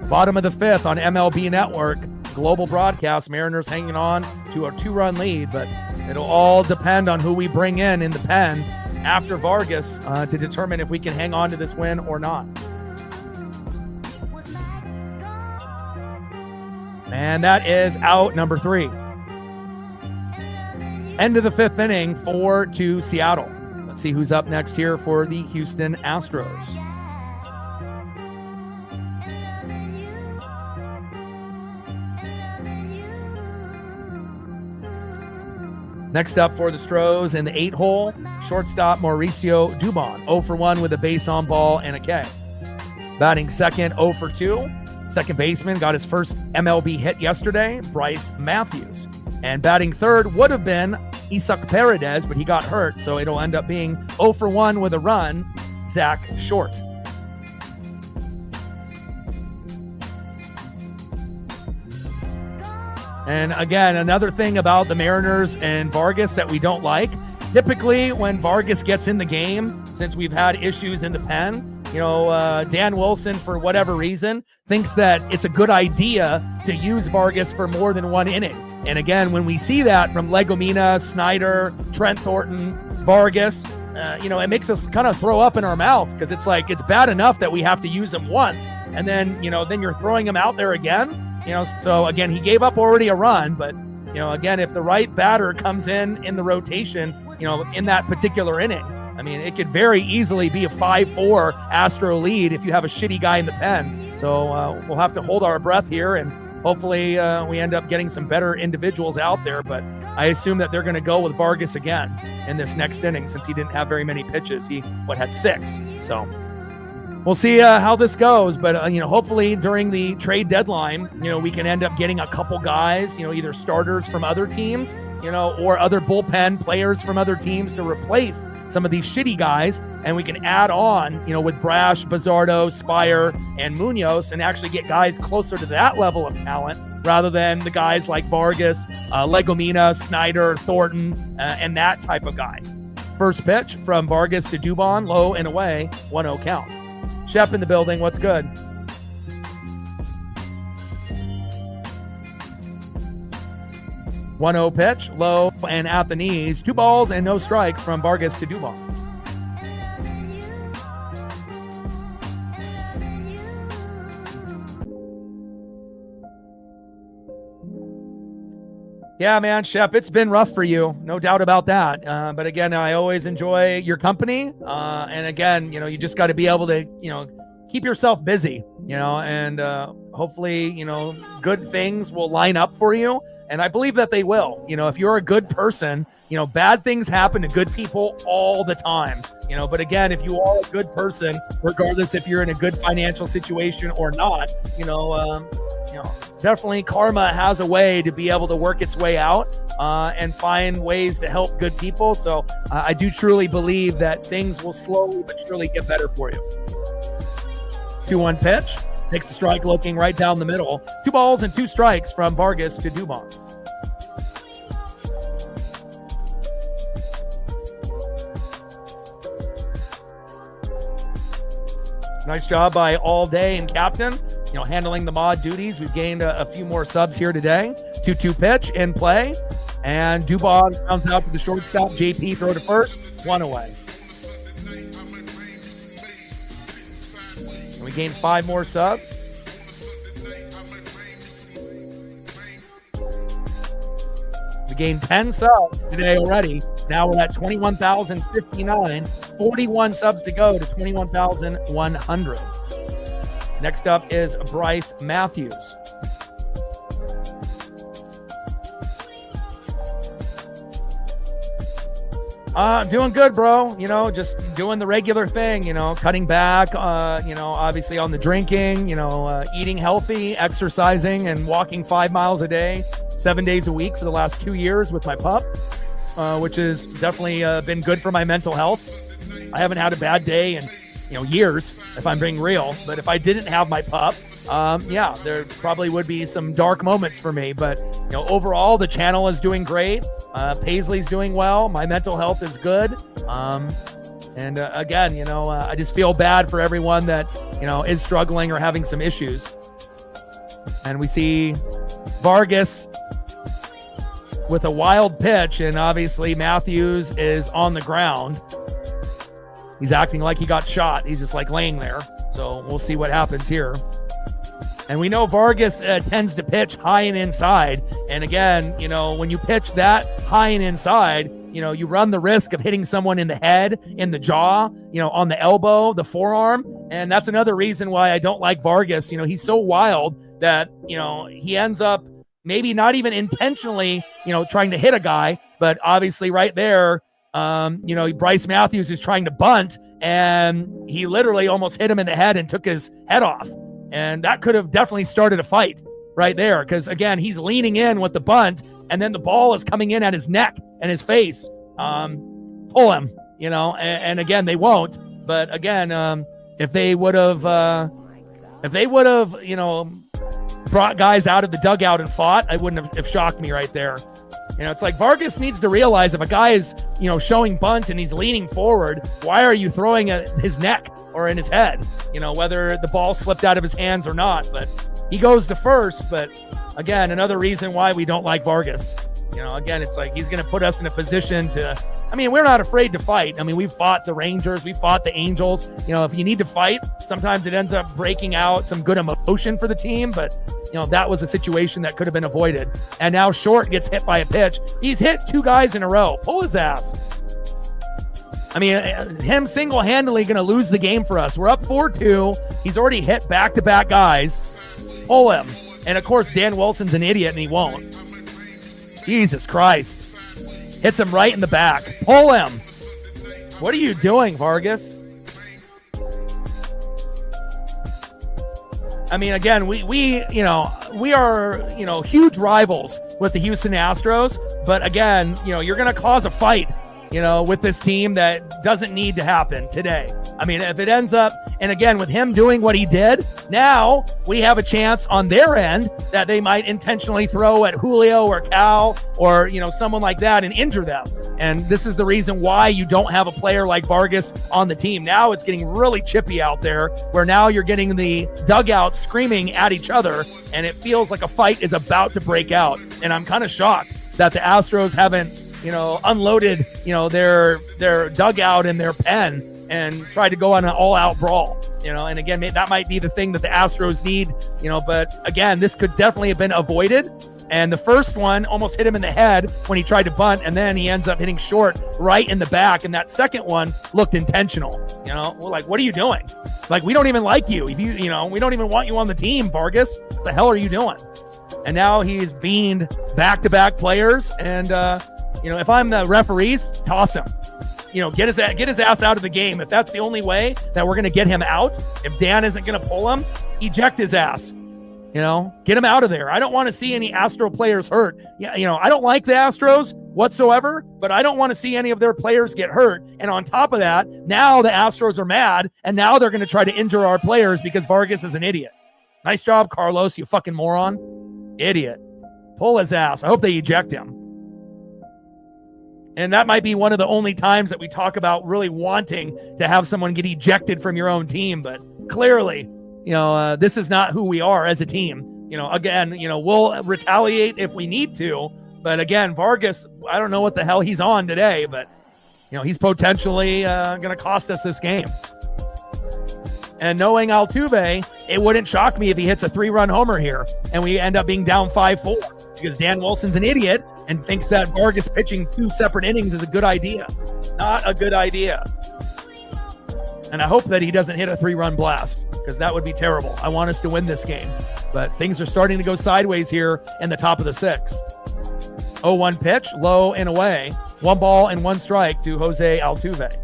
Bottom of the fifth on MLB Network, global broadcast. Mariners hanging on to a 2-run lead, but it'll all depend on who we bring in the pen after Vargas to determine if we can hang on to this win or not. And that is out number 3. End of the 5th inning, 4-2 Seattle. Let's see who's up next here for the Houston Astros. Next up for the Stros in the 8-hole, shortstop Mauricio Dubon, 0 for 1 with a base on ball and a K. Batting second, 0 for 2. Second baseman got his first MLB hit yesterday, Bryce Matthews. And batting third would have been Isaac Paredes, but he got hurt, so it'll end up being 0 for 1 with a run, Zach Short. And again, another thing about the Mariners and Vargas that we don't like, typically when Vargas gets in the game, since we've had issues in the pen, Dan Wilson, for whatever reason, thinks that it's a good idea to use Vargas for more than 1 inning. And again, when we see that from Legomena, Snyder, Trent Thornton, Vargas, it makes us kind of throw up in our mouth, because it's like, it's bad enough that we have to use him once, and then you're throwing him out there again. So again, he gave up already a run, but, again, if the right batter comes in the rotation, in that particular inning, I mean, it could very easily be a 5-4 Astro lead if you have a shitty guy in the pen. So we'll have to hold our breath here, and hopefully we end up getting some better individuals out there. But I assume that they're going to go with Vargas again in this next inning, since he didn't have very many pitches. He had 6. So we'll see how this goes, but hopefully during the trade deadline, we can end up getting a couple guys, either starters from other teams, or other bullpen players from other teams to replace some of these shitty guys, and we can add on, with Brash, Bizzardo, Spire, and Munoz, and actually get guys closer to that level of talent rather than the guys like Vargas, Legomena, Snyder, Thornton, and that type of guy. First pitch from Vargas to Dubon, low and away, 1-0 count. Shep in the building. What's good? One 1-0 pitch, low and at the knees. 2 balls and no strikes from Vargas to Dubon. Yeah, man, Shep, it's been rough for you. No doubt about that. But again, I always enjoy your company. And again, you just got to be able to, keep yourself busy, and hopefully, good things will line up for you. And I believe that they will. If you're a good person, bad things happen to good people all the time. But again, if you are a good person, regardless if you're in a good financial situation or not, definitely karma has a way to be able to work its way out and find ways to help good people. So I do truly believe that things will slowly but surely get better for you. 2-1 pitch. Takes the strike, looking right down the middle. 2 balls and 2 strikes from Vargas to Dubon. Nice job by All Day and Captain, handling the mod duties. We've gained a few more subs here today. 2-2 pitch in play. And Dubon rounds out to the shortstop. JP throw to first. 1 away. We gained 5 more subs. We gained 10 subs today already. Now we're at 21,059. 41 subs to go to 21,100. Next up is Bryce Matthews. Doing good, bro. Just doing the regular thing, cutting back, obviously on the drinking, eating healthy, exercising, and walking 5 miles a day, 7 days a week for the last 2 years with my pup, which has definitely been good for my mental health. I haven't had a bad day in, years, if I'm being real. But if I didn't have my pup, there probably would be some dark moments for me. But, overall, the channel is doing great. Paisley's doing well. My mental health is good. And again, I just feel bad for everyone that, is struggling or having some issues. And we see Vargas with a wild pitch, and obviously Matthews is on the ground. He's acting like he got shot. He's just like laying there. So we'll see what happens here. And we know Vargas tends to pitch high and inside. And again, you know, when you pitch that high and inside, you know, you run the risk of hitting someone in the head, in the jaw, you know, on the elbow, the forearm. And that's another reason why I don't like Vargas. You know, he's so wild that, you know, he ends up maybe not even intentionally, you know, trying to hit a guy, but obviously right there, you know, Bryce Matthews is trying to bunt, and he literally almost hit him in the head and took his head off. And that could have definitely started a fight right there, because again, he's leaning in with the bunt, and then the ball is coming in at his neck and his face. Pull him, you know, and again, they won't. But again, if they would have, you know, brought guys out of the dugout and fought, I wouldn't have shocked me right there. You know, it's like Vargas needs to realize if a guy is, you know, showing bunt and he's leaning forward, why are you throwing at his neck or in his head? You know, whether the ball slipped out of his hands or not. But he goes to first. But again, another reason why we don't like Vargas. You know, again, it's like he's going to put us in a position to, I mean, we're not afraid to fight. I mean, we've fought the Rangers, we fought the Angels. You know, if you need to fight, sometimes it ends up breaking out some good emotion for the team. But, you know, that was a situation that could have been avoided. And now Short gets hit by a pitch. He's hit two guys in a row. Pull his ass. I mean, him single-handedly going to lose the game for us. We're up 4-2. He's already hit back-to-back guys. Pull him. And, of course, Dan Wilson's an idiot, and he won't. Jesus Christ. Hits him right in the back. Pull him. What are you doing, Vargas? I mean, again, we are, you know, huge rivals with the Houston Astros. But again, you know, you're going to cause a fight, you know, with this team that doesn't need to happen today. I mean, if it ends up, and again, with him doing what he did, now we have a chance on their end that they might intentionally throw at Julio or Cal or, you know, someone like that and injure them. And this is the reason why you don't have a player like Vargas on the team. Now it's getting really chippy out there, where now you're getting the dugout screaming at each other, and it feels like a fight is about to break out. And I'm kind of shocked that the Astros haven't, you know, unloaded, you know, their dugout and their pen and tried to go on an all-out brawl, you know. And again, that might be the thing that the Astros need, you know. But again, this could definitely have been avoided. And the first one almost hit him in the head when he tried to bunt, and then he ends up hitting Short right in the back. And that second one looked intentional. You know, we're like, what are you doing? Like, we don't even like you. If you know, we don't even want you on the team, Vargas. What the hell are you doing? And now he's beaned back-to-back players. And you know, if I'm the referees, toss him. You know, get his ass out of the game. If that's the only way that we're going to get him out, if Dan isn't going to pull him, eject his ass. You know, get him out of there. I don't want to see any Astro players hurt. Yeah, you know, I don't like the Astros whatsoever, but I don't want to see any of their players get hurt. And on top of that, now the Astros are mad, and now they're going to try to injure our players because Vargas is an idiot. Nice job, Carlos, you fucking moron. Idiot. Pull his ass. I hope they eject him. And that might be one of the only times that we talk about really wanting to have someone get ejected from your own team. But clearly, you know, this is not who we are as a team. You know, again, you know, we'll retaliate if we need to. But again, Vargas, I don't know what the hell he's on today, but, you know, he's potentially going to cost us this game. And knowing Altuve, it wouldn't shock me if he hits a 3-run homer here and we end up being down 5-4 because Dan Wilson's an idiot and thinks that Vargas pitching 2 separate innings is a good idea. Not a good idea. And I hope that he doesn't hit a 3-run blast, because that would be terrible. I want us to win this game. But things are starting to go sideways here in the top of the 6th. 0-1 pitch, low and away. 1 ball and 1 strike to Jose Altuve.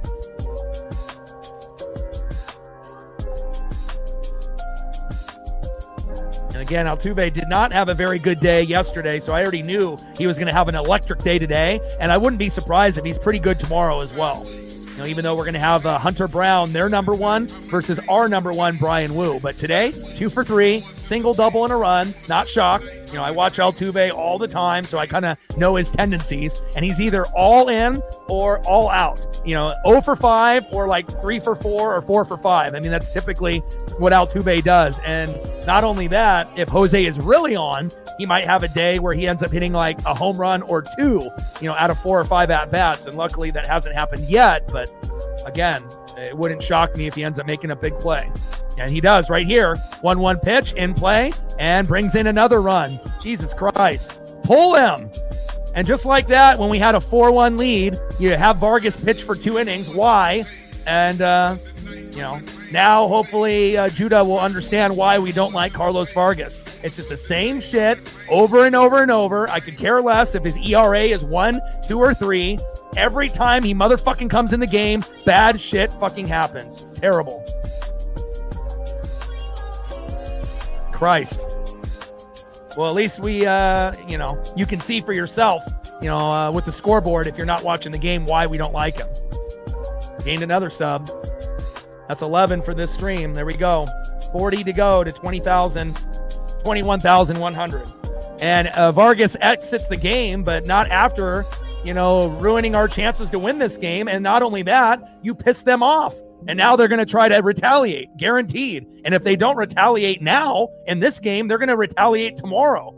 Again, Altuve did not have a very good day yesterday, so I already knew he was going to have an electric day today, and I wouldn't be surprised if he's pretty good tomorrow as well. You know, even though we're going to have Hunter Brown, their number 1, versus our number 1, Brian Wu. But today, 2 for 3, single, double, and a run. Not shocked. I watch Altuve all the time, so I kind of know his tendencies, and he's either all in or all out. 0 for 5 or like 3 for 4 or 4 for 5. I mean, that's typically what Altuve does. And not only that, if Jose is really on, he might have a day where he ends up hitting like a home run or 2, out of 4 or 5 at-bats. And luckily that hasn't happened yet. But again, it wouldn't shock me if he ends up making a big play. And he does right here. 1-1 pitch in play and brings in another run. Jesus Christ. Pull him. And just like that, when we had a 4-1 lead, you have Vargas pitch for 2 innings. Why? And, now hopefully Judah will understand why we don't like Carlos Vargas. It's just the same shit over and over and over. I could care less if his ERA is 1, 2, or 3. Every time he motherfucking comes in the game, bad shit fucking happens. Terrible. Christ. Well, at least we, you can see for yourself, with the scoreboard, if you're not watching the game, why we don't like him. Gained another sub. That's 11 for this stream. There we go. 40 to go to 21,100. And Vargas exits the game, but not after, ruining our chances to win this game. And not only that, you piss them off. And now they're going to try to retaliate, guaranteed. And if they don't retaliate now in this game, they're going to retaliate tomorrow,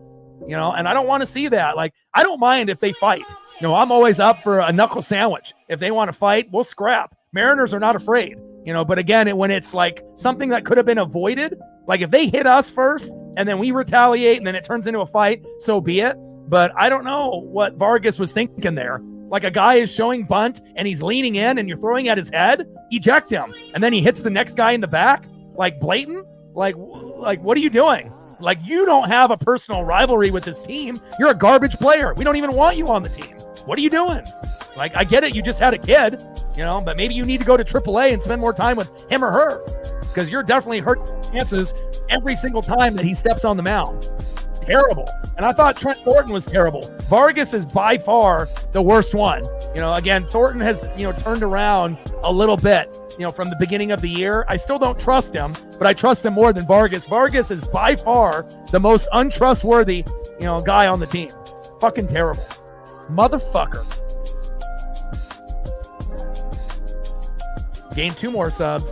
and I don't want to see that. Like, I don't mind if they fight. I'm always up for a knuckle sandwich. If they want to fight, we'll scrap. Mariners are not afraid, but again, when it's like something that could have been avoided, like if they hit us first and then we retaliate and then it turns into a fight, so be it. But I don't know what Vargas was thinking there. Like a guy is showing bunt and he's leaning in and you're throwing at his head, eject him. And then he hits the next guy in the back, like blatant. Like what are you doing? Like, you don't have a personal rivalry with this team. You're a garbage player. We don't even want you on the team. What are you doing? Like, I get it. You just had a kid, but maybe you need to go to AAA and spend more time with him or her, because you're definitely hurting chances every single time that he steps on the mound. Terrible. And I thought Trent Thornton was terrible. Vargas is by far the worst one. Again, Thornton has, turned around a little bit, from the beginning of the year. I still don't trust him, but I trust him more than Vargas. Vargas is by far the most untrustworthy, guy on the team. Fucking terrible. Motherfucker. Gained 2 more subs.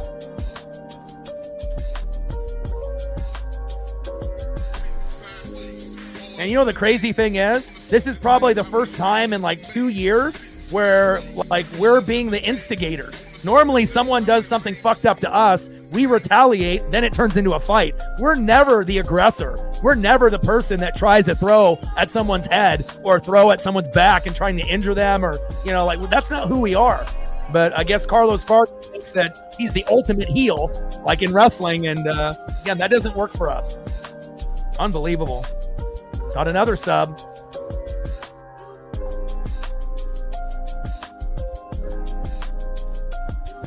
And the crazy thing is, this is probably the first time in like 2 years where like we're being the instigators. Normally someone does something fucked up to us, we retaliate, then it turns into a fight. We're never the aggressor. We're never the person that tries to throw at someone's head or throw at someone's back and trying to injure them, or, that's not who we are. But I guess Carlos Vargas thinks that he's the ultimate heel, like in wrestling. And again, that doesn't work for us. Unbelievable. Got another sub.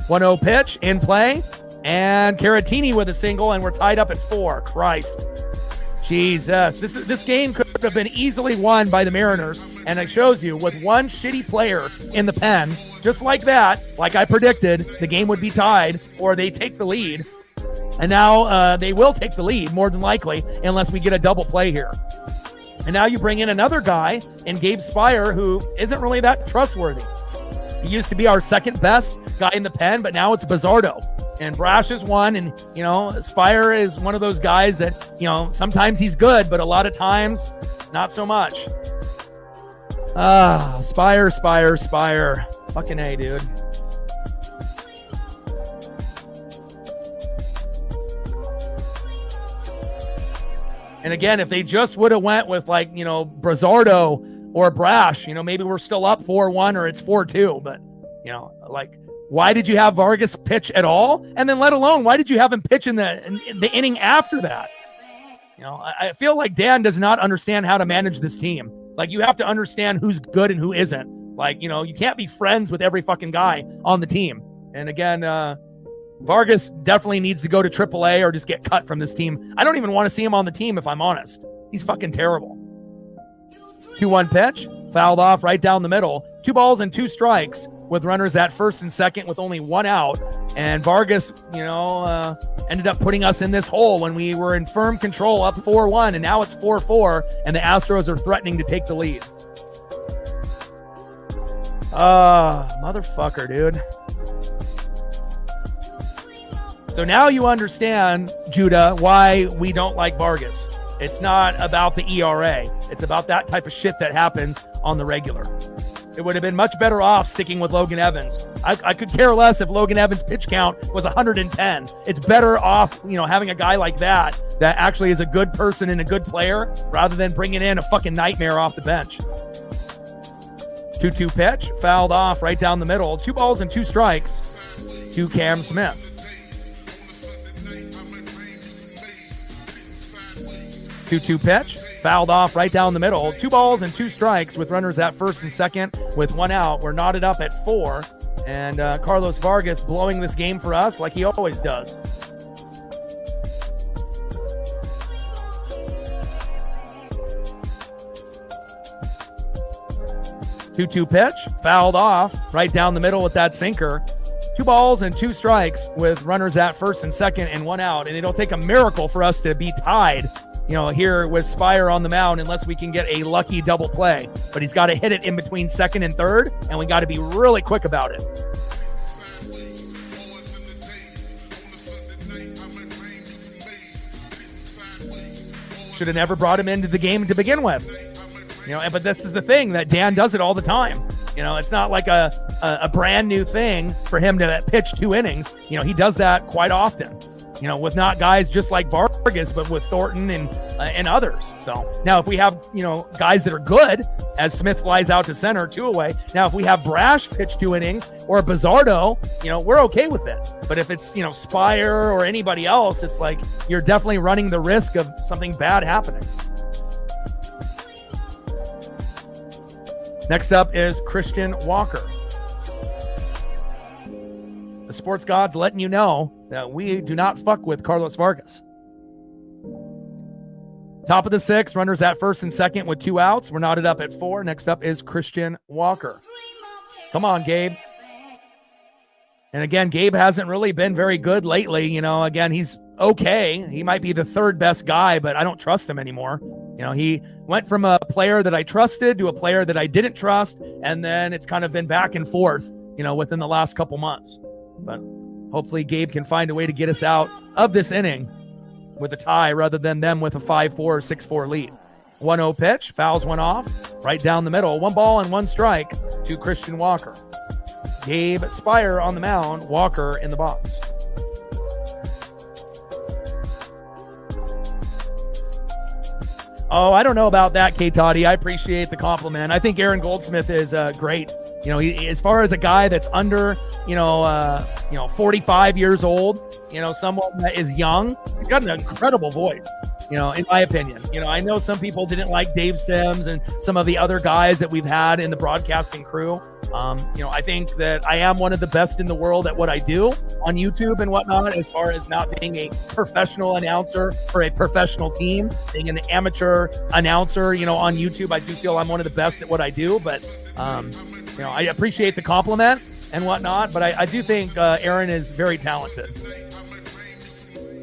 .1-0 pitch in play, and Caratini with a single, and we're tied up at 4. Christ. Jesus. This game could have been easily won by the Mariners, and it shows you with one shitty player in the pen, just like that, like I predicted, the game would be tied, or they take the lead. And now they will take the lead, more than likely, unless we get a double play here. And now you bring in another guy in Gabe Spire, who isn't really that trustworthy. He used to be our second best guy in the pen, but now it's Bizzardo. And Brash is one, and, Spire is one of those guys that, sometimes he's good, but a lot of times, not so much. Spire. Fucking A, dude. And again, if they just would have went with Bizzardo or Brash, maybe we're still up 4-1 or it's 4-2, but why did you have Vargas pitch at all? And then let alone, why did you have him pitch in the inning after that? I feel like Dan does not understand how to manage this team. Like, you have to understand who's good and who isn't. Like, you can't be friends with every fucking guy on the team. And again, Vargas definitely needs to go to AAA or just get cut from this team. I don't even want to see him on the team, if I'm honest. He's fucking terrible. 2-1 pitch, fouled off right down the middle. 2 balls and 2 strikes with runners at first and second with only one out. And Vargas, ended up putting us in this hole when we were in firm control up 4-1, and now it's 4-4, and the Astros are threatening to take the lead. Motherfucker, dude. So now you understand, Judah, why we don't like Vargas. It's not about the ERA. It's about that type of shit that happens on the regular. It would have been much better off sticking with Logan Evans. I could care less if Logan Evans' pitch count was 110. It's better off, having a guy like that actually is a good person and a good player rather than bringing in a fucking nightmare off the bench. 2-2 pitch, fouled off right down the middle. 2 balls and 2 strikes to Cam Smith. 2-2 pitch, fouled off right down the middle. 2 balls and 2 strikes with runners at first and second with 1 out. We're knotted up at 4, and Carlos Vargas blowing this game for us like he always does. Two-two pitch, fouled off right down the middle with that sinker. 2 balls and 2 strikes with runners at first and second and 1 out. And it'll take a miracle for us to be tied, here with Spire on the mound unless we can get a lucky double play. But he's got to hit it in between second and third, and we got to be really quick about it. Should have never brought him into the game to begin with. But this is the thing, that Dan does it all the time. It's not like a brand new thing for him to pitch 2 innings. He does that quite often, with not guys just like Vargas, but with Thornton and others. So now if we have, guys that are good, as Smith flies out to center 2 away. Now, if we have Brash pitch 2 innings or Bizardo, we're okay with it. But if it's, Spire or anybody else, it's like you're definitely running the risk of something bad happening. Next up is Christian Walker. The sports gods letting you know that we do not fuck with Carlos Vargas. Top of the 6th, runners at first and second with 2 outs. We're knotted up at 4. Next up is Christian Walker. Come on, Gabe. And again, Gabe hasn't really been very good lately. Again, he's okay. He might be the 3rd best guy, but I don't trust him anymore. He went from a player that I trusted to a player that I didn't trust, and then it's kind of been back and forth, within the last couple months. But hopefully Gabe can find a way to get us out of this inning with a tie rather than them with a 5-4 or 6-4 lead. 1-0 pitch, fouls one off, right down the middle. 1 ball and 1 strike to Christian Walker. Gabe Spire on the mound, Walker in the box. Oh, I don't know about that, K. Toddy. I appreciate the compliment. I think Aaron Goldsmith is great. He, as far as a guy that's under, 45 years old, someone that is young, he's got an incredible voice, in my opinion. I know some people didn't like Dave Sims and some of the other guys that we've had in the broadcasting crew. I think that I am one of the best in the world at what I do on YouTube and whatnot, as far as not being a professional announcer for a professional team, being an amateur announcer, on YouTube. I do feel I'm one of the best at what I do, but, I appreciate the compliment and whatnot, but I do think Aaron is very talented.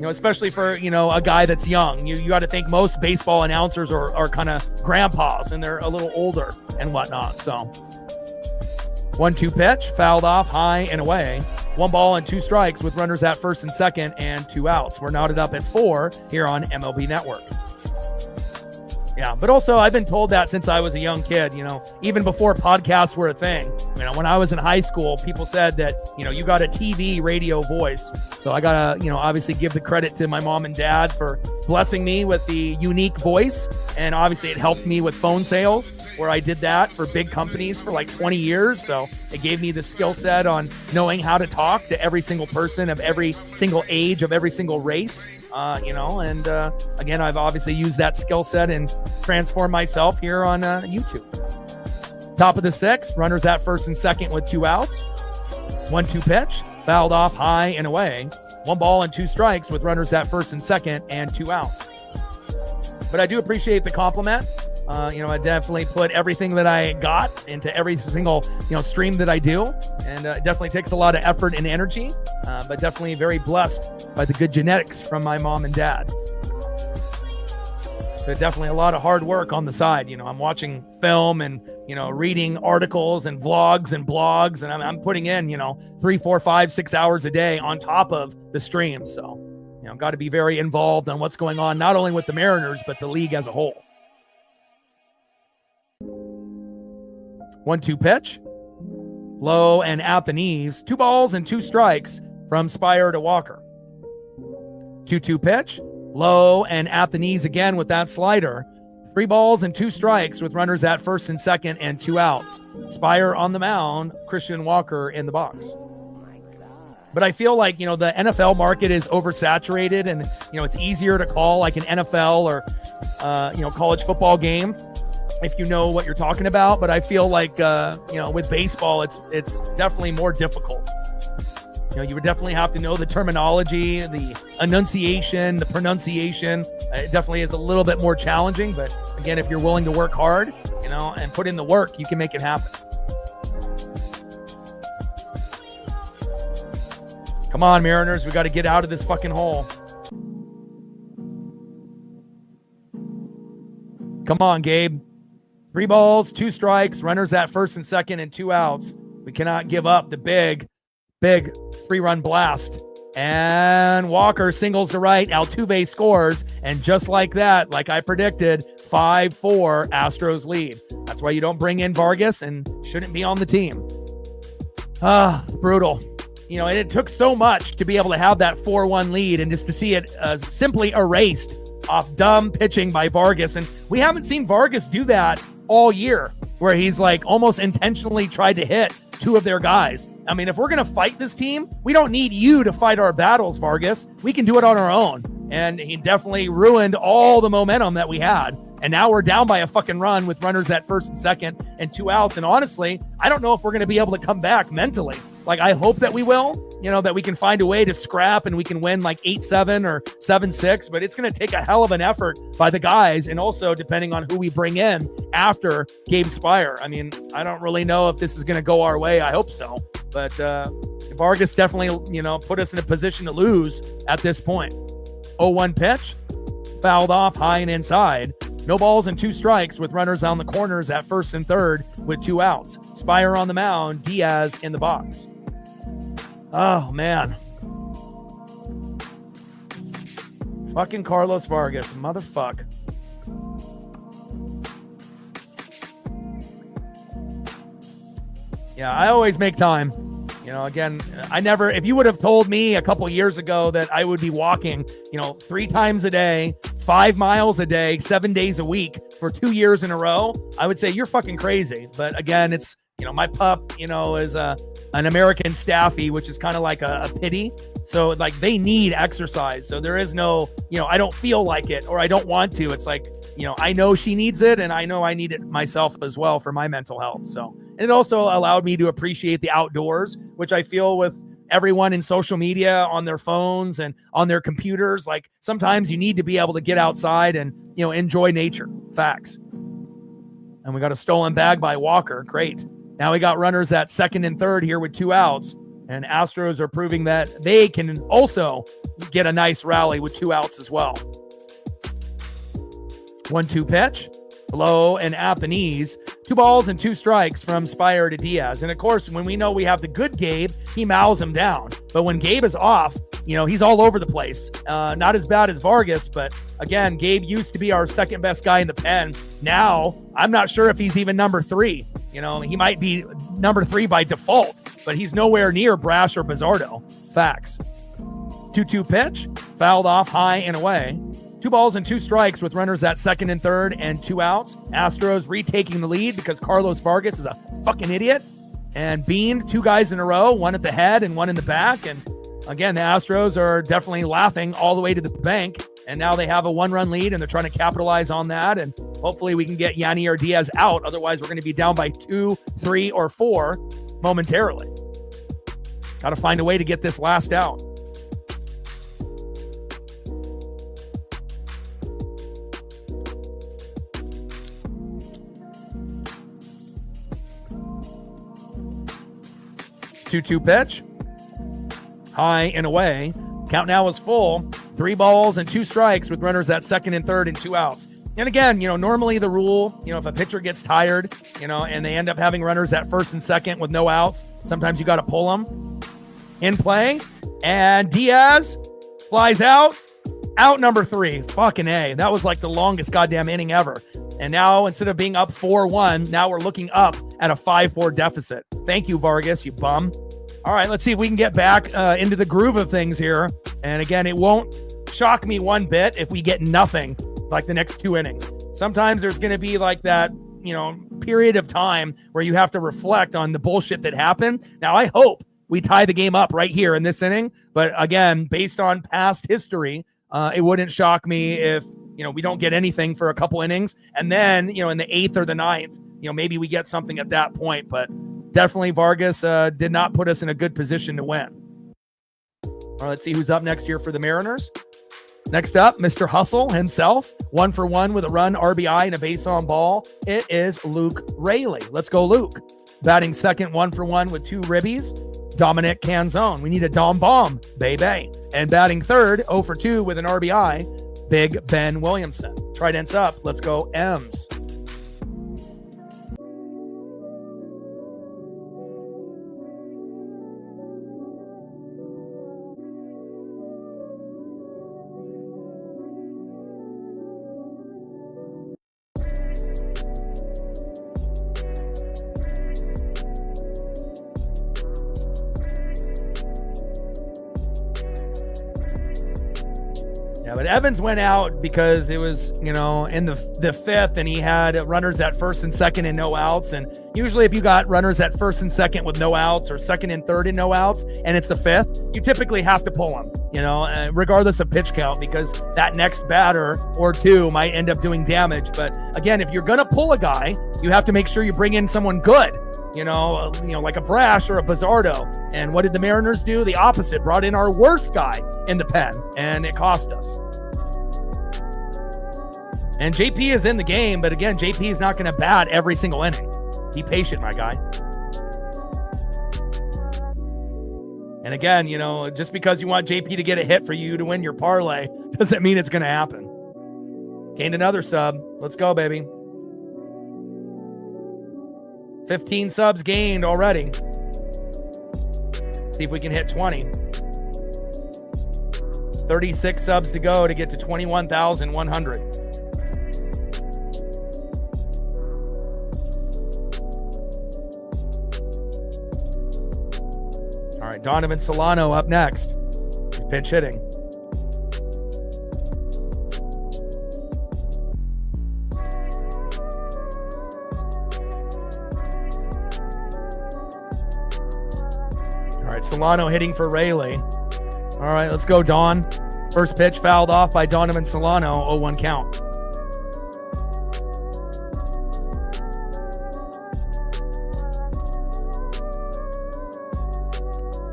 Especially for, a guy that's young. You got to think most baseball announcers are kind of grandpas, and they're a little older and whatnot, so... 1-2 pitch, fouled off, high and away. 1 ball and 2 strikes with runners at first and second and 2 outs. We're knotted up at 4 here on MLB Network. Yeah, but also I've been told that since I was a young kid, even before podcasts were a thing. When I was in high school, people said that, you got a TV radio voice. So I got to, obviously give the credit to my mom and dad for blessing me with the unique voice. And obviously it helped me with phone sales, where I did that for big companies for like 20 years. So it gave me the skill set on knowing how to talk to every single person of every single age, of every single race. Again, I've obviously used that skill set and transformed myself here on YouTube. Top of the 6th, runners at first and second with 2 outs. 1-2 pitch, fouled off, high and away. 1 ball and 2 strikes with runners at first and second and 2 outs. But I do appreciate the compliment. I definitely put everything that I got into every single, stream that I do. And it definitely takes a lot of effort and energy, but definitely very blessed by the good genetics from my mom and dad. But definitely a lot of hard work on the side. I'm watching film and, reading articles and vlogs and blogs, and I'm putting in, 3, 4, 5, 6 hours a day on top of the stream. So, got to be very involved on what's going on, not only with the Mariners, but the league as a whole. 1-2 pitch. Low and at the knees. 2 balls and 2 strikes from Spire to Walker. 2-2 pitch. Low and at the knees again with that slider. 3 balls and 2 strikes with runners at first and second and 2 outs. Spire on the mound, Christian Walker in the box. But I feel like, the NFL market is oversaturated, and, it's easier to call like an NFL or, college football game if you know what you're talking about. But I feel like, with baseball, it's definitely more difficult. You would definitely have to know the terminology, the enunciation, the pronunciation. It definitely is a little bit more challenging. But again, if you're willing to work hard, and put in the work, you can make it happen. Come on, Mariners. We got to get out of this fucking hole. Come on, Gabe. 3 balls, 2 strikes, runners at first and second and 2 outs. We cannot give up the big 3-run blast. And Walker singles to right. Altuve scores. And just like that, like I predicted, 5-4 Astros lead. That's why you don't bring in Vargas and shouldn't be on the team. Brutal. And it took so much to be able to have that 4-1 lead and just to see it simply erased off dumb pitching by Vargas. And we haven't seen Vargas do that all year, where he's like almost intentionally tried to hit 2 of their guys. I mean, if we're going to fight this team, we don't need you to fight our battles, Vargas. We can do it on our own. And he definitely ruined all the momentum that we had. And now we're down by a fucking run with runners at first and second and 2 outs. And honestly, I don't know if we're going to be able to come back mentally. Like, I hope that we will, that we can find a way to scrap and we can win like 8-7 or 7-6, but it's going to take a hell of an effort by the guys. And also depending on who we bring in after Gabe Spire. I mean, I don't really know if this is going to go our way. I hope so. But Vargas definitely, put us in a position to lose at this point. 0-1 pitch, fouled off high and inside. No balls and 2 strikes with runners on the corners at first and third with 2 outs. Spire on the mound, Diaz in the box. Oh, man. Fucking Carlos Vargas, motherfuck. Yeah, I always make time. Again, if you would have told me a couple years ago that I would be walking, 3 times a day, 5 miles a day, 7 days a week for 2 years in a row, I would say you're fucking crazy. But again, it's, my pup, is an American Staffy, which is kind of like a pity. So like they need exercise. So there is no, I don't feel like it or I don't want to. It's like, I know she needs it and I know I need it myself as well for my mental health. So, and it also allowed me to appreciate the outdoors, which I feel with everyone in social media on their phones and on their computers. Like sometimes you need to be able to get outside and, enjoy nature. Facts. And we got a stolen bag by Walker. Great. Now we got runners at second and third here with 2 outs. And Astros are proving that they can also get a nice rally with 2 outs as well. 1-2 pitch, low and at the knees. 2 balls and 2 strikes from Spire to Diaz. And of course, when we know we have the good Gabe, he mows him down. But when Gabe is off, he's all over the place. Not as bad as Vargas, but again, Gabe used to be our second best guy in the pen. Now, I'm not sure if he's even number 3. He might be number 3 by default, but he's nowhere near Brash or Bizzardo. Facts. 2-2 pitch, fouled off high and away. 2 balls and 2 strikes with runners at second and third and 2 outs. Astros retaking the lead because Carlos Vargas is a fucking idiot and beaned 2 guys in a row, 1 at the head and 1 in the back. And again, the Astros are definitely laughing all the way to the bank. And now they have a 1-run lead and they're trying to capitalize on that. And hopefully we can get Yanier Diaz out. Otherwise, we're going to be down by 2, 3, or 4 momentarily. Got to find a way to get this last out. 2-2 pitch. High and away. Count now is full. 3 balls and 2 strikes with runners at second and third and 2 outs. And again, normally the rule, if a pitcher gets tired, and they end up having runners at first and second with no outs, sometimes you got to pull them. In play, and Diaz flies out number 3. Fucking A. That was like the longest goddamn inning ever. And now, instead of being up 4-1, now we're looking up at a 5-4 deficit. Thank you, Vargas, you bum. All right, let's see if we can get back into the groove of things here. And again, it won't shock me one bit if we get nothing like the next 2 innings. Sometimes there's going to be like that, period of time where you have to reflect on the bullshit that happened. Now, I hope we tie the game up right here in this inning. But again, based on past history, it wouldn't shock me if, we don't get anything for a couple innings. And then, in the 8th or the 9th, maybe we get something at that point. But definitely Vargas did not put us in a good position to win. All right, let's see who's up next here for the Mariners. Next up, Mr. Hustle himself, 1 for 1 with a run, RBI, and a base on ball. It is Luke Raley. Let's go, Luke. Batting second, 1 for 1 with 2 ribbies. Dominic Canzone. We need a Dom Bomb, baby. And batting third, 0 for 2 with an RBI, Big Ben Williamson. Trident's up. Let's go, M's. But Evans went out because it was, in the 5th, and he had runners at first and second and no outs. And usually if you got runners at first and second with no outs, or second and third and no outs, and it's the 5th, you typically have to pull them, regardless of pitch count, because that next batter or 2 might end up doing damage. But again, if you're going to pull a guy, you have to make sure you bring in someone good. Like a Brash or a Bizzardo. And what did the Mariners do? The opposite. Brought in our worst guy in the pen, and it cost us. And JP is in the game, but again, JP is not going to bat every single inning. Be patient, my guy. And again, just because you want JP to get a hit for you to win your parlay doesn't mean it's going to happen. Gained another sub. Let's go, baby. 15 subs gained already. See if we can hit 20. 36 subs to go to get to 21,100. All right, Donovan Solano up next. He's pinch hitting. Solano hitting for Rayleigh. All right, let's go, Don. First pitch fouled off by Donovan Solano, 0-1 count.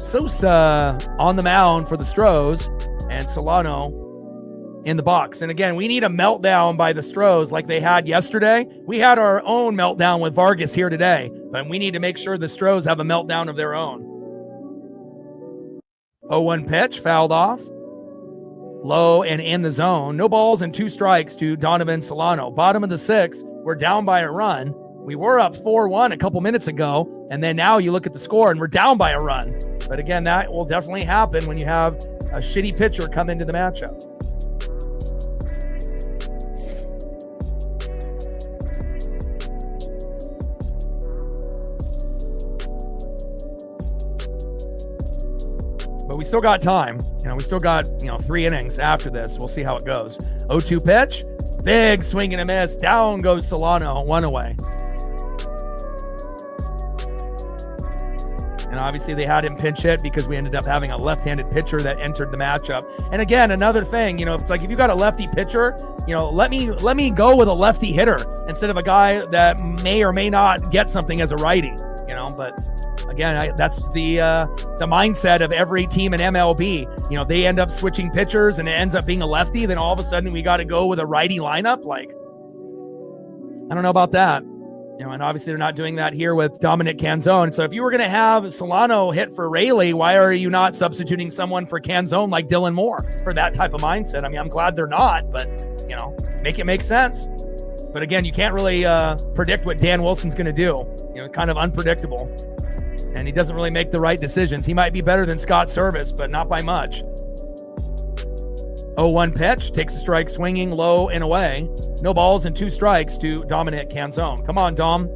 Sosa on the mound for the Astros, and Solano in the box. And again, we need a meltdown by the Astros like they had yesterday. We had our own meltdown with Vargas here today, but we need to make sure the Astros have a meltdown of their own. 0-1 pitch, fouled off. Low and in the zone. No balls and 2 strikes to Donovan Solano. Bottom of the 6th, we're down by a run. We were up 4-1 a couple minutes ago, and then now you look at the score and we're down by a run. But again, that will definitely happen when you have a shitty pitcher come into the matchup. But we still got time. We still got, 3 innings after this. We'll see how it goes. 0-2 pitch. Big swing and a miss. Down goes Solano. 1 away. And obviously they had him pinch hit because we ended up having a left-handed pitcher that entered the matchup. And again, another thing, it's like if you got a lefty pitcher, let me go with a lefty hitter instead of a guy that may or may not get something as a righty, but again, that's the mindset of every team in MLB. They end up switching pitchers and it ends up being a lefty. Then all of a sudden we got to go with a righty lineup. Like, I don't know about that. And obviously they're not doing that here with Dominic Canzone. So if you were going to have Solano hit for Rayleigh, why are you not substituting someone for Canzone like Dylan Moore for that type of mindset? I mean, I'm glad they're not, but, make it make sense. But again, you can't really predict what Dan Wilson's going to do. Kind of unpredictable. And he doesn't really make the right decisions. He might be better than Scott Service, but not by much. 0-1 pitch, takes a strike swinging low and away. No balls and 2 strikes to Dominic Canzone. Come on, Dom.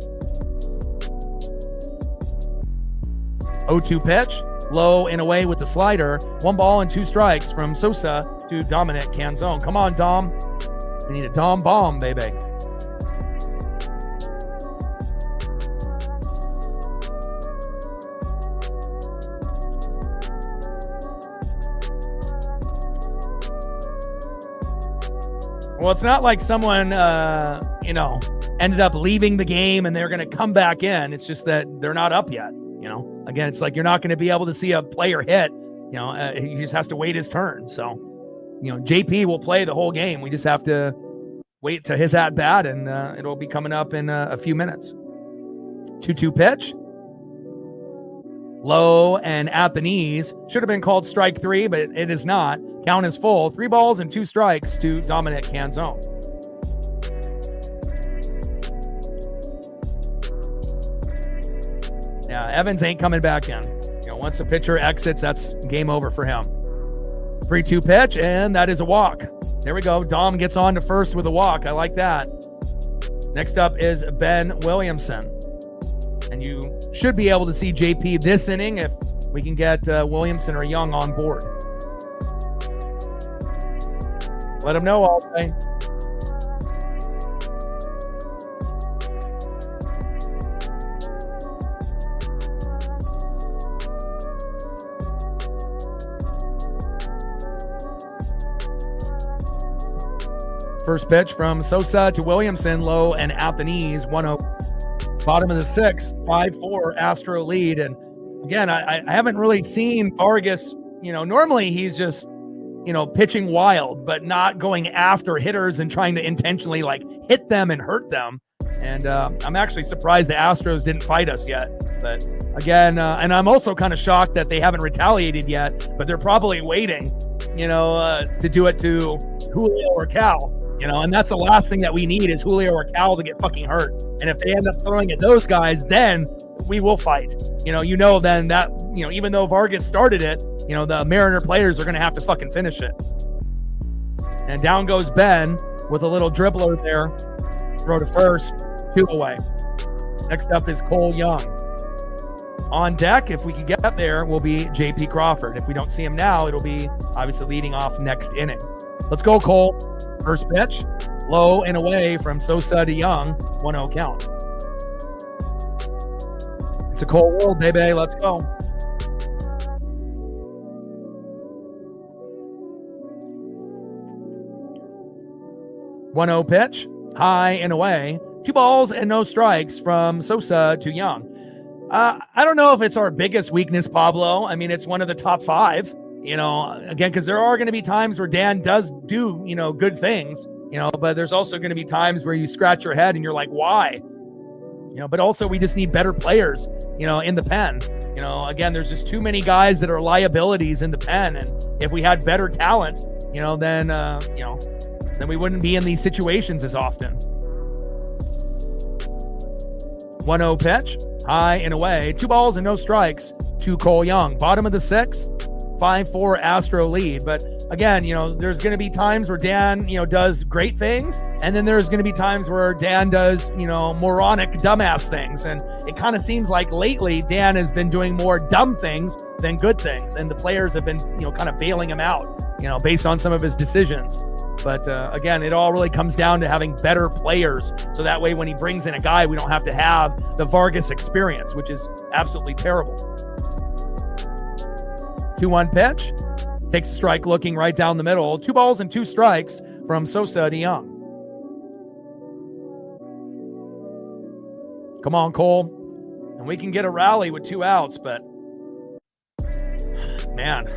0-2 pitch, low and away with the slider. 1 ball and 2 strikes from Sosa to Dominic Canzone. Come on, Dom. We need a Dom bomb, baby. Well, it's not like someone, ended up leaving the game and they're going to come back in. It's just that they're not up yet. Again, it's like you're not going to be able to see a player hit. He just has to wait his turn. So, JP will play the whole game. We just have to wait to his at bat, and it'll be coming up in a few minutes. 2-2 pitch. Low and at the knees. Should have been called strike 3, but it is not. Count is full. 3 balls and 2 strikes to Dominic Canzone. Yeah, Evans ain't coming back in. Once a pitcher exits, that's game over for him. 3-2 pitch, and that is a walk. There we go. Dom gets on to first with a walk. I like that. Next up is Ben Williamson. And you should be able to see JP this inning if we can get Williamson or Young on board. Let him know all day. First pitch from Sosa to Williamson, low and at the knees, 1-0. Bottom of the 6th, 5-4 Astro lead. And again, I haven't really seen Vargas, normally he's just, pitching wild, but not going after hitters and trying to intentionally hit them and hurt them. And I'm actually surprised the Astros didn't fight us yet. But again, and I'm also kind of shocked that they haven't retaliated yet, but they're probably waiting, to do it to Julio or Cal. And that's the last thing that we need is Julio or Cal to get fucking hurt. And if they end up throwing at those guys, then we will fight. Then that, even though Vargas started it, the Mariner players are going to have to fucking finish it. And down goes Ben with a little dribbler there. Throw to first, 2 away. Next up is Cole Young. On deck, if we can get up there, will be JP Crawford. If we don't see him now, it'll be obviously leading off next inning. Let's go, Cole. First pitch, low and away from Sosa to Young, 1-0 count. It's a Cole world, baby. Let's go. One-0 pitch, high and away. 2 balls and no strikes from Sosa to Young. I don't know if it's our biggest weakness, Pablo. I mean, it's one of the top 5. Again, because there are going to be times where Dan does do, good things, but there's also going to be times where you scratch your head and you're like, why? But also we just need better players, in the pen. Again, there's just too many guys that are liabilities in the pen. And if we had better talent, then we wouldn't be in these situations as often. 1-0 pitch, high and away. 2 balls and no strikes to Cole Young. Bottom of the 6th. 5-4 Astro lead. But again, there's going to be times where Dan, does great things. And then there's going to be times where Dan does, moronic dumbass things. And it kind of seems like lately Dan has been doing more dumb things than good things. And the players have been, kind of bailing him out, based on some of his decisions. But again, it all really comes down to having better players. So that way, when he brings in a guy, we don't have to have the Vargas experience, which is absolutely terrible. 2-1 pitch. Takes a strike looking right down the middle. 2 balls and 2 strikes from Sosa to Young. Come on, Cole. And we can get a rally with 2 outs, but man,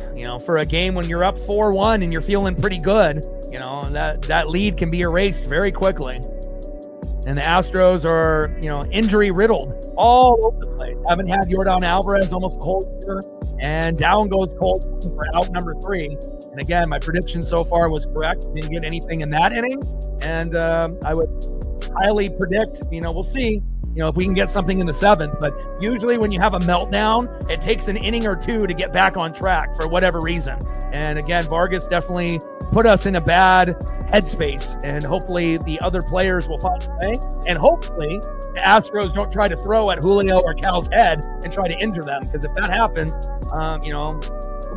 for a game when you're up 4-1 and you're feeling pretty good, that lead can be erased very quickly. And the Astros are, injury riddled all over the place. Haven't had Yordan Alvarez almost the whole year. And down goes Cole for out number 3. And again, my prediction so far was correct. Didn't get anything in that inning. And I would highly predict, we'll see, if we can get something in the 7th. But usually when you have a meltdown, it takes an inning or 2 to get back on track for whatever reason. And again, Vargas definitely put us in a bad headspace. And hopefully the other players will find a way. And hopefully the Astros don't try to throw at Julio or Cal's head and try to injure them. Because if that happens,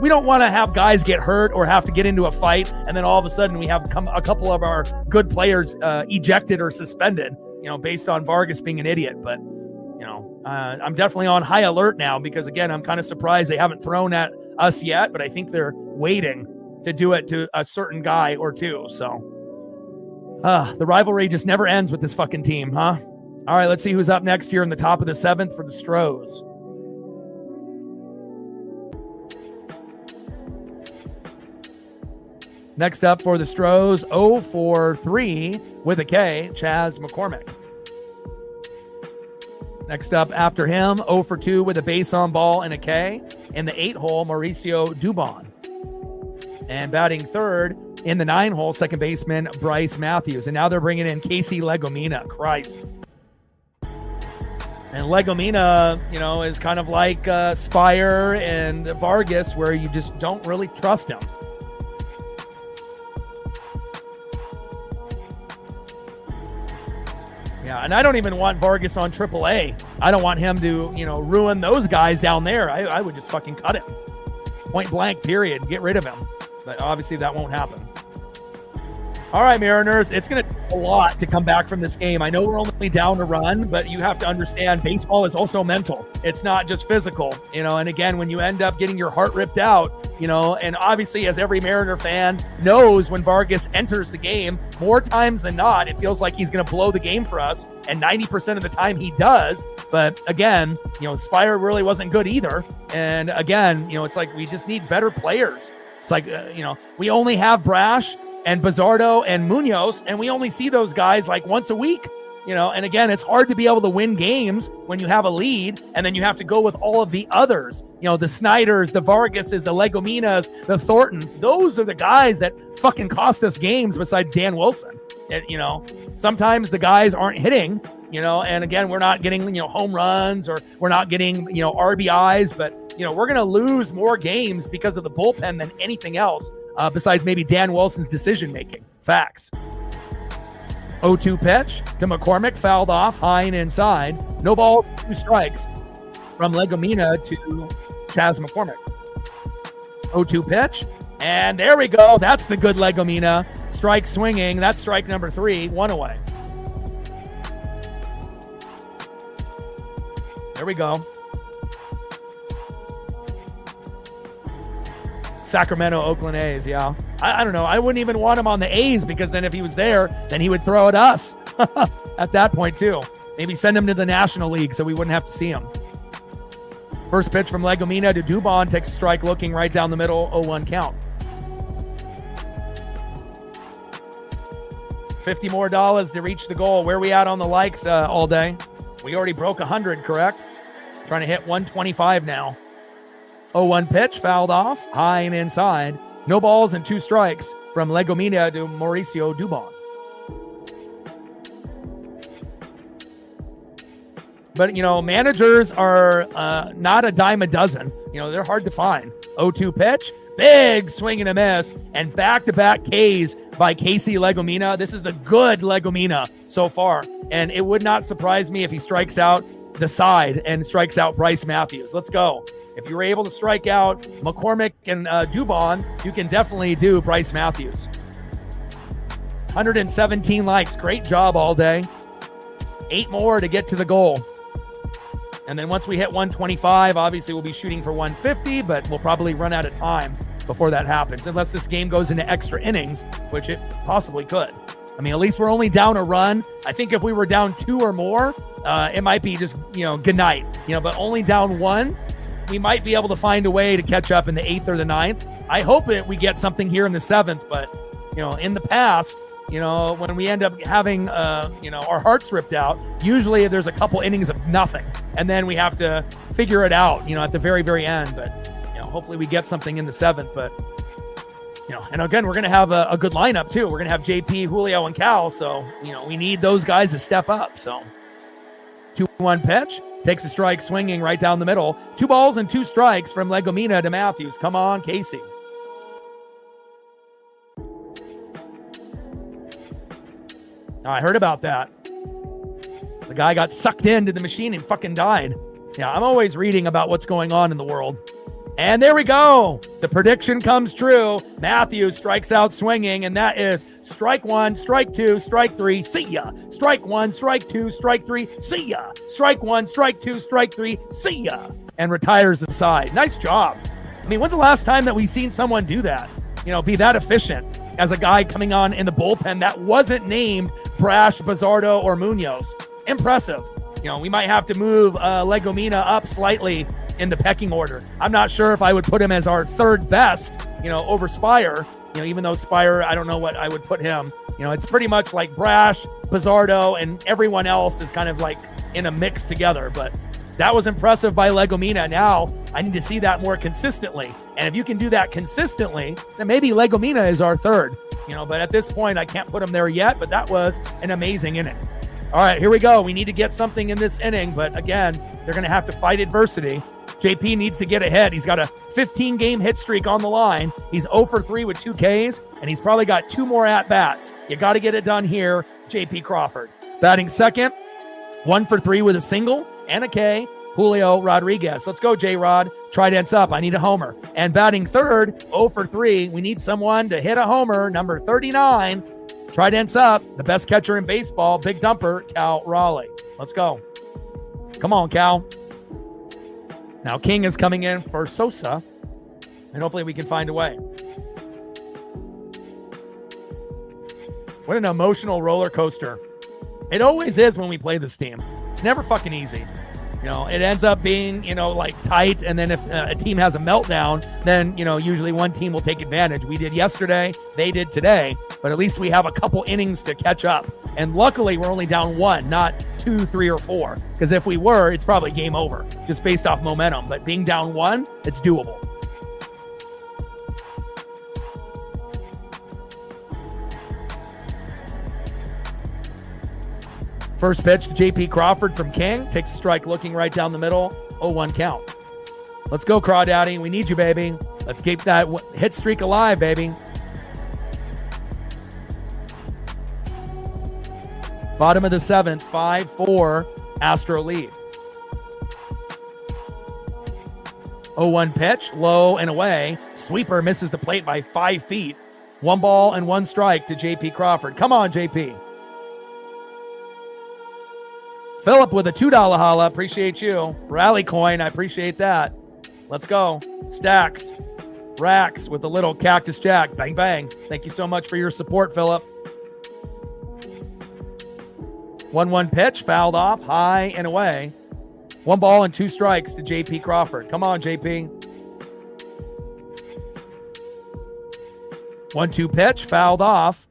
we don't want to have guys get hurt or have to get into a fight. And then all of a sudden we have a couple of our good players ejected or suspended, based on Vargas being an idiot. But, I'm definitely on high alert now because, again, I'm kind of surprised they haven't thrown at us yet, but I think they're waiting to do it to a certain guy or two. So the rivalry just never ends with this fucking team, huh? All right, let's see who's up next here in the top of the 7th for the Astros. Next up for the Astros, 0-for-3 with a K, Chas McCormick. Next up after him, 0-for-2 with a base on ball and a K. In the 8-hole, Mauricio Dubon. And batting third in the 9-hole, second baseman Bryce Matthews. And now they're bringing in Casey Legomina. Christ. And Legomina, is kind of like Spire and Vargas, where you just don't really trust him. Yeah, and I don't even want Vargas on AAA. I don't want him to, ruin those guys down there. I would just fucking cut him. Point blank, period. Get rid of him. But obviously that won't happen. All right, Mariners, it's going to take a lot to come back from this game. I know we're only down a run, but you have to understand baseball is also mental. It's not just physical, and again, when you end up getting your heart ripped out, and obviously as every Mariner fan knows, when Vargas enters the game, more times than not, it feels like he's going to blow the game for us. And 90% of the time he does. But again, Spire really wasn't good either. And again, it's like we just need better players. It's like, we only have Brash and Bizardo and Munoz, and we only see those guys like once a week, and again, it's hard to be able to win games when you have a lead, and then you have to go with all of the others, the Snyders, the Vargases, the Legominas, the Thorntons. Those are the guys that fucking cost us games besides Dan Wilson. Sometimes the guys aren't hitting, and again, we're not getting, home runs, or we're not getting, RBIs, but, we're going to lose more games because of the bullpen than anything else. Besides maybe Dan Wilson's decision-making. Facts. 0-2 pitch to McCormick, fouled off, high and inside. No ball, 2 strikes from Legomina to Chas McCormick. 0-2 pitch, and there we go. That's the good Legomina. Strike swinging. That's strike number 3, 1 away. There we go. Sacramento, Oakland A's, yeah. I don't know. I wouldn't even want him on the A's, because then if he was there, then he would throw at us at that point too. Maybe send him to the National League so we wouldn't have to see him. First pitch from Legomina to Dubon, takes a strike looking right down the middle, 0-1 count. $50 more to reach the goal. Where are we at on the likes all day? We already broke 100, correct? Trying to hit 125 now. 0-1 pitch, fouled off, high and inside. No balls and 2 strikes from Legomina to Mauricio Dubon. But, managers are not a dime a dozen. They're hard to find. 0-2 pitch, big swing and a miss, and back-to-back Ks by Casey Legomina. This is the good Legomina so far, and it would not surprise me if he strikes out the side and strikes out Bryce Matthews. Let's go. If you were able to strike out McCormick and Dubon, you can definitely do Bryce Matthews. 117 likes. Great job all day. 8 more to get to the goal. And then once we hit 125, obviously we'll be shooting for 150, but we'll probably run out of time before that happens, unless this game goes into extra innings, which it possibly could. I mean, at least we're only down a run. I think if we were down 2 or more, it might be just, good night. But only down 1. We might be able to find a way to catch up in the 8th or the 9th. I hope that we get something here in the 7th, but, in the past, when we end up having, our hearts ripped out, usually there's a couple innings of nothing. And then we have to figure it out, at the very, very end. But, hopefully we get something in the 7th. But, and again, we're going to have a good lineup too. We're going to have JP, Julio, and Cal. So, we need those guys to step up. So 2-1 pitch. Takes a strike swinging right down the middle. 2 balls and 2 strikes from Legomina to Matthews. Come on, Casey. I heard about that. The guy got sucked into the machine and fucking died. Yeah, I'm always reading about what's going on in the world. And there we go. The prediction comes true. Matthews strikes out swinging, and that is strike 1, strike 2, strike 3, see ya. Strike 1, strike 2, strike 3, see ya. Strike 1, strike 2, strike 3, see ya. And retires the side. Nice job. I mean, when's the last time that we've seen someone do that? Be that efficient as a guy coming on in the bullpen that wasn't named Brash, Bizzardo, or Munoz. Impressive. We might have to move Legomina up slightly in the pecking order. I'm not sure if I would put him as our 3rd best, over Spire, even though Spire, I don't know what I would put him. It's pretty much like Brash, Bizzardo, and everyone else is kind of like in a mix together. But that was impressive by Legomina. Now I need to see that more consistently. And if you can do that consistently, then maybe Legomina is our 3rd, but at this point I can't put him there yet, but that was an amazing inning. All right, here we go. We need to get something in this inning, but again, they're going to have to fight adversity. JP needs to get ahead. He's got a 15-game hit streak on the line. He's 0 for 3 with 2 Ks, and he's probably got 2 more at-bats. You got to get it done here, JP Crawford. Batting second, 1 for 3 with a single and a K, Julio Rodriguez. Let's go, J-Rod. Trident's up. I need a homer. And batting third, 0 for 3. We need someone to hit a homer, number 39. Trident's up. The best catcher in baseball, big dumper, Cal Raleigh. Let's go. Come on, Cal. Now King is coming in for Sosa, and hopefully we can find a way. What an emotional roller coaster. It always is when we play this team. It's never fucking easy. It ends up being, like tight. And then if a team has a meltdown, then, usually one team will take advantage. We did yesterday. They did today. But at least we have a couple innings to catch up. And luckily, we're only down 1, not 2, 3, or 4. Because if we were, it's probably game over just based off momentum. But being down 1, it's doable. First pitch to JP Crawford from King. Takes a strike looking right down the middle. 0-1 count. Let's go, Crawdaddy. We need you, baby. Let's keep that hit streak alive, baby. Bottom of the 7th, 5-4, Astro lead. 0-1 pitch, low and away. Sweeper misses the plate by 5 feet. 1 ball and 1 strike to JP Crawford. Come on, JP. Philip with a $2 holla. Appreciate you. Rally coin. I appreciate that. Let's go. Stacks. Racks with a little Cactus Jack. Bang, bang. Thank you so much for your support, Philip. 1-1 pitch. Fouled off. High and away. 1 ball and 2 strikes to JP Crawford. Come on, JP. 1-2 pitch. Fouled off.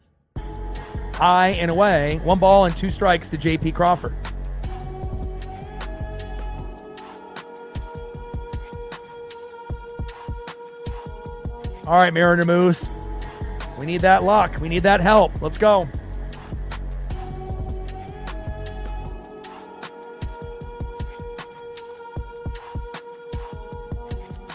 High and away. 1 ball and 2 strikes to JP Crawford. All right, Mariner Moose. We need that luck. We need that help. Let's go.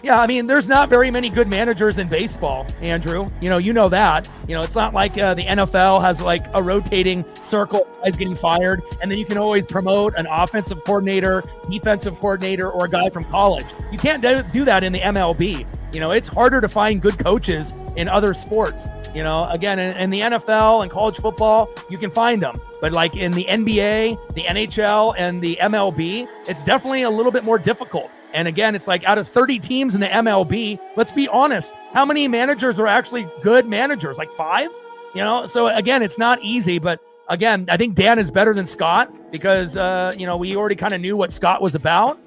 Yeah, I mean, there's not very many good managers in baseball, Andrew. You know that. It's not like the NFL has like a rotating circle of guys getting fired, and then you can always promote an offensive coordinator, defensive coordinator, or a guy from college. You can't do that in the MLB. It's harder to find good coaches in other sports. Again, in the NFL and college football, you can find them. But like in the NBA, the NHL, and the MLB, it's definitely a little bit more difficult. And again, it's like out of 30 teams in the MLB, let's be honest, how many managers are actually good managers? Like 5? So again, it's not easy. But again, I think Dan is better than Scott because, we already kind of knew what Scott was about.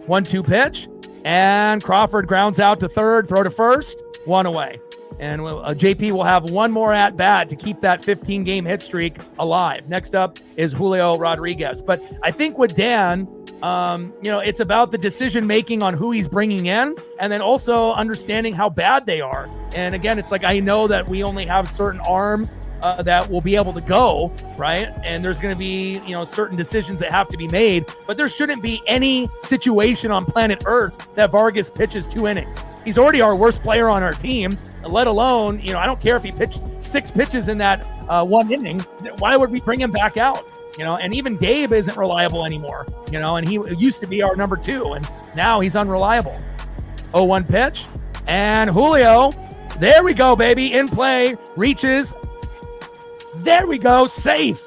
1-2 pitch. And Crawford grounds out to third, throw to first, 1 away. And JP will have one more at bat to keep that 15-game hit streak alive. Next up is Julio Rodriguez. But I think with Dan, it's about the decision making on who he's bringing in, and then also understanding how bad they are. And again, it's like, I know that we only have certain arms that will be able to go, right? And there's going to be, certain decisions that have to be made, but there shouldn't be any situation on planet Earth that Vargas pitches 2 innings. He's already our worst player on our team, let alone, I don't care if he pitched 6 pitches in that 1 inning. Why would we bring him back out? And even Gabe isn't reliable anymore, and he used to be our number 2, and now he's unreliable. 0-1 pitch, and Julio, there we go, baby, in play, reaches, there we go, safe.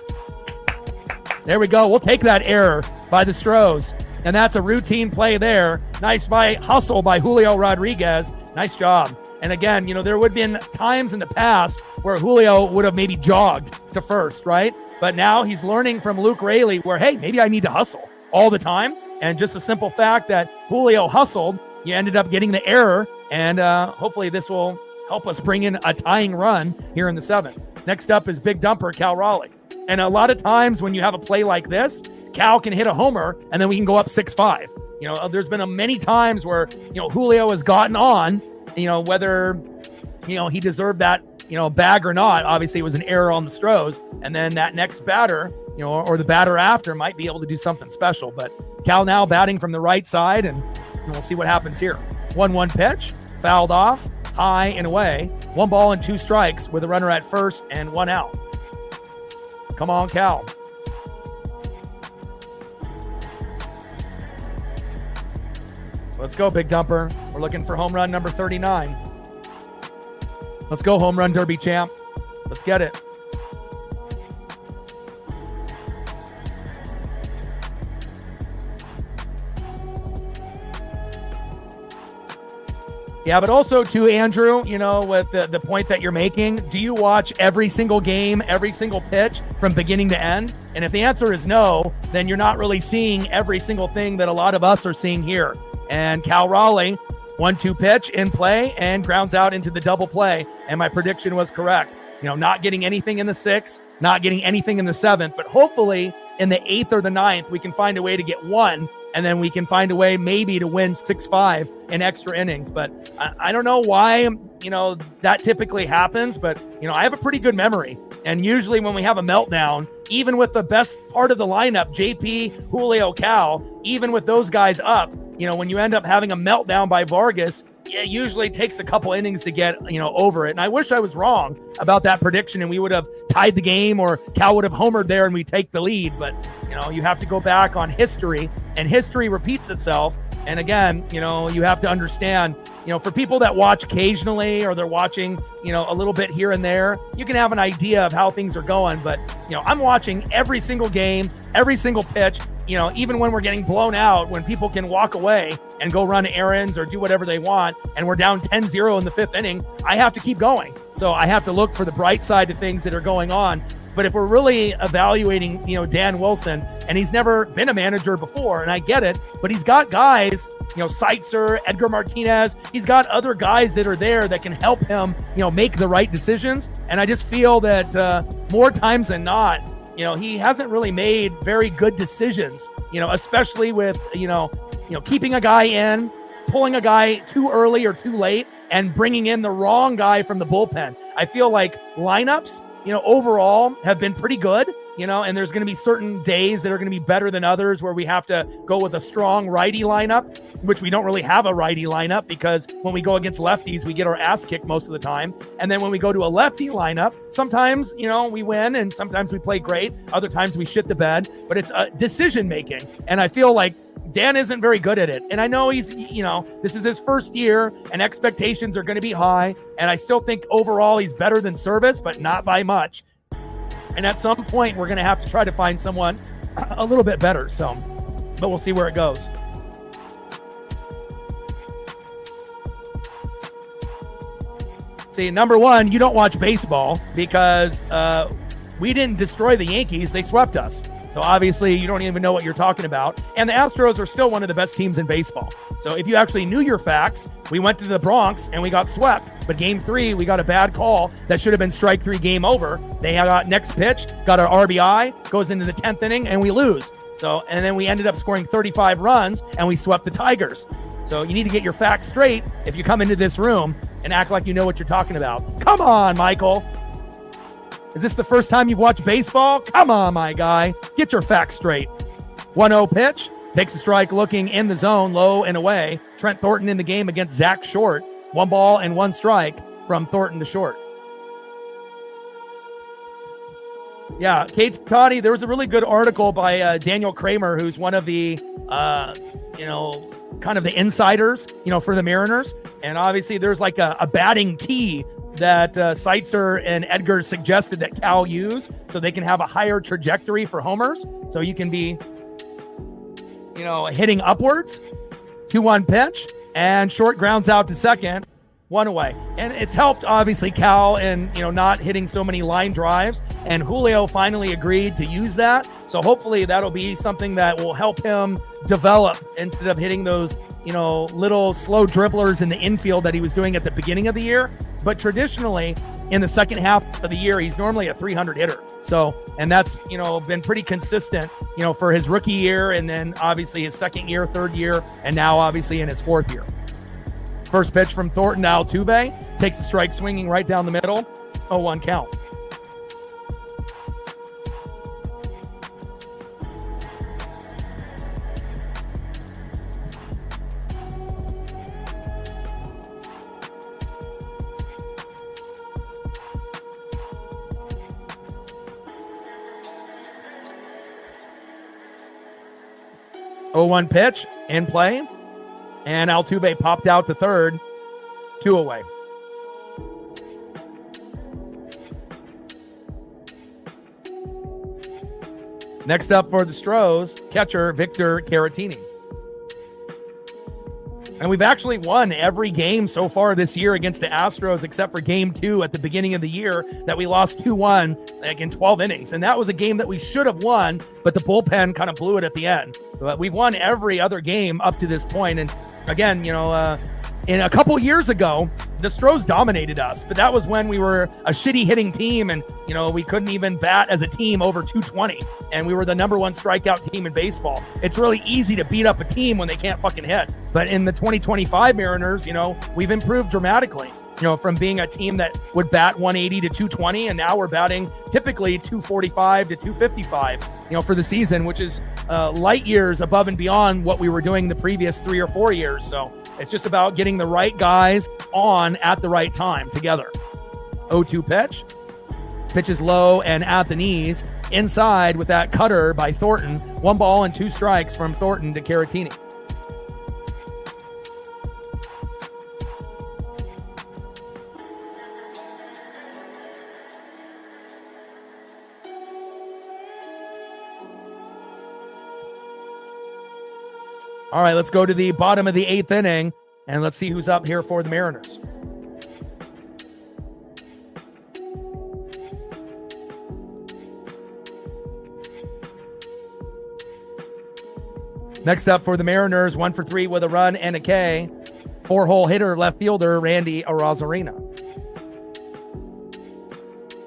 There we go, we'll take that error by the Astros, and that's a routine play there. Nice hustle by Julio Rodriguez, nice job. And again, there would have been times in the past where Julio would have maybe jogged to first, right? But now he's learning from Luke Raley where, hey, maybe I need to hustle all the time. And just the simple fact that Julio hustled, you ended up getting the error. And hopefully this will help us bring in a tying run here in the 7th. Next up is big dumper Cal Raleigh. And a lot of times when you have a play like this, Cal can hit a homer and then we can go up 6-5. There's been many times where, Julio has gotten on, whether, he deserved that, bag or not. Obviously it was an error on the Astros, and then that next batter, or the batter after might be able to do something special. But Cal now batting from the right side, and we'll see what happens here. 1-1 pitch, fouled off, high and away. 1 ball and 2 strikes with a runner at first and 1 out. Come on, Cal. Let's go, big dumper. We're looking for home run number 39. Let's go, home run derby champ. Let's get it. Yeah, but also too, Andrew, with the point that you're making, do you watch every single game, every single pitch from beginning to end? And if the answer is no, then you're not really seeing every single thing that a lot of us are seeing here. And Cal Raleigh, 1-2 pitch in play and grounds out into the double play. And my prediction was correct. Not getting anything in the 6th, not getting anything in the 7th, but hopefully in the 8th or the 9th, we can find a way to get 1, and then we can find a way maybe to win 6-5 in extra innings. But I don't know why, that typically happens, but, I have a pretty good memory. And usually when we have a meltdown, even with the best part of the lineup, JP, Julio, Cal, even with those guys up, when you end up having a meltdown by Vargas, it usually takes a couple innings to get, over it. And I wish I was wrong about that prediction and we would have tied the game, or Cal would have homered there and we take the lead. But, you have to go back on history, and history repeats itself. And again, you have to understand, for people that watch occasionally, or they're watching, a little bit here and there, you can have an idea of how things are going. But, I'm watching every single game, every single pitch, even when we're getting blown out, when people can walk away and go run errands or do whatever they want, and we're down 10-0 in the 5th inning, I have to keep going. So I have to look for the bright side of things that are going on. But if we're really evaluating, Dan Wilson, and he's never been a manager before, and I get it, but he's got guys, Seitzer, Edgar Martinez, he's got other guys that are there that can help him, make the right decisions. And I just feel that more times than not, he hasn't really made very good decisions, especially with, keeping a guy in, pulling a guy too early or too late, and bringing in the wrong guy from the bullpen. I feel like lineups, overall have been pretty good, and there's going to be certain days that are going to be better than others where we have to go with a strong righty lineup, which we don't really have a righty lineup, because when we go against lefties, we get our ass kicked most of the time. And then when we go to a lefty lineup, sometimes, we win and sometimes we play great. Other times we shit the bed, but it's decision making. And I feel like Dan isn't very good at it. And I know he's, this is his first year and expectations are going to be high. And I still think overall he's better than Service, but not by much. And at some point we're going to have to try to find someone a little bit better. So, but we'll see where it goes. See, number one, you don't watch baseball because we didn't destroy the Yankees. They swept us. So obviously you don't even know what you're talking about. And the Astros are still one of the best teams in baseball. So if you actually knew your facts, we went to the Bronx and we got swept. But game 3, we got a bad call that should have been strike 3, game over. They got next pitch, got an RBI, goes into the 10th inning, and we lose. So, and then we ended up scoring 35 runs and we swept the Tigers. So you need to get your facts straight if you come into this room and act like you know what you're talking about. Come on, Michael. Is this the first time you've watched baseball? Come on, my guy. Get your facts straight. 1-0 pitch. Takes a strike looking in the zone, low and away. Trent Thornton in the game against Zach Short. 1 ball and 1 strike from Thornton to Short. Yeah, Kate Cotty, there was a really good article by Daniel Kramer, who's one of the, kind of the insiders, for the Mariners. And obviously there's like a batting tee that Seitzer and Edgar suggested that Cal use so they can have a higher trajectory for homers. So you can be, hitting upwards. 2-1 pitch, and Short grounds out to second. 1 away. And it's helped, obviously, Cal in, not hitting so many line drives. And Julio finally agreed to use that. So hopefully that'll be something that will help him develop instead of hitting those, little slow dribblers in the infield that he was doing at the beginning of the year. But traditionally, in the second half of the year, he's normally a 300 hitter. So, and that's, been pretty consistent, for his rookie year, and then obviously his second year, third year, and now obviously in his fourth year. First pitch from Thornton to Altuve, takes a strike swinging right down the middle, 0-1 count. Oh, 1 pitch in play, and Altuve popped out to third, 2 away. Next up for the Astros, catcher Victor Caratini. And we've actually won every game so far this year against the Astros, except for game 2 at the beginning of the year that we lost 2-1 like in 12 innings. And that was a game that we should have won, but the bullpen kind of blew it at the end. But we've won every other game up to this point. And again, in a couple years ago, the Astros dominated us, but that was when we were a shitty hitting team and, we couldn't even bat as a team over 220. And we were the number 1 strikeout team in baseball. It's really easy to beat up a team when they can't fucking hit. But in the 2025 Mariners, we've improved dramatically, from being a team that would bat 180 to 220. And now we're batting typically 245 to 255, for the season, which is light years above and beyond what we were doing the previous 3 or 4 years. So it's just about getting the right guys on at the right time together. 0-2 pitch. Pitch is low and at the knees. Inside with that cutter by Thornton. 1 ball and 2 strikes from Thornton to Caratini. All right, let's go to the bottom of the 8th inning, and let's see who's up here for the Mariners. Next up for the Mariners, 1 for 3 with a run and a K. 4-hole hitter, left fielder, Randy Arozarena.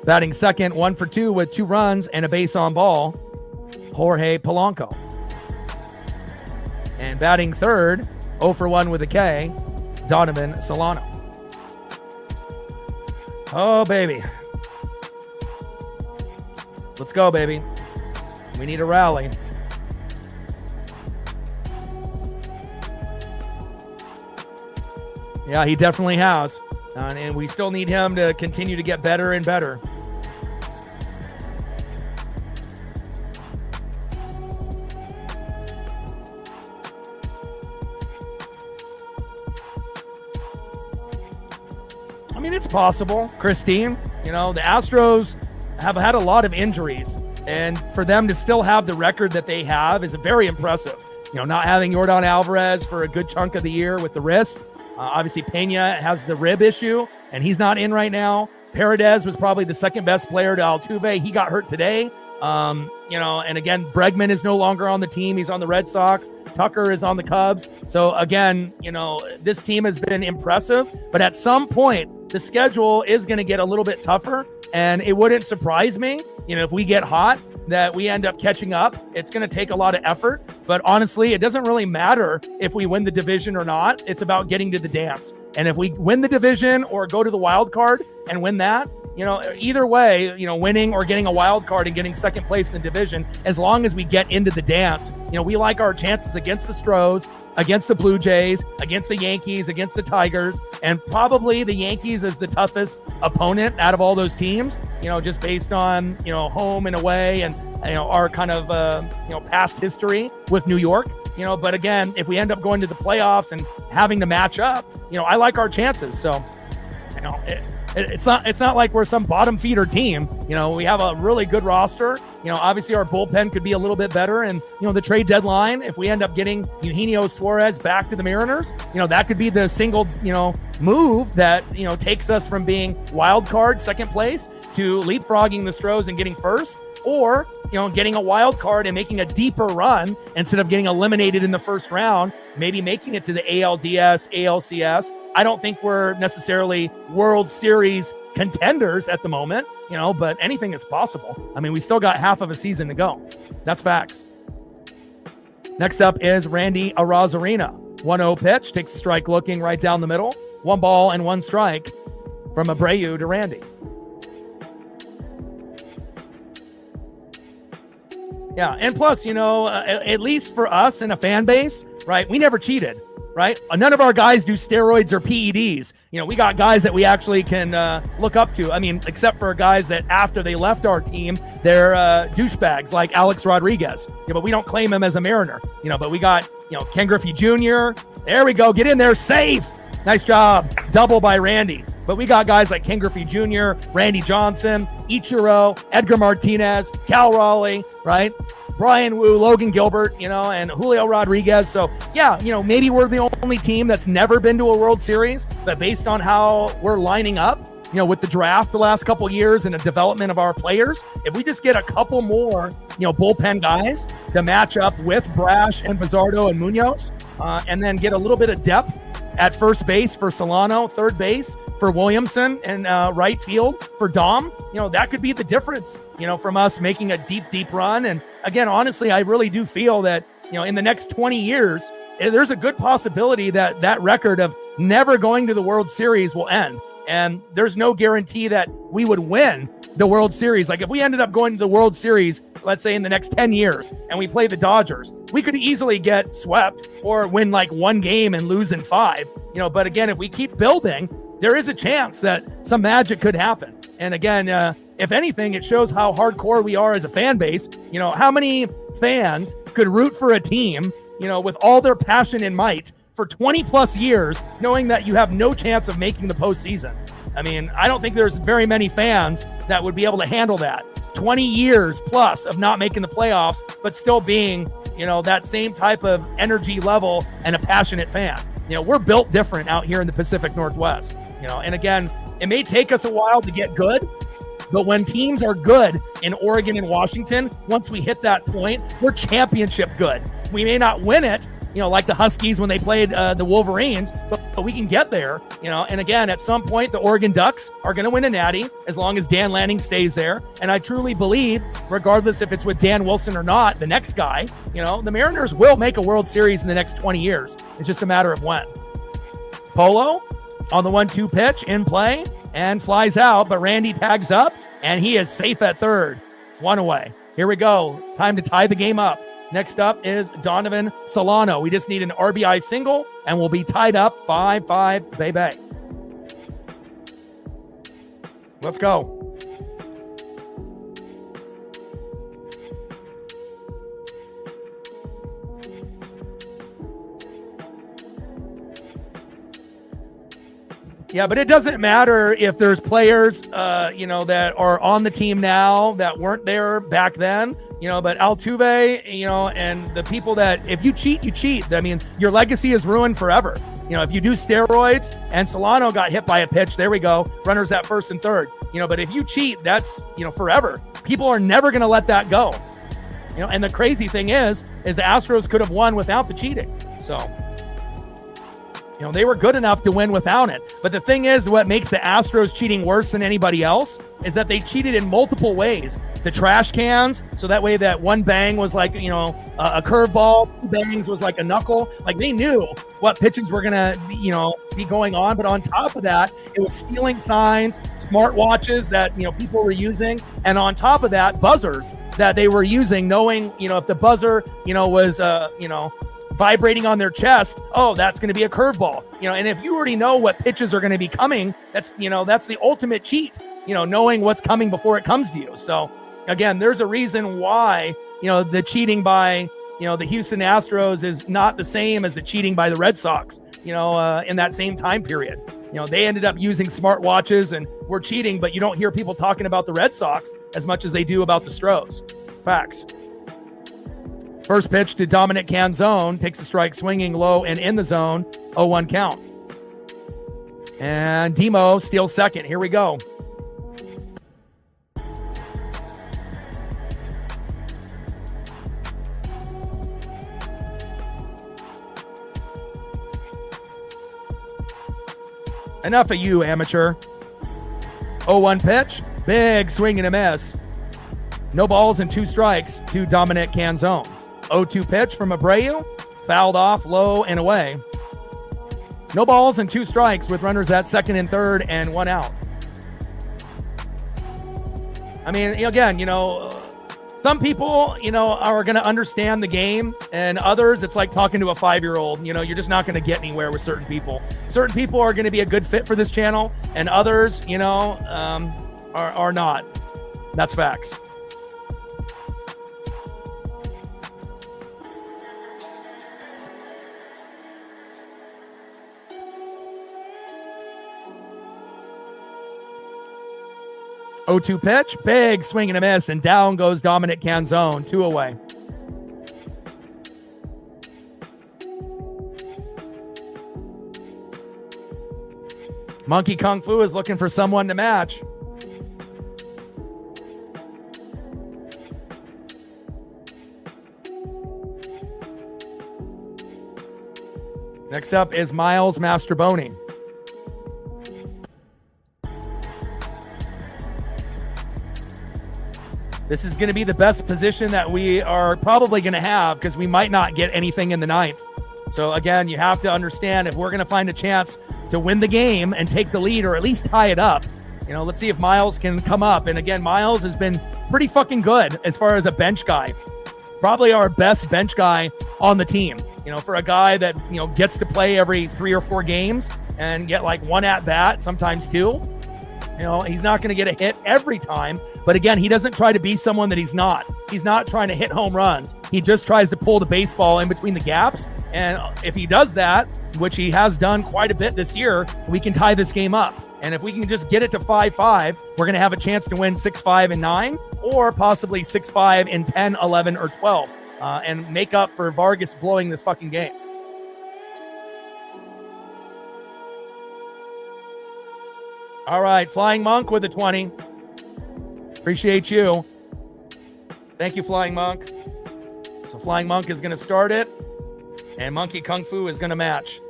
Batting second, 1 for 2 with 2 runs and a base on ball, Jorge Polanco. And batting third, 0 for 1 with a K, Donovan Solano. Oh, baby. Let's go, baby. We need a rally. Yeah, he definitely has. And we still need him to continue to get better and better. I mean, it's possible, Christine. The Astros have had a lot of injuries. And for them to still have the record that they have is very impressive. Not having Yordan Alvarez for a good chunk of the year with the wrist. Obviously, Pena has the rib issue, and he's not in right now. Paredes was probably the second best player to Altuve. He got hurt today. And again, Bregman is no longer on the team. He's on the Red Sox. Tucker is on the Cubs. So again, this team has been impressive, but at some point the schedule is going to get a little bit tougher, and it wouldn't surprise me, if we get hot, that we end up catching up. It's going to take a lot of effort, but honestly, it doesn't really matter if we win the division or not. It's about getting to the dance. And if we win the division or go to the wild card and win that, either way, winning or getting a wild card and getting second place in the division, as long as we get into the dance, we like our chances against the Astros, against the Blue Jays, against the Yankees, against the Tigers, and probably the Yankees is the toughest opponent out of all those teams, just based on, home and away and, our kind of, past history with New York. But again, if we end up going to the playoffs and having to match up, I like our chances. So, it's not like we're some bottom feeder team. We have a really good roster. Obviously our bullpen could be a little bit better. And, the trade deadline, if we end up getting Eugenio Suarez back to the Mariners, that could be the single, move that, takes us from being wild card second place to leapfrogging the Astros and getting first, or, getting a wild card and making a deeper run instead of getting eliminated in the first round, maybe making it to the ALDS, ALCS. I don't think we're necessarily World Series contenders at the moment, but anything is possible. I mean, we still got half of a season to go. That's facts. Next up is Randy Arozarena. 1-0 pitch, takes a strike looking right down the middle. 1 ball and 1 strike from Abreu to Randy. Yeah, and plus, at least for us in a fan base, right, we never cheated, right? None of our guys do steroids or PEDs. We got guys that we actually can look up to. I mean, except for guys that after they left our team, they're douchebags like Alex Rodriguez. But we don't claim him as a Mariner. But we got, Ken Griffey Jr. There we go. Get in there. Safe. Nice job. Double by Randy. But we got guys like Ken Griffey Jr., Randy Johnson, Ichiro, Edgar Martinez, Cal Raleigh, right? Brian Wu, Logan Gilbert, and Julio Rodriguez. So, yeah, maybe we're the only team that's never been to a World Series, but based on how we're lining up, with the draft the last couple years and the development of our players, if we just get a couple more, bullpen guys to match up with Brash and Bizzardo and Munoz, and then get a little bit of depth at first base for Solano, third base for Williamson, and right field for Dom, that could be the difference, from us making a deep run. And again, honestly, I really do feel that, in the next 20 years, there's a good possibility that that record of never going to the World Series will end. And there's no guarantee that we would win the World Series. Like if we ended up going to the World Series, let's say in the next 10 years, and we play the Dodgers, we could easily get swept or win like 1 game and lose in 5, but again, if we keep building, there is a chance that some magic could happen. And again, if anything, it shows how hardcore we are as a fan base. How many fans could root for a team, with all their passion and might for 20 plus years, knowing that you have no chance of making the postseason? I mean, I don't think there's very many fans that would be able to handle that. 20 years plus of not making the playoffs, but still being, that same type of energy level and a passionate fan. We're built different out here in the Pacific Northwest, and again, it may take us a while to get good, but when teams are good in Oregon and Washington, once we hit that point, we're championship good. We may not win it, like the Huskies when they played the Wolverines, but we can get there, and again, at some point, the Oregon Ducks are going to win a natty as long as Dan Lanning stays there. And I truly believe, regardless if it's with Dan Wilson or not, the next guy, the Mariners will make a World Series in the next 20 years. It's just a matter of when. Polo on the 1-2 pitch in play and flies out, but Randy tags up and he is safe at third. 1 away. Here we go. Time to tie the game up. Next up is Donovan Solano. We just need an RBI single, and we'll be tied up 5-5, baby. Let's go. Yeah, but it doesn't matter if there's players, that are on the team now that weren't there back then, but Altuve, and the people that, if you cheat, you cheat. I mean, your legacy is ruined forever. If you do steroids, and Solano got hit by a pitch, there we go, runners at first and third, but if you cheat, that's, forever. people are never going to let that go. And the crazy thing is the Astros could have won without the cheating. So, they were good enough to win without it. But the thing is, what makes the Astros cheating worse than anybody else is that they cheated in multiple ways. The trash cans, so that way that one bang was like, a curveball, 2 bangs was like a knuckle. Like, they knew what pitches were going to, be going on. But on top of that, it was stealing signs, smartwatches that, people were using. And on top of that, buzzers that they were using, knowing, if the buzzer, was, vibrating on their chest, oh, that's going to be a curveball. And if you already know what pitches are going to be coming, that's the ultimate cheat, knowing what's coming before it comes to you. So again, there's a reason why, the cheating by, the Houston Astros is not the same as the cheating by the Red Sox, in that same time period. They ended up using smartwatches and were cheating, but you don't hear people talking about the Red Sox as much as they do about the Astros. Facts. First pitch to Dominic Canzone, takes a strike swinging low and in the zone, 0-1 count. And Demo steals second. Here we go. Enough of you, amateur. 0-1 pitch, big swing and a miss. No balls and 2 strikes to Dominic Canzone. 0-2 pitch from Abreu, fouled off low and away. No balls and 2 strikes with runners at second and third and 1 out. I mean, again, some people, are going to understand the game, and others, it's like talking to a 5-year-old. You're just not going to get anywhere with certain people. Certain people are going to be a good fit for this channel, and others, are not. That's facts. Oh-2 pitch, big swing and a miss, and down goes Dominic Canzone, 2 away. Monkey Kung Fu is looking for someone to match. Next up is Miles Mastrobuoni. This is going to be the best position that we are probably going to have because we might not get anything in the 9th. So again, you have to understand, if we're going to find a chance to win the game and take the lead or at least tie it up, let's see if Miles can come up. And again, Miles has been pretty fucking good as far as a bench guy. Probably our best bench guy on the team, for a guy that, gets to play every 3 or 4 games and get like 1 at bat, sometimes 2. He's not going to get a hit every time. But again, he doesn't try to be someone that he's not. He's not trying to hit home runs. He just tries to pull the baseball in between the gaps. And if he does that, which he has done quite a bit this year, we can tie this game up. And if we can just get it to 5-5, we're going to have a chance to win 6-5 and 9, or possibly 6-5 and 10, 11, or 12, and make up for Vargas blowing this fucking game. All right, Flying Monk with a 20. Appreciate you. Thank you, Flying Monk. So Flying Monk is going to start it, and Monkey Kung Fu is going to match.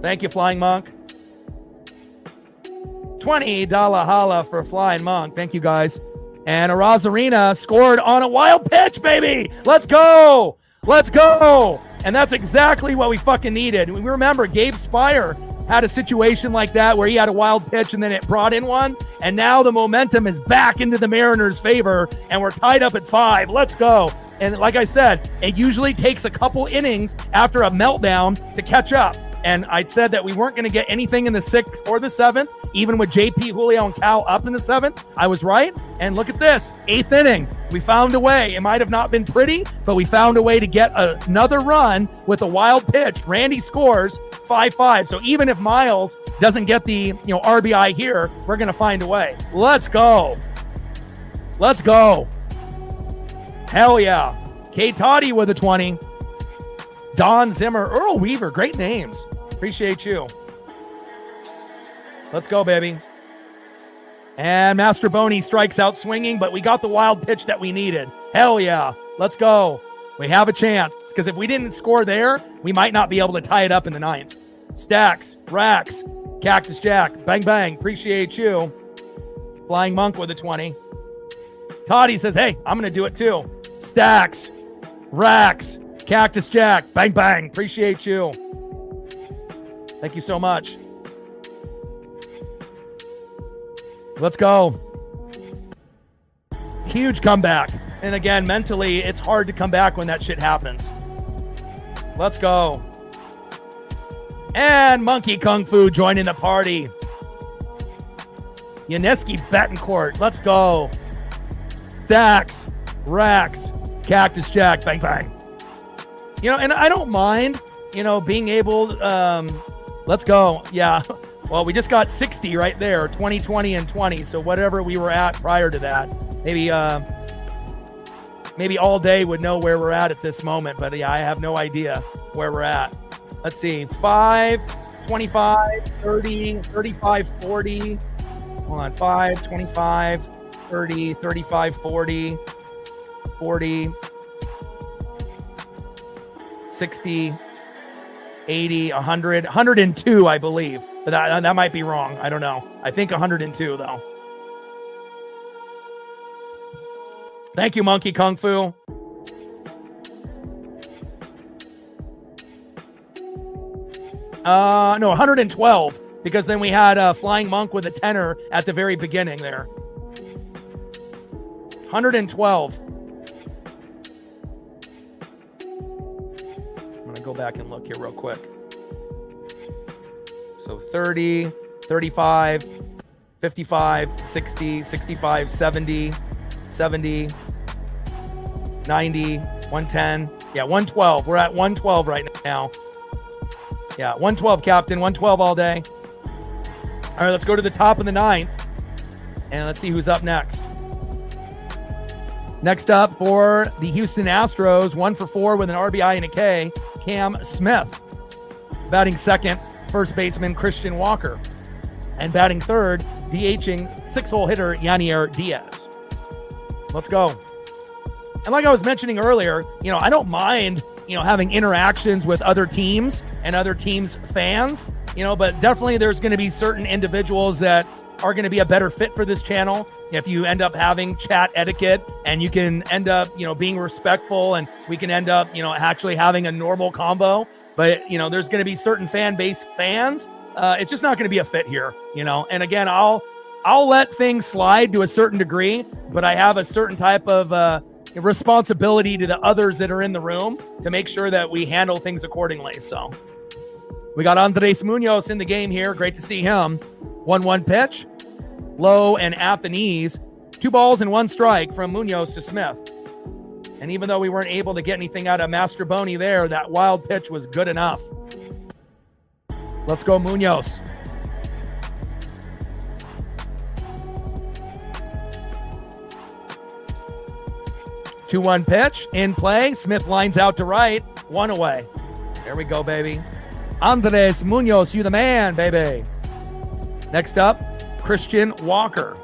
Thank you, Flying Monk. $20 holla for Flying Monk. Thank you, guys. And Arozarena scored on a wild pitch, baby. Let's go. Let's go. And that's exactly what we fucking needed. We remember Gabe Spire had a situation like that where he had a wild pitch and then it brought in one. And now the momentum is back into the Mariners' favor and we're tied up at 5. Let's go. And like I said, it usually takes a couple innings after a meltdown to catch up. And I said that we weren't going to get anything in the 6th or the 7th, even with JP, Julio, and Cal up in the 7th. I was right. And look at this, 8th inning. We found a way. It might have not been pretty, but we found a way to get another run with a wild pitch. Randy scores 5-5. So even if Miles doesn't get the RBI here, we're going to find a way. Let's go. Let's go. Hell yeah. K. Toddy with a 20. Don Zimmer, Earl Weaver, great names. Appreciate you. Let's go, baby. And Master Boney strikes out swinging, but we got the wild pitch that we needed. Hell yeah. Let's go. We have a chance, because if we didn't score there, we might not be able to tie it up in the ninth. Stacks, racks, Cactus Jack, bang, bang. Appreciate you. Flying Monk with a 20. Toddy says, hey, I'm going to do it too. Stacks, racks, Cactus Jack, bang, bang. Appreciate you. Thank you so much. Let's go. Huge comeback. And again, mentally, it's hard to come back when that shit happens. Let's go. And Monkey Kung Fu joining the party. Yaneski Betancourt. Let's go. Stacks, racks, Cactus Jack, bang, bang. And I don't mind, being able, let's go. Yeah. Well, we just got 60 right there, 20, 20, and 20. So whatever we were at prior to that, maybe all day would know where we're at this moment. But yeah, I have no idea where we're at. Let's see, 5, 25, 30, 35, 40. Hold on, 5, 25, 30, 35, 40, 40, 60, 80, 100, 102, I believe. But that might be wrong. I don't know. I think 102, though. Thank you, Monkey Kung Fu. No, 112, because then we had Flying Monk with a tenor at the very beginning there. 112. I'm going to go back and look here real quick. So 30, 35, 55, 60, 65, 70, 70, 90, 110. Yeah, 112. We're at 112 right now. Yeah, 112, Captain. 112 all day. All right, let's go to the top of the ninth, and let's see who's up next. Next up for the Houston Astros, 1 for 4 with an RBI and a K, Cam Smith. Batting second, first baseman Christian Walker. And batting third, DHing 6-hole hitter Yanier Diaz. Let's go. And like I was mentioning earlier, I don't mind, having interactions with other teams and other teams' fans, but definitely there's going to be certain individuals that are going to be a better fit for this channel. If you end up having chat etiquette and you can end up, being respectful, and we can end up, actually having a normal combo. But, there's going to be certain fan base fans. It's just not going to be a fit here, and again, I'll let things slide to a certain degree, but I have a certain type of, responsibility to the others that are in the room to make sure that we handle things accordingly. So we got Andres Munoz in the game here. Great to see him. 1-1 pitch, low and at the knees. 2 balls and 1 strike from Munoz to Smith. And even though we weren't able to get anything out of Master Boney there, that wild pitch was good enough. Let's go, Munoz. Two-one pitch in play. Smith lines out to right. 1 away. There we go, baby. Andres Munoz, you the man, baby. Next up, Christian Walker.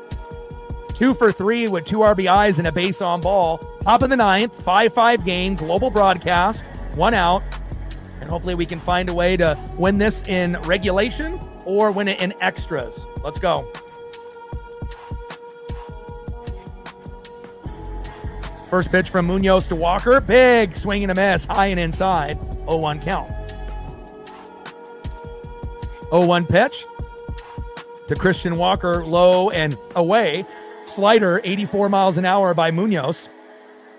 2 for 3 with 2 RBIs and a base on ball. Top of the ninth, 5-5 game, global broadcast, 1 out. And hopefully we can find a way to win this in regulation or win it in extras. Let's go. First pitch from Munoz to Walker. Big swing and a miss, high and inside. 0-1 count. 0-1 pitch to Christian Walker, low and away. Slider, 84 miles an hour by Munoz.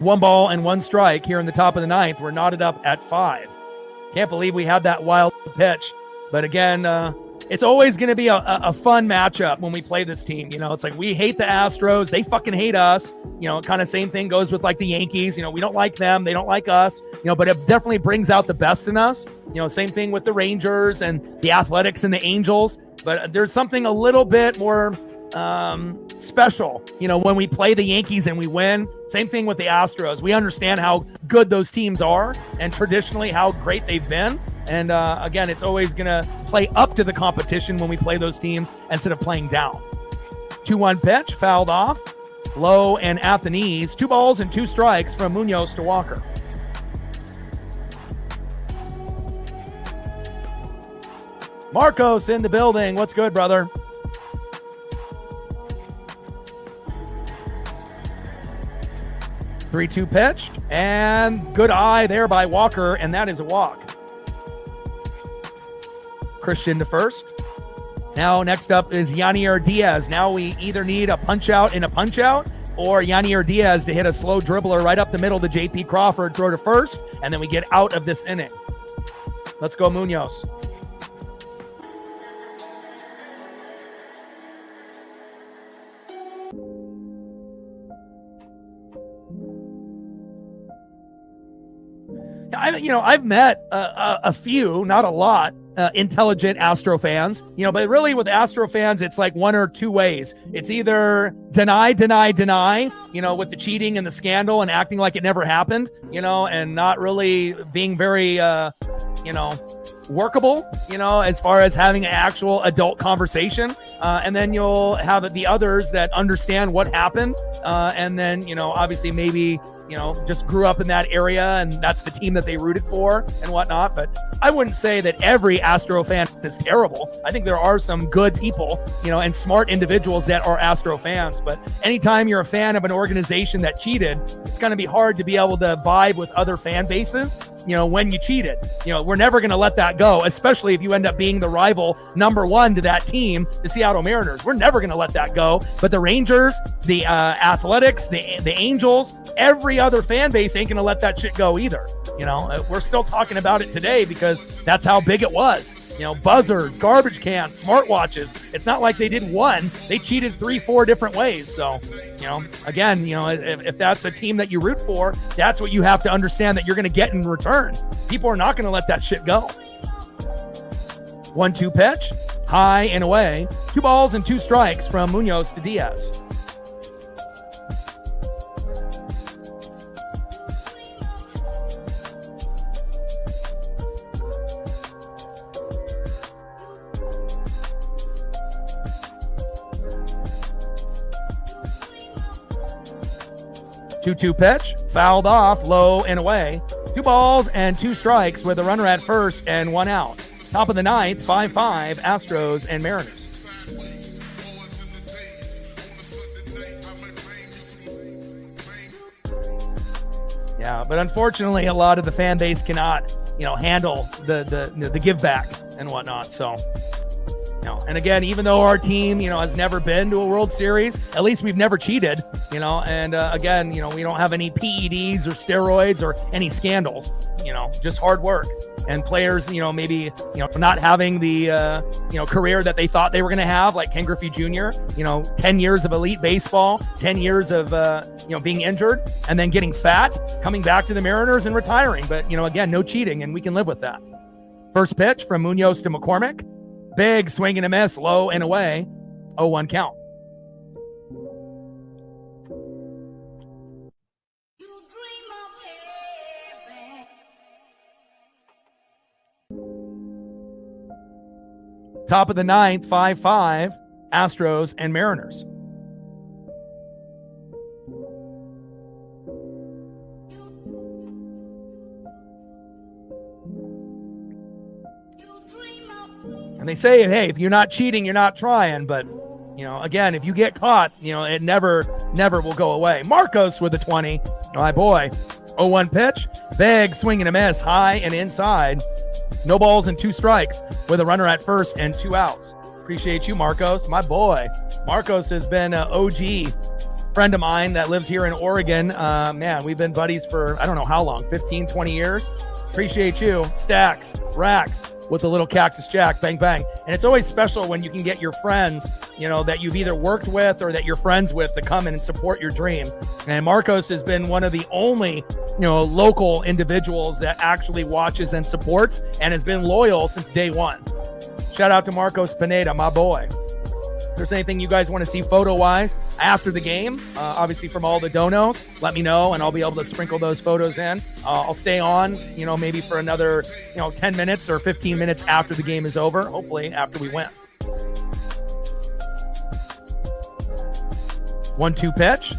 1 ball and 1 strike here in the top of the ninth. We're knotted up at 5. Can't believe we had that wild pitch. But again, it's always going to be a fun matchup when we play this team. It's like we hate the Astros. They fucking hate us. Kind of same thing goes with like the Yankees. We don't like them. They don't like us. But it definitely brings out the best in us. Same thing with the Rangers and the Athletics and the Angels. But there's something a little bit more special, when we play the Yankees and we win. Same thing with the Astros. We understand how good those teams are and traditionally how great they've been. And again, it's always going to play up to the competition when we play those teams instead of playing down. 2-1 pitch, fouled off. Low and at the knees. 2 balls and 2 strikes from Munoz to Walker. Marcos in the building. What's good, brother? Three-two pitch, and good eye there by Walker, and that is a walk. Christian to first. Now next up is Yanier Diaz. Now we either need a punch out and a punch out, or Yanier Diaz to hit a slow dribbler right up the middle to JP Crawford, throw to first, and then we get out of this inning. Let's go Munoz. I've met a few, not a lot, intelligent Astro fans, but really with Astro fans, it's like one or two ways. It's either deny, with the cheating and the scandal and acting like it never happened, and not really being very, workable, as far as having an actual adult conversation. And then you'll have the others that understand what happened. And then, obviously maybe, just grew up in that area and that's the team that they rooted for and whatnot. But I wouldn't say that every Astro fan is terrible. I think there are some good people, and smart individuals that are Astro fans. But anytime you're a fan of an organization that cheated, it's going to be hard to be able to vibe with other fan bases, when you cheated. We're never going to let that go, especially if you end up being the rival number one to that team, the Seattle Mariners. We're never going to let that go. But the Rangers, the Athletics, the Angels, every other fan base ain't going to let that shit go either. We're still talking about it today because that's how big it was. Buzzers, garbage cans, smartwatches. It's not like they did one. They cheated 3-4 different ways. So, again, if that's a team that you root for, that's what you have to understand that you're going to get in return. People are not going to let that shit go. 1-2 pitch, high and away. 2 balls and 2 strikes from Munoz to Diaz. Two pitch, fouled off, low and away. 2 balls and 2 strikes with a runner at first and 1 out. Top of the ninth, 5-5, Astros and Mariners. Yeah, but unfortunately, a lot of the fan base cannot, handle the give back and whatnot. So, and again, even though our team, has never been to a World Series, at least we've never cheated, and again, we don't have any PEDs or steroids or any scandals, just hard work. And players, maybe, not having the, career that they thought they were going to have, like Ken Griffey Jr., 10 years of elite baseball, 10 years of, being injured and then getting fat, coming back to the Mariners and retiring. But, again, no cheating, and we can live with that. First pitch from Munoz to McCormick. Big swing and a miss, low and away. 0-1 count. Top of the ninth, 5-5, Astros and Mariners. And they say, hey, if you're not cheating, you're not trying. But, again, if you get caught, it never will go away. Marcos with a 20. My boy. 0-1 pitch. Big swing and a miss. High and inside. No balls and 2 strikes with a runner at first and 2 outs. Appreciate you, Marcos. My boy. Marcos has been an OG friend of mine that lives here in Oregon. Man, we've been buddies for, I don't know how long, 15, 20 years. Appreciate you. Stacks, racks with the little Cactus Jack, bang, bang. And it's always special when you can get your friends, that you've either worked with or that you're friends with to come in and support your dream. And Marcos has been one of the only, local individuals that actually watches and supports and has been loyal since day one. Shout out to Marcos Pineda, my boy. If there's anything you guys want to see photo-wise after the game, obviously from all the donos, let me know, and I'll be able to sprinkle those photos in. I'll stay on, maybe for another, 10 minutes or 15 minutes after the game is over, hopefully after we win. 1-2 pitch,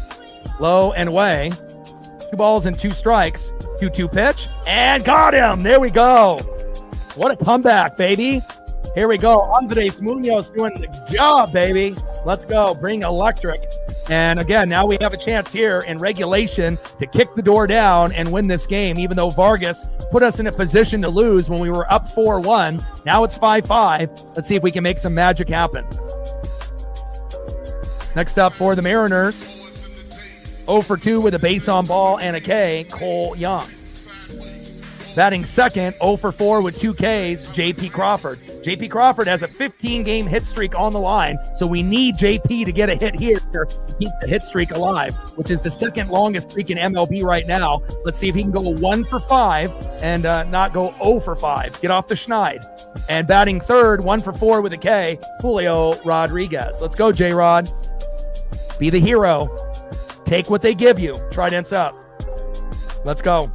low and away. 2 balls and 2 strikes. 2-2 pitch, and got him. There we go. What a comeback, baby. Here we go. Andres Munoz doing the job, baby. Let's go. Bring electric. And again, now we have a chance here in regulation to kick the door down and win this game, even though Vargas put us in a position to lose when we were up 4-1. Now it's 5-5. Let's see if we can make some magic happen. Next up for the Mariners, 0 for 2 with a base on ball and a K, Cole Young. Batting second, 0 for 4 with 2 Ks, JP Crawford. JP Crawford has a 15-game hit streak on the line, so we need JP to get a hit here to keep the hit streak alive, which is the second longest streak in MLB right now. Let's see if he can go 1 for 5 and not go 0 for 5. Get off the schneid. And batting third, 1 for 4 with a K, Julio Rodriguez. Let's go, J-Rod. Be the hero. Take what they give you. Trident's up. Let's go.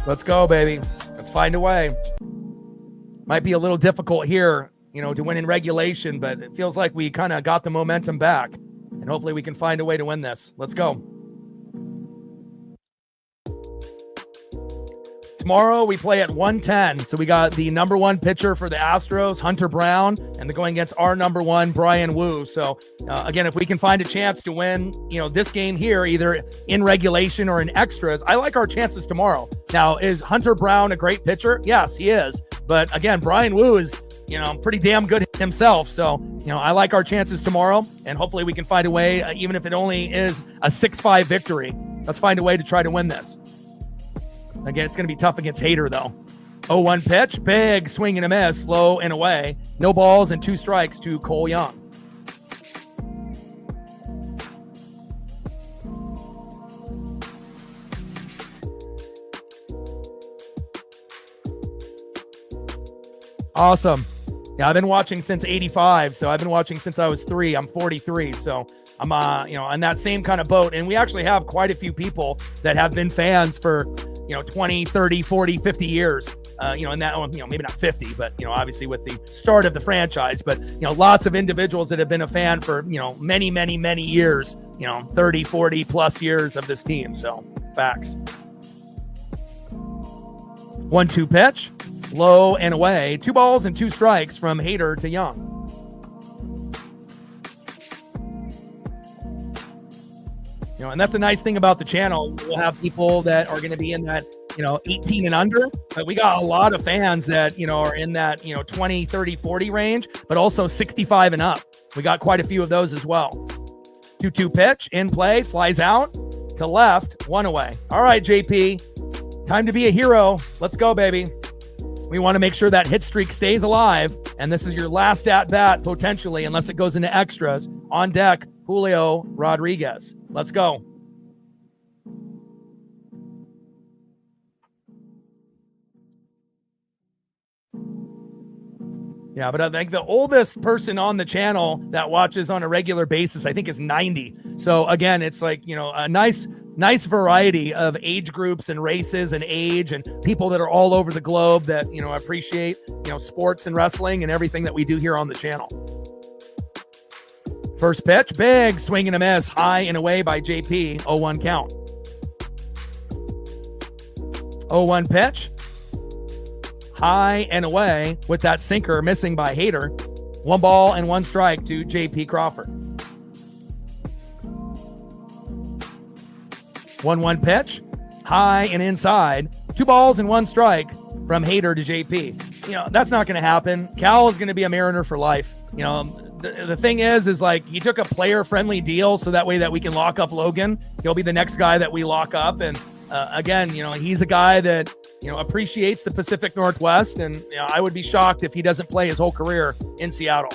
Let's go, baby. Let's find a way. Might be a little difficult here, to win in regulation, but it feels like we kind of got the momentum back, and hopefully we can find a way to win this. Let's go. Tomorrow we play at 1:10, so we got the number 1 pitcher for the Astros, Hunter Brown, and they're going against our number 1, Brian Wu. So again, if we can find a chance to win, this game here, either in regulation or in extras, I like our chances tomorrow. Now, is Hunter Brown a great pitcher? Yes, he is. But again, Brian Wu is, pretty damn good himself. So, I like our chances tomorrow, and hopefully we can find a way, even if it only is a 6-5 victory. Let's find a way to try to win this. Again, it's going to be tough against Hader, though. 0-1 pitch, big swing and a miss, low and away. No balls and 2 strikes to Cole Young. Awesome. Yeah, I've been watching since 85, so I've been watching since I was 3. I'm 43, so I'm, on that same kind of boat. And we actually have quite a few people that have been fans for 20, 30, 40, 50 years, in that, maybe not 50, but, obviously with the start of the franchise, but, lots of individuals that have been a fan for, many, many, many years, 30, 40 plus years of this team. So facts. 1-2 pitch, low and away. 2 balls and 2 strikes from Hader to Young. And that's a nice thing about the channel. We'll have people that are going to be in that, 18 and under, but we got a lot of fans that, are in that, 20, 30, 40 range, but also 65 and up. We got quite a few of those as well. 2-2 pitch, in play, flies out to left, 1 away. All right, JP, time to be a hero. Let's go, baby. We want to make sure that hit streak stays alive, and this is your last at-bat, potentially, unless it goes into extras. On deck, Julio Rodriguez. Let's go. Yeah, but I think the oldest person on the channel that watches on a regular basis, I think, is 90. So again, it's like, a nice variety of age groups and races and age and people that are all over the globe that, appreciate, sports and wrestling and everything that we do here on the channel. First pitch, big swing and a miss, high and away by JP, 0-1 count. 0-1 pitch, high and away with that sinker missing by Hader. 1 ball and 1 strike to JP Crawford. 1-1 pitch, high and inside. 2 balls and 1 strike. from Hader to JP. That's not going to happen. Cal is going to be a Mariner for life. The thing is like he took a player-friendly deal so that way that we can lock up Logan. He'll be the next guy that we lock up. And again, he's a guy that, appreciates the Pacific Northwest. And I would be shocked if he doesn't play his whole career in Seattle.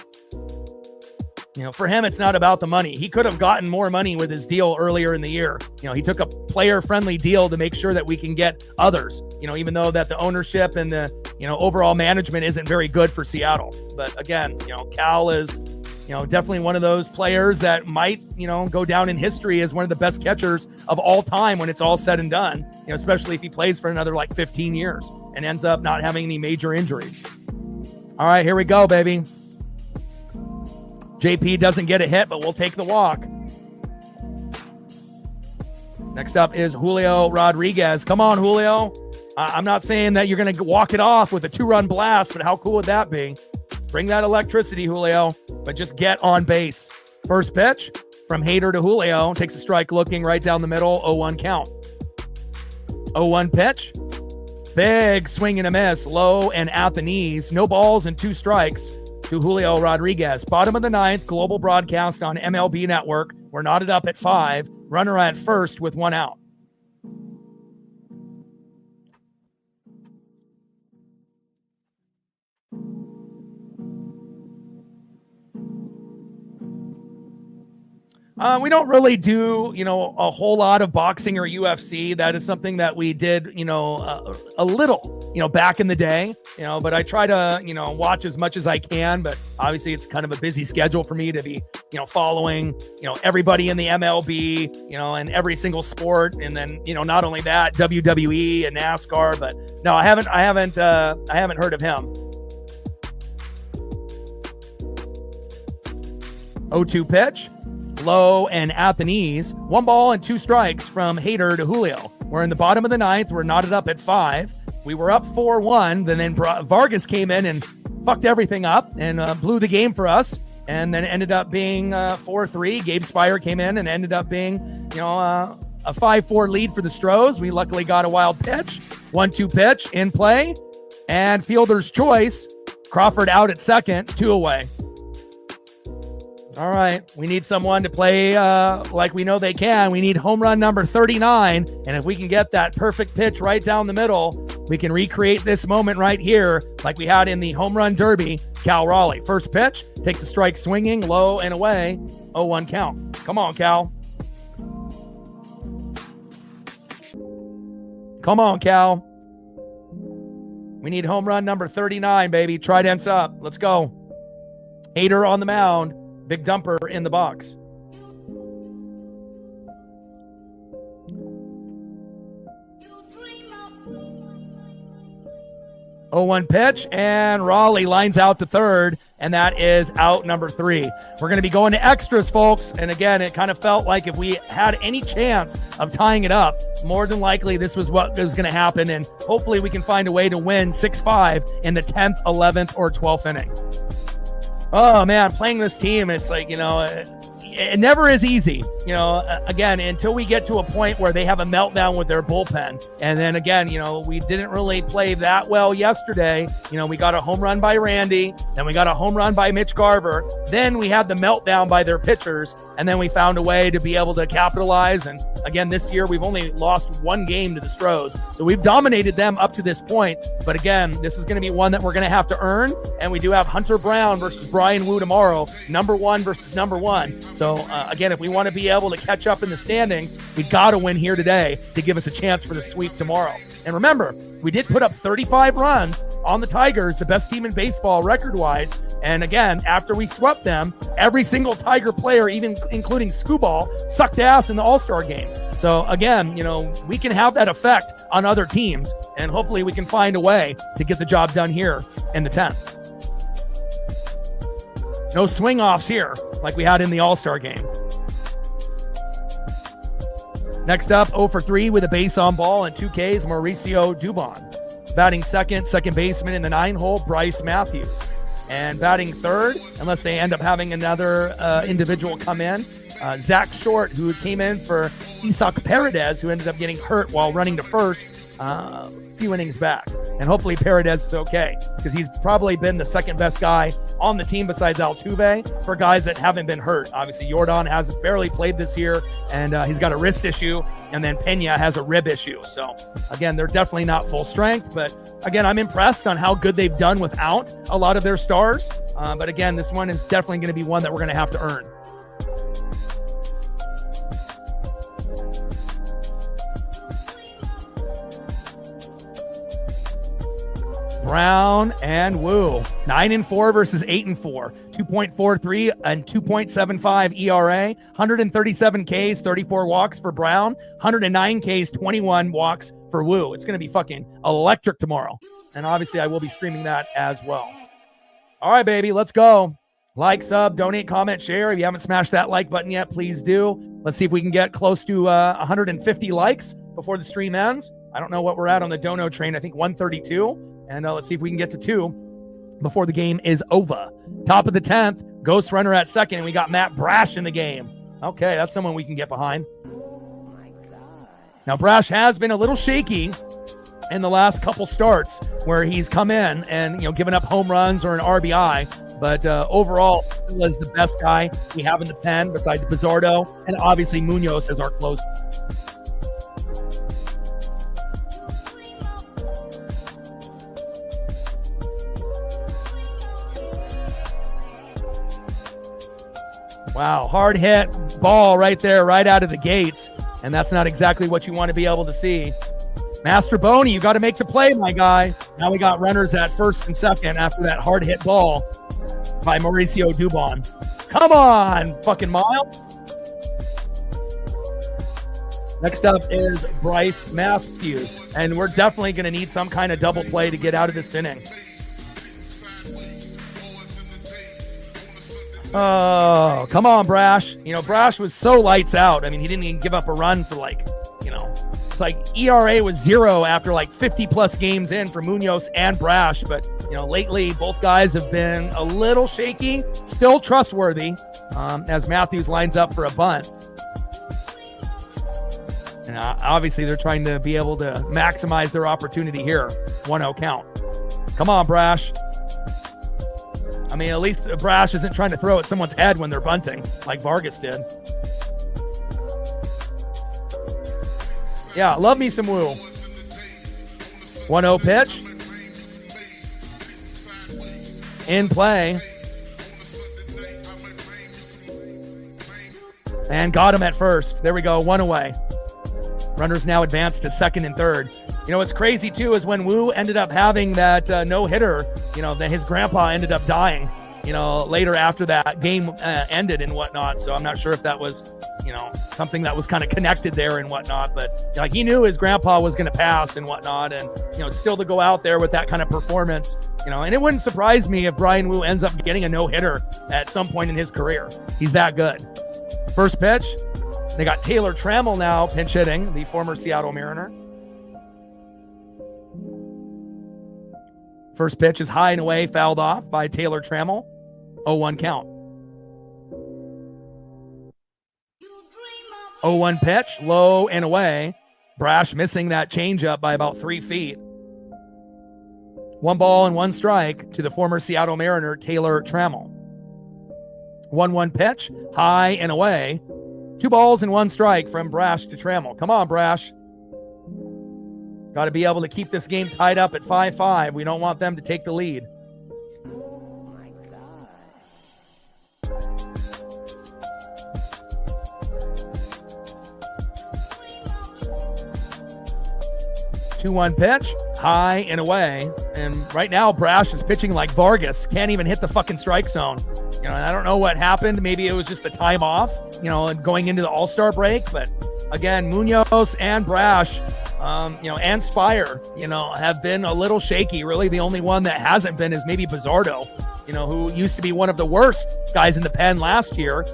For him, it's not about the money. He could have gotten more money with his deal earlier in the year. He took a player-friendly deal to make sure that we can get others, even though that the ownership and the, overall management isn't very good for Seattle. But again, Cal is, definitely one of those players that might, go down in history as one of the best catchers of all time when it's all said and done, especially if he plays for another like 15 years and ends up not having any major injuries. All right, here we go, baby. JP doesn't get a hit, but we'll take the walk. Next up is Julio Rodriguez. Come on, Julio. I'm not saying that you're going to walk it off with a 2-run blast, but how cool would that be? Bring that electricity, Julio, but just get on base. First pitch from Hader to Julio. Takes a strike looking right down the middle. 0-1 count. 0-1 pitch. Big swing and a miss. Low and at the knees. No balls and 2 strikes. To Julio Rodriguez. Bottom of the 9th, global broadcast on MLB Network. We're knotted up at 5. Runner at first with 1 out. We don't really do, a whole lot of boxing or UFC. That is something that we did, a little, back in the day, but I try to, watch as much as I can. But obviously it's kind of a busy schedule for me to be, following, everybody in the MLB, and every single sport. And then, not only that, WWE and NASCAR. But no, I haven't heard of him. 0-2 pitch. Low and at the knees. 1 ball and 2 strikes from Hader to Julio. We're in the bottom of the 9th. We're knotted up at 5. We were up 4-1. Then Vargas came in and fucked everything up and blew the game for us. And then ended up being 4-3. Gabe Spire came in and ended up being, a 5-4 lead for the Astros. We luckily got a wild pitch. 1-2 pitch in play. And fielder's choice. Crawford out at second. 2 away. All right, we need someone to play like we know they can. We need home run number 39, and if we can get that perfect pitch right down the middle, we can recreate this moment right here like we had in the home run derby. Cal Raleigh, first pitch, takes a strike swinging, low and away, 0-1 count. Come on, Cal. Come on, Cal. We need home run number 39, baby. Tridents up. Let's go. Hader on the mound. Big dumper in the box. Oh, 1 pitch, and Raleigh lines out to third, and that is out number 3. We're going to be going to extras, folks. And again, it kind of felt like if we had any chance of tying it up, more than likely this was what was going to happen, and hopefully we can find a way to win 6-5 in the 10th, 11th, or 12th inning. Oh, man, playing this team, it's like, it never is easy, again, until we get to a point where they have a meltdown with their bullpen. And then again, we didn't really play that well yesterday. We got a home run by Randy, then we got a home run by Mitch Garver. Then we had the meltdown by their pitchers, and then we found a way to be able to capitalize. And again, this year, we've only lost 1 game to the Astros. So we've dominated them up to this point. But again, this is going to be one that we're going to have to earn. And we do have Hunter Brown versus Brian Wu tomorrow, number 1 versus number 1. So again, if we want to be able to catch up in the standings, we got to win here today to give us a chance for the sweep tomorrow. And remember, we did put up 35 runs on the Tigers, the best team in baseball record-wise. And again, after we swept them, every single Tiger player, even including Scooball, sucked ass in the All-Star game. So again, we can have that effect on other teams, and hopefully we can find a way to get the job done here in the 10th. No swing-offs here like we had in the All-Star game. Next up, 0 for 3 with a base on ball and 2 Ks, Mauricio Dubon. Batting second baseman in the 9-hole, Bryce Matthews. And batting third, unless they end up having another individual come in, Zach Short, who came in for Isaac Paredes, who ended up getting hurt while running to first a few innings back. And hopefully Paredes is okay, because he's probably been the second best guy on the team besides Altuve for guys that haven't been hurt. Obviously, Jordan has barely played this year, and he's got a wrist issue, and then Pena has a rib issue. So, again, they're definitely not full strength, but, again, I'm impressed on how good they've done without a lot of their stars. But, again, this one is definitely going to be one that we're going to have to earn. Brown and Wu, 9-4 versus 8-4, 2.43 and 2.75 ERA, 137 Ks, 34 walks for Brown, 109 Ks, 21 walks for Wu. It's going to be fucking electric tomorrow. And obviously I will be streaming that as well. All right, baby, let's go. Like, sub, donate, comment, share. If you haven't smashed that like button yet, please do. Let's see if we can get close to 150 likes before the stream ends. I don't know what we're at on the dono train. I think 132. And let's see if we can get to 2 before the game is over. Top of the 10th, Ghost Runner at second, and we got Matt Brash in the game. Okay, that's someone we can get behind. Oh my God. Now, Brash has been a little shaky in the last couple starts where he's come in and, given up home runs or an RBI. But overall, he was the best guy we have in the pen besides Bizzardo, and obviously Munoz as our closer. Wow, hard hit ball right there, right out of the gates. And that's not exactly what you want to be able to see. Master Boney, you got to make the play, my guy. Now we got runners at first and second after that hard hit ball by Mauricio Dubon. Come on, fucking Miles. Next up is Bryce Matthews. And we're definitely going to need some kind of double play to get out of this inning. Oh, come on, Brash. Brash was so lights out. I mean, he didn't even give up a run for it's like ERA was 0 after 50 plus games in for Munoz and Brash. But, lately both guys have been a little shaky, still trustworthy as Matthews lines up for a bunt. And obviously they're trying to be able to maximize their opportunity here. 1-0 count. Come on, Brash. I mean, at least Brash isn't trying to throw at someone's head when they're bunting, like Vargas did. Yeah, love me some Wu. 1-0 pitch. In play. And got him at first. There we go, 1 away. Runners now advance to second and third. What's crazy, too, is when Wu ended up having that no-hitter, that his grandpa ended up dying, later after that game ended and whatnot. So I'm not sure if that was, something that was kind of connected there and whatnot. But, he knew his grandpa was going to pass and whatnot. And, still to go out there with that kind of performance, and it wouldn't surprise me if Brian Wu ends up getting a no-hitter at some point in his career. He's that good. First pitch. They got Taylor Trammell now pinch hitting, the former Seattle Mariner. First pitch is high and away, fouled off by Taylor Trammell. 0-1 count. 0-1 pitch, low and away. Brash missing that changeup by about 3 feet. 1 ball and 1 strike to the former Seattle Mariner, Taylor Trammell. 1-1 pitch, high and away. 2 balls and 1 strike from Brash to Trammell. Come on, Brash. Got to be able to keep this game tied up at 5-5. We don't want them to take the lead. Oh my God. 2-1 pitch, high and away. And right now, Brash is pitching like Vargas. Can't even hit the fucking strike zone. And I don't know what happened. Maybe it was just the time off, and going into the All-Star break. But again, Munoz and Brash, and Spire, have been a little shaky. Really, the only one that hasn't been is maybe Bizzardo, who used to be one of the worst guys in the pen last year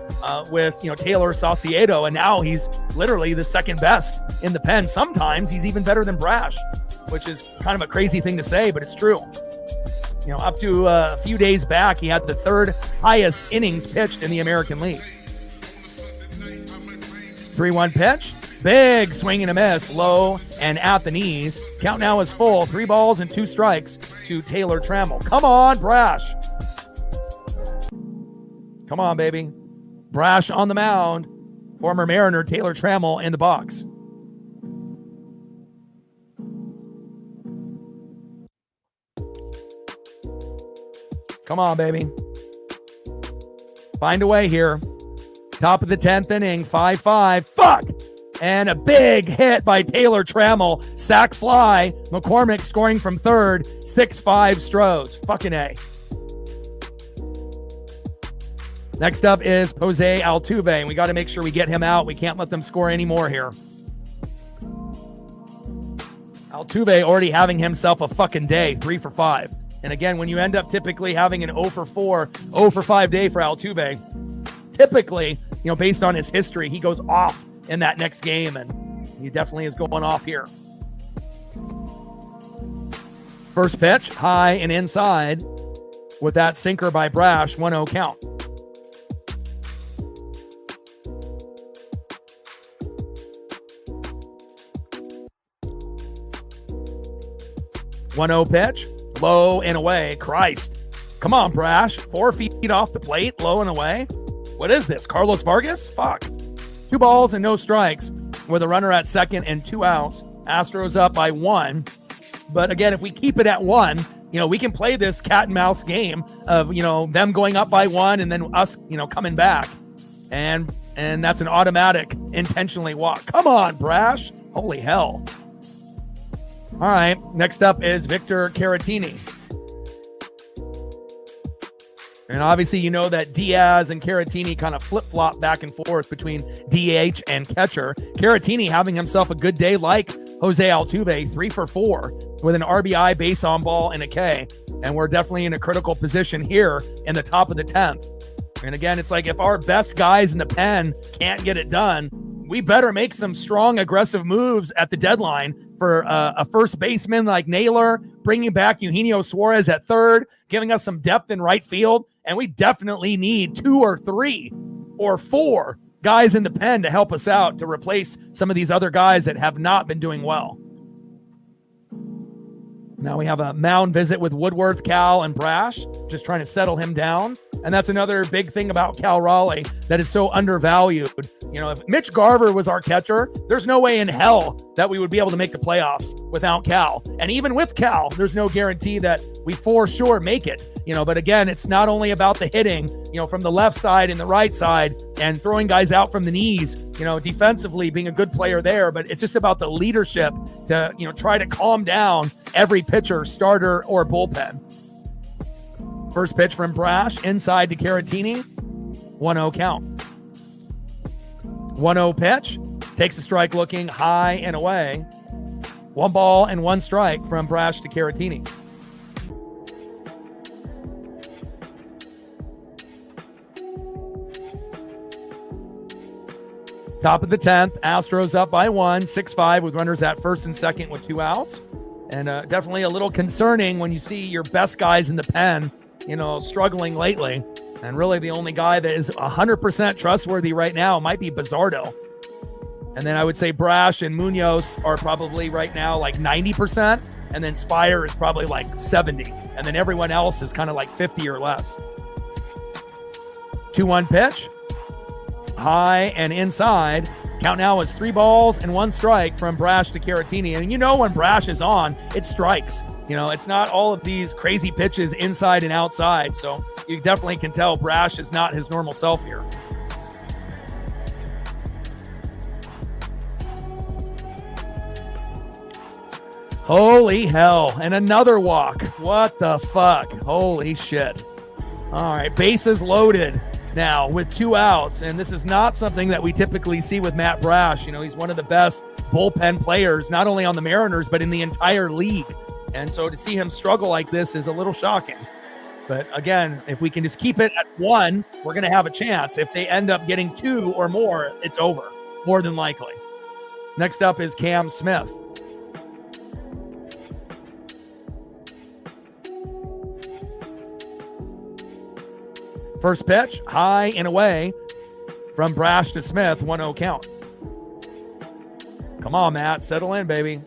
with, Taylor Saucedo. And now he's literally the second best in the pen. Sometimes he's even better than Brash, which is kind of a crazy thing to say, but it's true. Up to a few days back, he had the 3rd highest innings pitched in the American League. 3-1 pitch. Big swing and a miss, low and at the knees. Count now is full. 3 balls and 2 strikes to Taylor Trammell. Come on, Brash. Come on, baby. Brash on the mound. Former Mariner Taylor Trammell in the box. Come on, baby. Find a way here. Top of the 10th inning, 5-5. Fuck! And a big hit by Taylor Trammell. Sack fly. McCormick scoring from third. 6-5 Stros. Fucking A. Next up is Jose Altuve, and we got to make sure we get him out. We can't let them score any more here. Altuve already having himself a fucking day, 3 for 5. And again, when you end up typically having an 0 for 4, 0 for 5 day for Altuve, typically, based on his history, he goes off in that next game, and he definitely is going off here. First pitch, high and inside with that sinker by Brash, 1-0 count. One-0 pitch, low and away. Christ. Come on, Brash. 4 feet off the plate, low and away. What is this, Carlos Vargas? Fuck. 2 balls and no strikes with a runner at second and 2 outs. Astros up by 1. But again, if we keep it at 1, we can play this cat and mouse game of, them going up by 1 and then us, coming back. And that's an automatic intentionally walk. Come on, Brash. Holy hell. All right, next up is Victor Caratini. And obviously, that Diaz and Caratini kind of flip-flop back and forth between DH and catcher. Caratini having himself a good day like Jose Altuve, 3 for 4 with an RBI, base on ball, and a K. And we're definitely in a critical position here in the top of the 10th. And again, it's like if our best guys in the pen can't get it done, we better make some strong, aggressive moves at the deadline for a first baseman like Naylor, bringing back Eugenio Suarez at third, giving us some depth in right field. And we definitely need 2 or 3 or 4 guys in the pen to help us out to replace some of these other guys that have not been doing well. Now we have a mound visit with Woodworth, Cal, and Brash, just trying to settle him down. And that's another big thing about Cal Raleigh that is so undervalued. If Mitch Garver was our catcher, there's no way in hell that we would be able to make the playoffs without Cal. And even with Cal, there's no guarantee that we for sure make it. But again, it's not only about the hitting, from the left side and the right side and throwing guys out from the knees, defensively being a good player there, but it's just about the leadership to, try to calm down every pitcher, starter, or bullpen. First pitch from Brash, inside to Caratini, 1-0 count. 1-0 pitch, takes a strike looking high and away. 1 ball and 1 strike from Brash to Caratini. Top of the 10th, Astros up by 1, 6-5 with runners at first and second with 2 outs. And definitely a little concerning when you see your best guys in the pen, struggling lately. And really the only guy that is 100% trustworthy right now might be Bizardo. And then I would say Brash and Munoz are probably right now like 90%. And then Spire is probably like 70. And then everyone else is kind of like 50 or less. 2-1 pitch. High and inside. Count now is 3 balls and 1 strike from Brash to Caratini. And when Brash is on, it strikes. It's not all of these crazy pitches inside and outside. So you definitely can tell Brash is not his normal self here. Holy hell. And another walk. What the fuck? Holy shit. All right. Bases loaded now with 2 outs. And this is not something that we typically see with Matt Brash. He's one of the best bullpen players, not only on the Mariners, but in the entire league. And so to see him struggle like this is a little shocking. But again, if we can just keep it at 1, we're going to have a chance. If they end up getting 2 or more, it's over, more than likely. Next up is Cam Smith. First pitch, high and away from Brash to Smith, 1-0 count. Come on, Matt. Settle in, baby.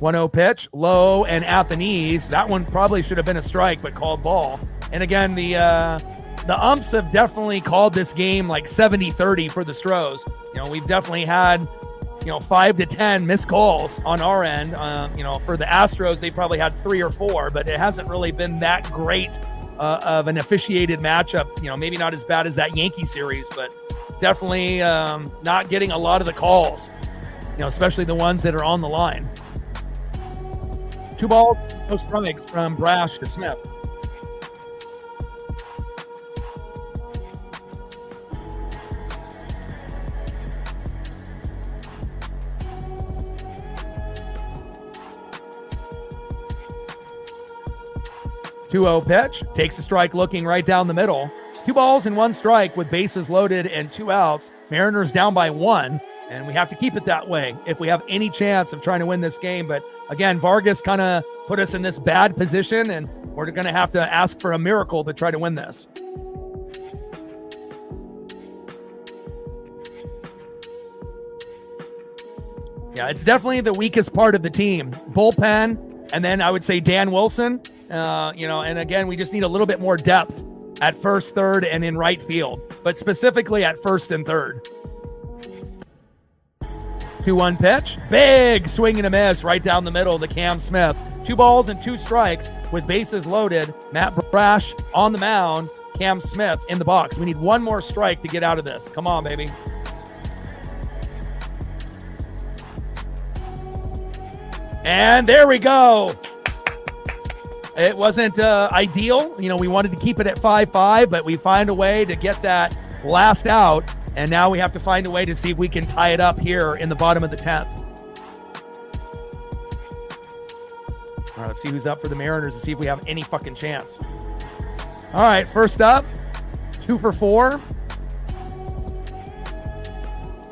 One-0 pitch, low and at the knees. That one probably should have been a strike, but called ball. And again, the umps have definitely called this game like 70-30 for the Stros. We've definitely had, 5 to 10 missed calls on our end. For the Astros, they probably had 3 or 4, but it hasn't really been that great of an officiated matchup. Maybe not as bad as that Yankee series, but definitely not getting a lot of the calls, especially the ones that are on the line. 2 balls, no strikes from Brash to Smith. Two-0 pitch, takes a strike looking right down the middle. 2 balls and 1 strike with bases loaded and 2 outs. Mariners down by 1, and we have to keep it that way if we have any chance of trying to win this game. But again, Vargas kind of put us in this bad position, and we're going to have to ask for a miracle to try to win this. Yeah, it's definitely the weakest part of the team. Bullpen, and then I would say Dan Wilson. And again, we just need a little bit more depth at first, third, and in right field, but specifically at first and third. 2-1 pitch, big swing and a miss right down the middle to Cam Smith. 2 balls and 2 strikes with bases loaded. Matt Brash on the mound, Cam Smith in the box. We need 1 more strike to get out of this. Come on, baby. And there we go. It wasn't ideal. We wanted to keep it at 5-5, but we find a way to get that last out. And now we have to find a way to see if we can tie it up here in the bottom of the 10th. All right, let's see who's up for the Mariners and see if we have any fucking chance. All right, first up, 2 for 4.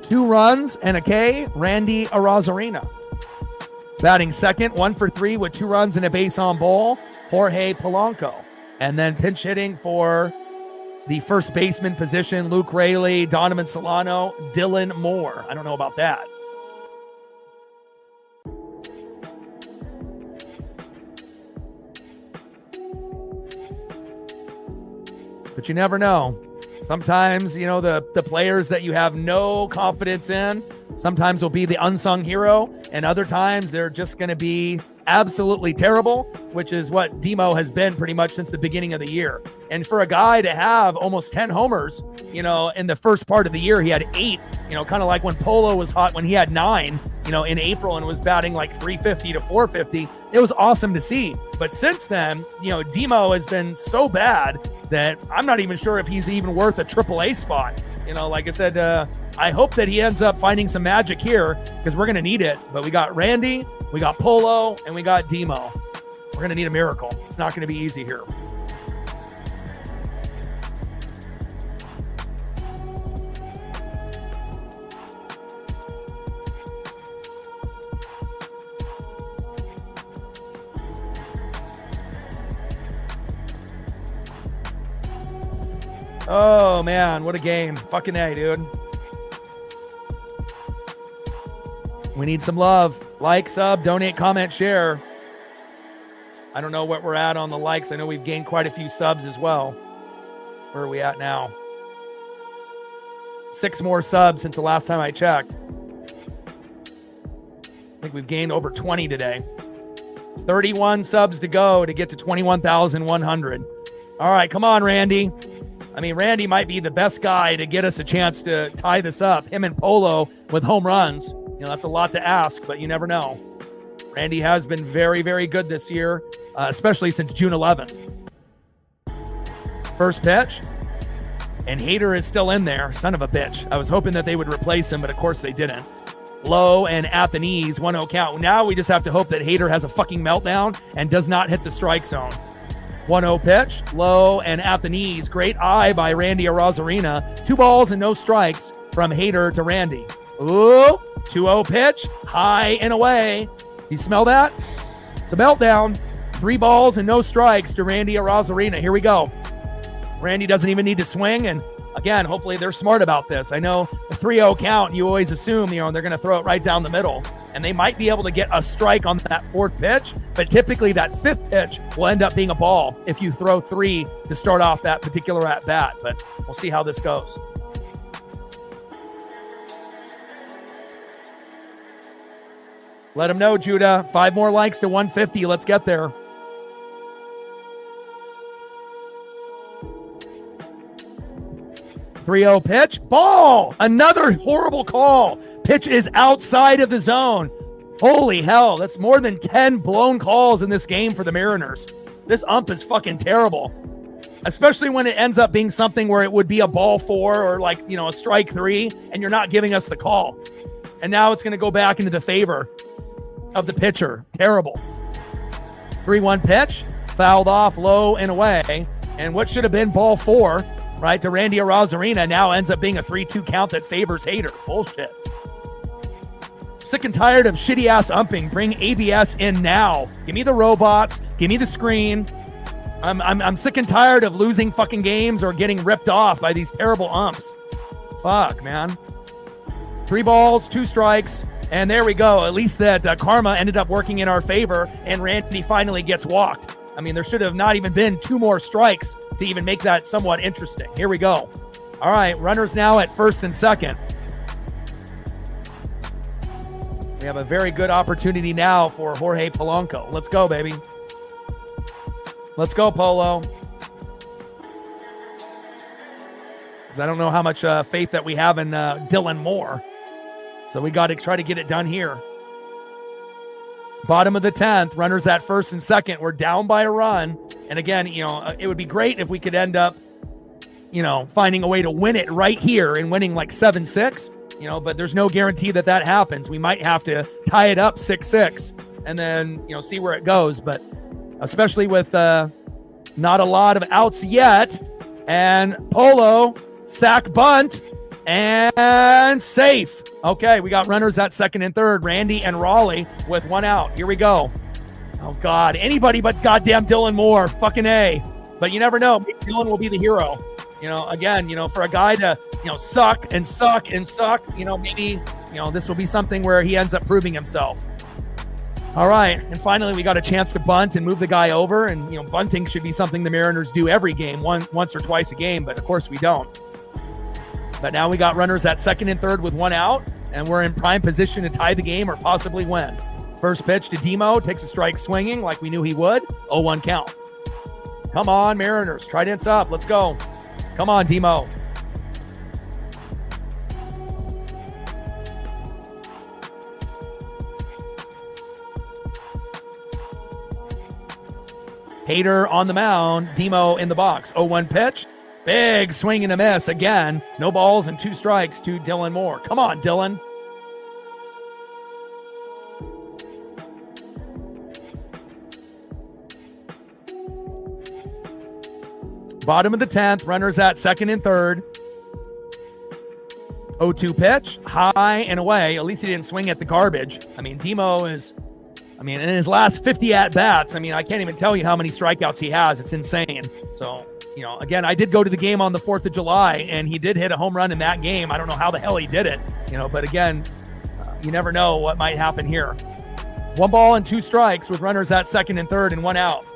2 runs and a K, Randy Arozarena. Batting second, 1 for 3 with 2 runs and a base on ball, Jorge Polanco. And then pinch hitting for the first baseman position, Luke Raley, Donovan Solano, Dylan Moore. I don't know about that. But you never know. Sometimes, the players that you have no confidence in, sometimes will be the unsung hero, and other times they're just going to be absolutely terrible, which is what Demo has been pretty much since the beginning of the year. And for a guy to have almost 10 homers, in the first part of the year, he had 8, kind of like when Polo was hot, when he had 9, in April and was batting like 350 to 450. It was awesome to see. But since then, Demo has been so bad that I'm not even sure if he's even worth a AAA spot. Like I said, I hope that he ends up finding some magic here because we're going to need it. But we got Randy, we got Polo, and we got Demo. We're going to need a miracle. It's not going to be easy here. Oh, man, what a game. Fucking A, dude. We need some love. Like, sub, donate, comment, share. I don't know what we're at on the likes. I know we've gained quite a few subs as well. Where are we at now? 6 more subs since the last time I checked. I think we've gained over 20 today. 31 subs to go to get to 21,100. All right, come on, Randy. I mean, Randy might be the best guy to get us a chance to tie this up. Him and Polo with home runs. That's a lot to ask, but you never know. Randy has been very, very good this year, especially since June 11th. First pitch. And Hader is still in there. Son of a bitch. I was hoping that they would replace him, but of course they didn't. Low and at the knees, 1-0 count. Now we just have to hope that Hader has a fucking meltdown and does not hit the strike zone. 1-0 pitch, low and at the knees. Great eye by Randy Arozarena. 2 balls and no strikes from Hader to Randy. Ooh, 2-0 pitch, high and away. You smell that? It's a meltdown. 3 balls and no strikes to Randy Arozarena. Here we go. Randy doesn't even need to swing. And again, hopefully they're smart about this. I know the 3-0 count, you always assume, they're going to throw it right down the middle. And they might be able to get a strike on that fourth pitch, but typically that fifth pitch will end up being a ball if you throw 3 to start off that particular at-bat. But we'll see how this goes. Let him know, Judah. 5 more likes to 150. Let's get there. .30 pitch. Ball. Another horrible call. Pitch is outside of the zone. Holy hell. That's more than 10 blown calls in this game for the Mariners. This ump is fucking terrible. Especially when it ends up being something where it would be a ball 4 or like, a strike 3, and you're not giving us the call. And now it's going to go back into the favor of the pitcher. Terrible. 3-1 pitch. Fouled off low and away. And what should have been ball 4, right, to Randy Arozarena now ends up being a 3-2 count that favors Hader. Bullshit. Sick and tired of shitty-ass umping. Bring ABS in now. Give me the robots. Give me the screen. I'm sick and tired of losing fucking games or getting ripped off by these terrible umps. Fuck, man. 3 balls, 2 strikes. And there we go. At least that karma ended up working in our favor, and Randy finally gets walked. I mean, there should have not even been 2 more strikes to even make that somewhat interesting. Here we go. All right, runners now at first and second. We have a very good opportunity now for Jorge Polanco. Let's go, baby. Let's go, Polo. Because I don't know how much faith that we have in Dylan Moore. So we got to try to get it done here. Bottom of the 10th, runners at first and second. We're down by a run. And again, it would be great if we could end up, finding a way to win it right here and winning like 7-6, but there's no guarantee that that happens. We might have to tie it up 6-6 and then, see where it goes. But especially with not a lot of outs yet. And Polo, sack bunt, and safe. Okay, we got runners at second and third. Randy and Raleigh with 1 out. Here we go. Oh, God. Anybody but goddamn Dylan Moore. Fucking A. But you never know. Maybe Dylan will be the hero. Again, for a guy to, suck and suck and suck, maybe, this will be something where he ends up proving himself. All right. And finally, we got a chance to bunt and move the guy over. And, bunting should be something the Mariners do every game, once or twice a game. But, of course, we don't. But now we got runners at second and third with 1 out, and we're in prime position to tie the game or possibly win. First pitch to Demo, takes a strike swinging like we knew he would. 0-1 count. Come on, Mariners. Trident's up. Let's go. Come on, Demo. Hader on the mound. Demo in the box. 0-1 pitch. Big swing and a miss again. No balls and 2 strikes to Dylan Moore. Come on, Dylan. Bottom of the 10th, runners at second and third. 0-2 pitch, high and away. At least he didn't swing at the garbage. Demo is, in his last 50 at-bats, I can't even tell you how many strikeouts he has. It's insane. So, again, I did go to the game on the 4th of July, and he did hit a home run in that game. I don't know how the hell he did it, but again, you never know what might happen here. 1 ball and 2 strikes with runners at second and third and 1 out.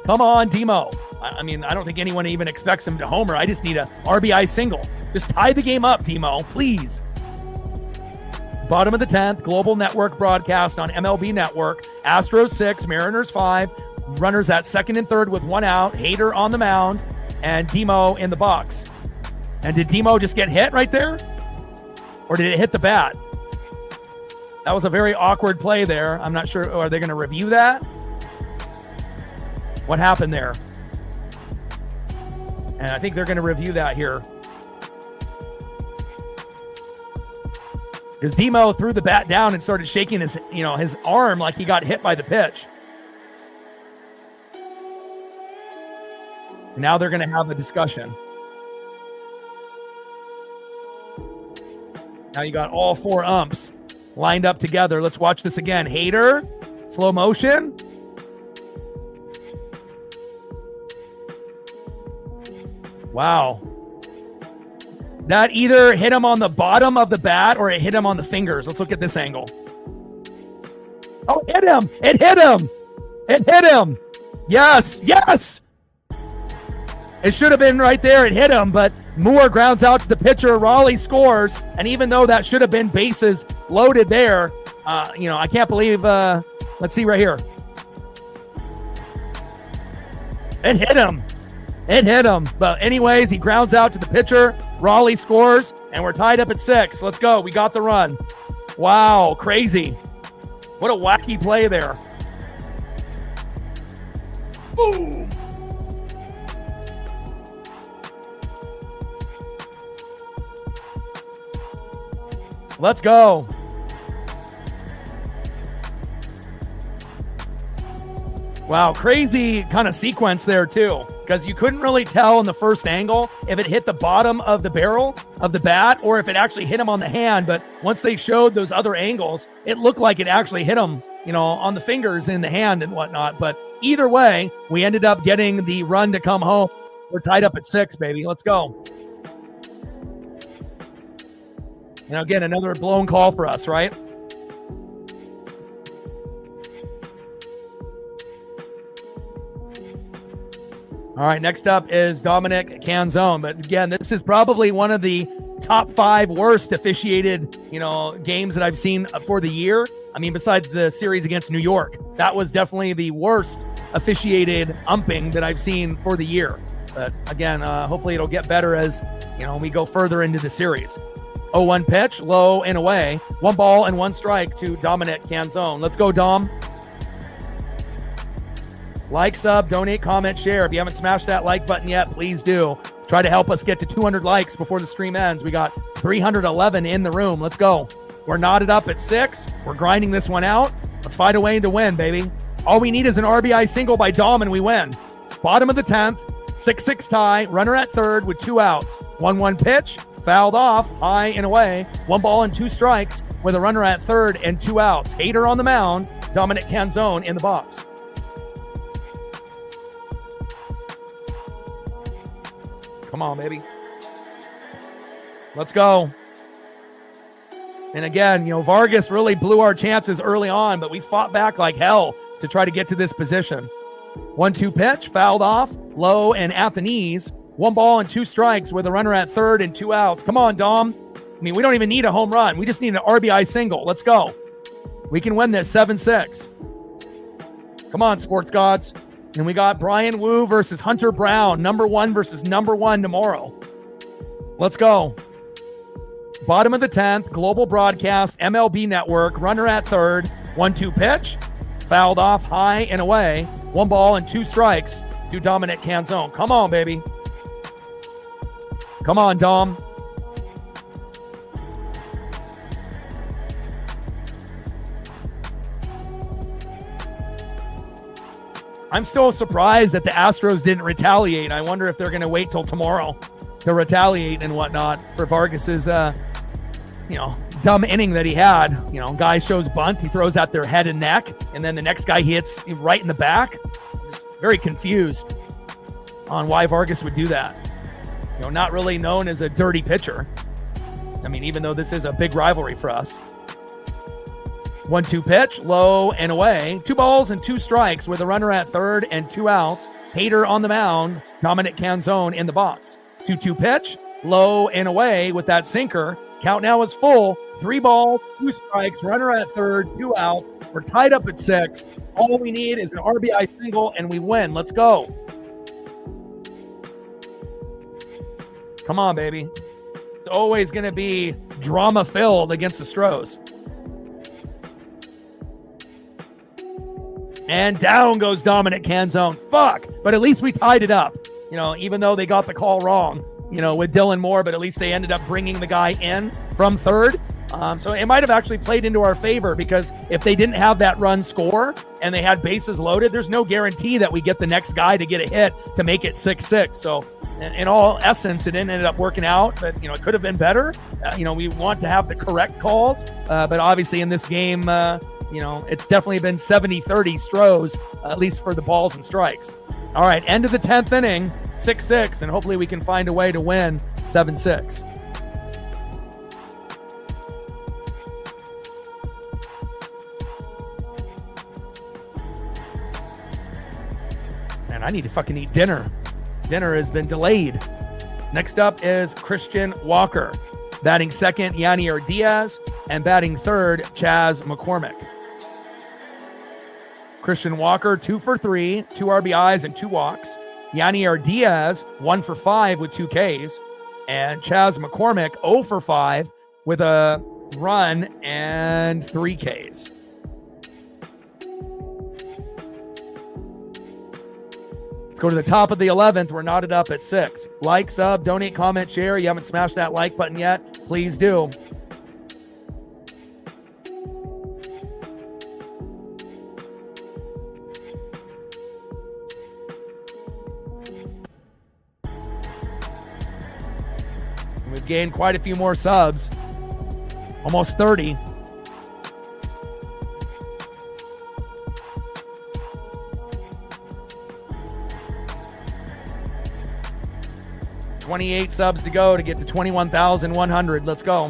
Come on, Demo. I don't think anyone even expects him to homer. I just need a RBI single. Just tie the game up, Demo, please. Bottom of the 10th, Global Network broadcast on MLB Network. Astros 6, Mariners 5. Runners at second and third with 1 out. Hader on the mound and Demo in the box. And did Demo just get hit right there? Or did it hit the bat? That was a very awkward play there. I'm not sure. Are they going to review that? What happened there? And I think they're going to review that here. Because Demo threw the bat down and started shaking his arm like he got hit by the pitch. And now they're going to have a discussion. Now you got all 4 umps lined up together. Let's watch this again. Hader, slow motion. Wow. That either hit him on the bottom of the bat or it hit him on the fingers. Let's look at this angle. Oh, it hit him. It hit him. It hit him. Yes. Yes. It should have been right there. It hit him, but Moore grounds out to the pitcher. Raleigh scores. And even though that should have been bases loaded there, I can't believe, let's see right here. It hit him. It hit him. But anyways, he grounds out to the pitcher. Raleigh scores, and we're tied up at 6. Let's go. We got the run. Wow, crazy. What a wacky play there. Boom. Let's go. Wow, crazy kind of sequence there too, because you couldn't really tell in the first angle if it hit the bottom of the barrel of the bat or if it actually hit him on the hand. But once they showed those other angles, it looked like it actually hit him, on the fingers in the hand and whatnot. But either way, we ended up getting the run to come home. We're tied up at 6, baby. Let's go. Now, again, another blown call for us, right? All right, next up is Dominic Canzone. But again, this is probably one of the top 5 worst officiated, games that I've seen for the year. I mean, besides the series against New York, that was definitely the worst officiated umping that I've seen for the year. But again, hopefully it'll get better as, we go further into the series. 0-1 pitch, low and away. 1 ball and 1 strike to Dominic Canzone. Let's go, Dom. Like, sub, donate, comment, share. If you haven't smashed that like button yet, please do. Try to help us get to 200 likes before the stream ends. We got 311 in the room. Let's go. We're knotted up at 6. We're grinding this one out. Let's find a way to win, baby. All we need is an RBI single by Dom and we win. Bottom of the 10th, 6-6 tie, runner at third with 2 outs. 1-1 pitch, fouled off, high and away. 1 ball and 2 strikes with a runner at third and 2 outs. Hater on the mound, Dominic Canzone in the box. Come on, baby. Let's go. And again, Vargas really blew our chances early on, but we fought back like hell to try to get to this position. 1-2 pitch, fouled off, low and at the knees. 1 ball and 2 strikes with a runner at third and 2 outs. Come on, Dom. I mean, we don't even need a home run. We just need an RBI single. Let's go. We can win this 7-6. Come on, sports gods. And we got Brian Wu versus Hunter Brown, number 1 versus number 1 tomorrow. Let's go. Bottom of the 10th, global broadcast, MLB network, runner at third, 1-2 pitch, fouled off, high and away. 1 ball and 2 strikes to Dominic Canzone. Come on, baby. Come on, Dom. I'm still surprised that the Astros didn't retaliate. I wonder if they're going to wait till tomorrow to retaliate and whatnot for Vargas's, dumb inning that he had. Guy shows bunt, he throws out their head and neck, and then the next guy hits right in the back. Just very confused on why Vargas would do that. Not really known as a dirty pitcher. I mean, even though this is a big rivalry for us. 1-2 pitch, low and away. 2 balls and 2 strikes with a runner at third and 2 outs. Hater on the mound, Dominic Canzone in the box. 2-2 pitch, low and away with that sinker. Count now is full. 3 balls, 2 strikes, runner at third, 2 outs. We're tied up at 6. All we need is an RBI single and we win. Let's go. Come on, baby. It's always going to be drama-filled against the Astros. And down goes Dominic Canzone. Fuck. But at least we tied it up. Even though they got the call wrong, with Dylan Moore, but at least they ended up bringing the guy in from third. So it might have actually played into our favor because if they didn't have that run score and they had bases loaded, there's no guarantee that we get the next guy to get a hit to make it 6-6. So in all essence, it ended up working out, but it could have been better. We want to have the correct calls, but obviously in this game, it's definitely been 70-30 Stros, at least for the balls and strikes. All right, end of the 10th inning, 6-6, and hopefully we can find a way to win 7-6. Man, I need to fucking eat dinner. Dinner has been delayed. Next up is Christian Walker. Batting second, Yanier Diaz, and batting third, Chas McCormick. Christian Walker, 2 for 3, 2 RBIs and 2 walks. Yanier Diaz, 1 for 5 with 2 Ks. And Chas McCormick, 0 for 5 with a run and 3 Ks. Let's go to the top of the 11th. We're knotted up at 6. Like, sub, donate, comment, share. You haven't smashed that like button yet, please do. We've gained quite a few more subs, almost 30. $28 subs to go to get to 21,100. Let's go.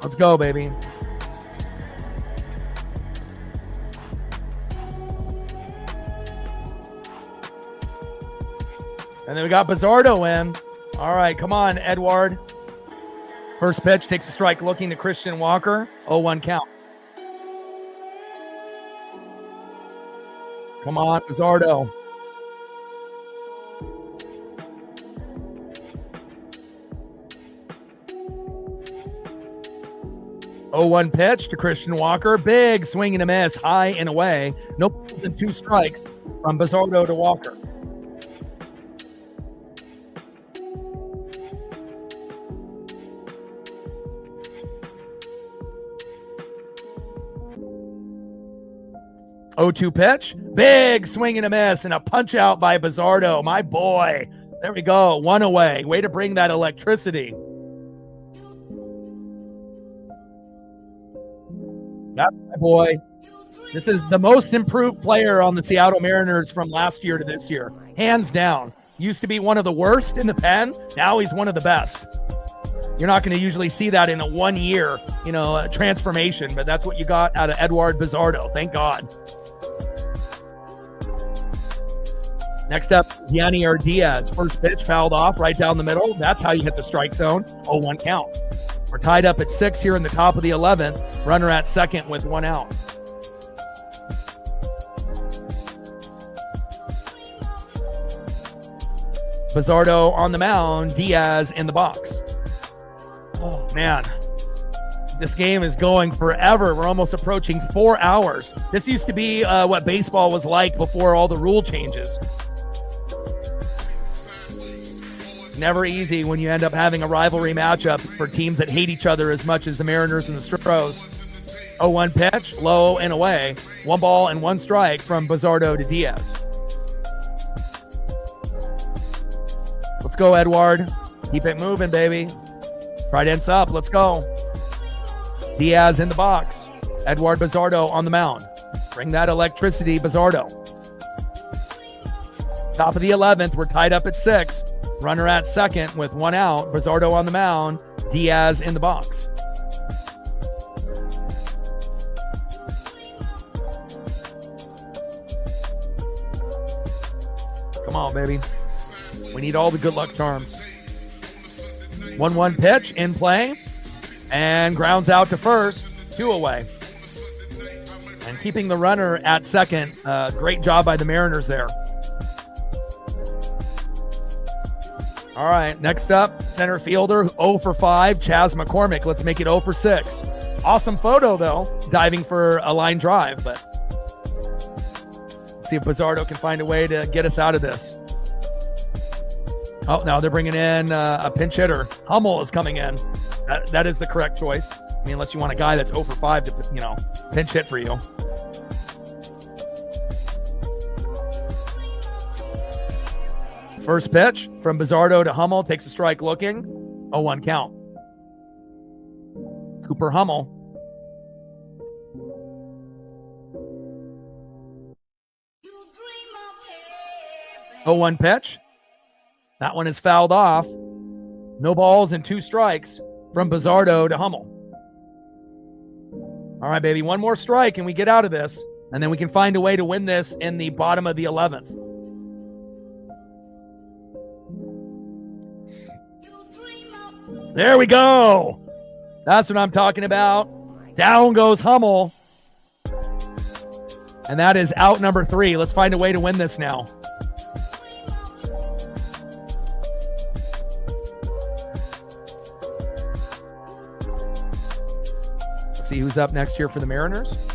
Let's go, baby. And then we got Bizzardo in. All right, come on, Edward. First pitch, takes a strike, looking to Christian Walker. 0-1 count. Come on, Bizzardo. Oh, 0-1 pitch to Christian Walker. Big swing and a miss, high and away. No balls and 2 strikes from Bizzardo to Walker. Oh, 2 pitch. Big swing and a miss and a punch out by Bizzardo. My boy. There we go. 1 away. Way to bring that electricity. That's my boy. This is the most improved player on the Seattle Mariners from last year to this year. Hands down. Used to be one of the worst in the pen. Now he's one of the best. You're not going to usually see that in a 1 year, transformation, but that's what you got out of Edward Bizzardo. Thank God. Next up, Yanier Diaz. First pitch fouled off right down the middle. That's how you hit the strike zone. 0-1 count. We're tied up at 6 here in the top of the 11th. Runner at second with 1 out. Bizzardo on the mound. Diaz in the box. Oh, man. This game is going forever. We're almost approaching 4 hours. This used to be what baseball was like before all the rule changes. Never easy when you end up having a rivalry matchup for teams that hate each other as much as the Mariners and the Astros. 0-1 pitch, low and away. 1 ball and 1 strike from Bizzardo to Diaz. Let's go, Edward. Keep it moving, baby. Trident's up. Let's go. Diaz in the box. Edward Bizzardo on the mound. Bring that electricity, Bizzardo. Top of the 11th. We're tied up at 6. Runner at second with 1 out. Bizzardo on the mound. Diaz in the box. Come on, baby. We need all the good luck charms. 1-1 pitch in play. And grounds out to first. 2 away. And keeping the runner at second. Great job by the Mariners there. All right, next up, center fielder, 0 for 5, Chas McCormick. Let's make it 0 for 6. Awesome photo, though, diving for a line drive. But let's see if Bizzardo can find a way to get us out of this. Oh, now they're bringing in a pinch hitter. Hummel is coming in. That is the correct choice. I mean, unless you want a guy that's 0 for 5 to, pinch hit for you. First pitch from Bizzardo to Hummel, takes a strike looking. 0-1 count. Cooper Hummel. Oh, 1 pitch. That one is fouled off. No balls and 2 strikes from Bizzardo to Hummel. All right, baby, 1 more strike and we get out of this, and then we can find a way to win this in the bottom of the 11th. There we go. That's what I'm talking about. Down goes Hummel. And that is out number 3. Let's find a way to win this now. Let's see who's up next here for the Mariners.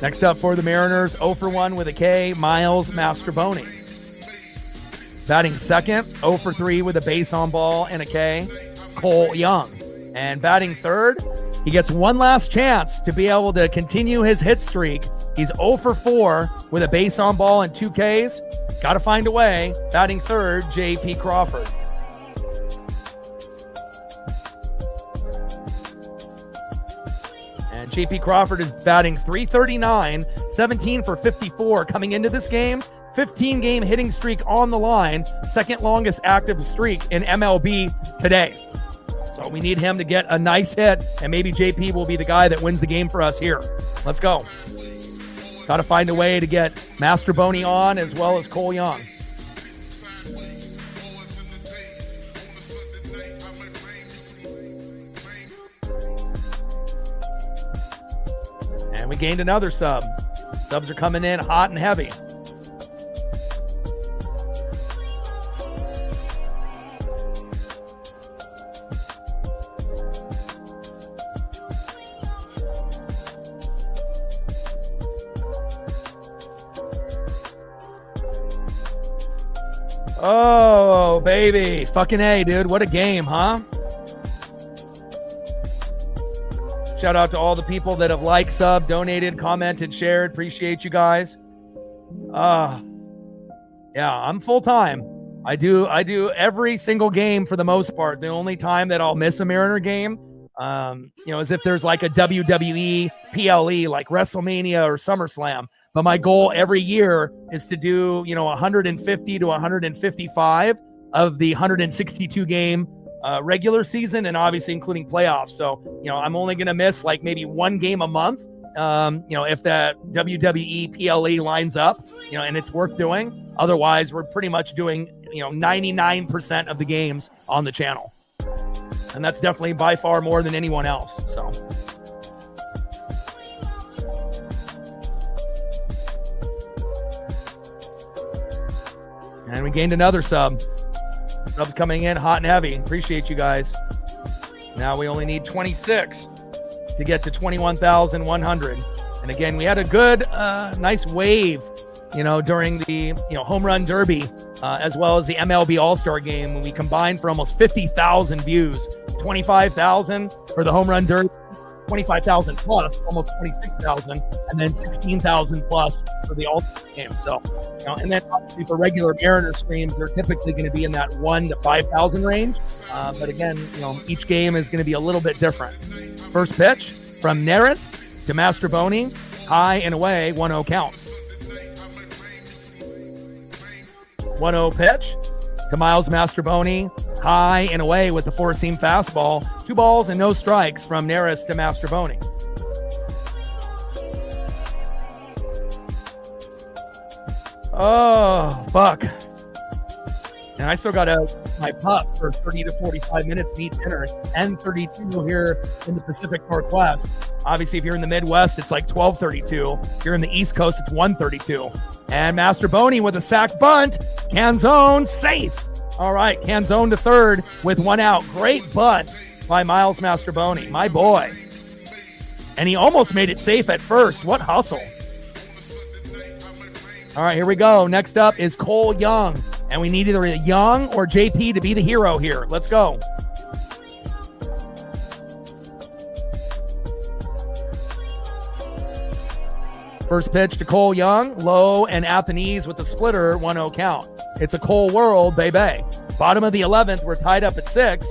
Next up for the Mariners, 0 for 1 with a K, Miles Mastrobuoni. Batting second, 0 for 3 with a base on ball and a K, Cole Young. And batting third, he gets one last chance to be able to continue his hit streak. He's 0 for 4 with a base on ball and 2 Ks. Got to find a way. Batting third, J.P. Crawford. J.P. Crawford is batting .339, 17 for 54 coming into this game. 15-game hitting streak on the line, second longest active streak in MLB today. So we need him to get a nice hit, and maybe JP will be the guy that wins the game for us here. Let's go. Got to find a way to get Mastrobuoni on as well as Cole Young. And we gained another sub. Subs are coming in hot and heavy. Oh, baby. Fucking A, dude. What a game, huh? Shout out to all the people that have liked, subbed, donated, commented, shared. Appreciate you guys. Yeah, I'm full time. I do every single game for the most part. The only time that I'll miss a Mariner game, is if there's like a WWE PLE like WrestleMania or SummerSlam. But my goal every year is to do, 150 to 155 of the 162 game regular season, and obviously including playoffs. So, I'm only going to miss like maybe one game a month. If that WWE PLE lines up, and it's worth doing. Otherwise, we're pretty much doing, 99% of the games on the channel. And that's definitely by far more than anyone else. So. And we gained another sub. Subs coming in hot and heavy. Appreciate you guys. Now we only need 26 to get to 21,100. And again, we had a good, nice wave, during the, home run derby, as well as the MLB All-Star game, when we combined for almost 50,000 views, 25,000 for the home run derby, 25,000 plus, almost 26,000, and then 16,000 plus for the All-Star game. So, and then obviously for regular Mariner streams, they're typically going to be in that 1,000 to 5,000 range. But again, each game is going to be a little bit different. First pitch from Neris to Mastrobuoni, high and away, 1-0 count. 1-0 pitch to Miles Mastrobuoni, high and away with the four-seam fastball. 2 balls and no strikes from Neris to Mastrobuoni. Oh, fuck. And I still got my pup for 30 to 45 minutes to eat dinner, and 32 here in the Pacific Northwest. Obviously, if you're in the Midwest, it's like 12:32. If you're in the East Coast, it's 1:32. And Mastrobuoni with a sac bunt. Canzone safe. All right, Canzone to third with one out. Great butt by Miles Mastroboni, my boy. And he almost made it safe at first. What hustle. All right, here we go. Next up is Cole Young. And we need either Young or JP to be the hero here. Let's go. First pitch to Cole Young, low and at the knees with the splitter, 1-0 count. It's a Cole world, baby. Bottom of the 11th, we're tied up at 6,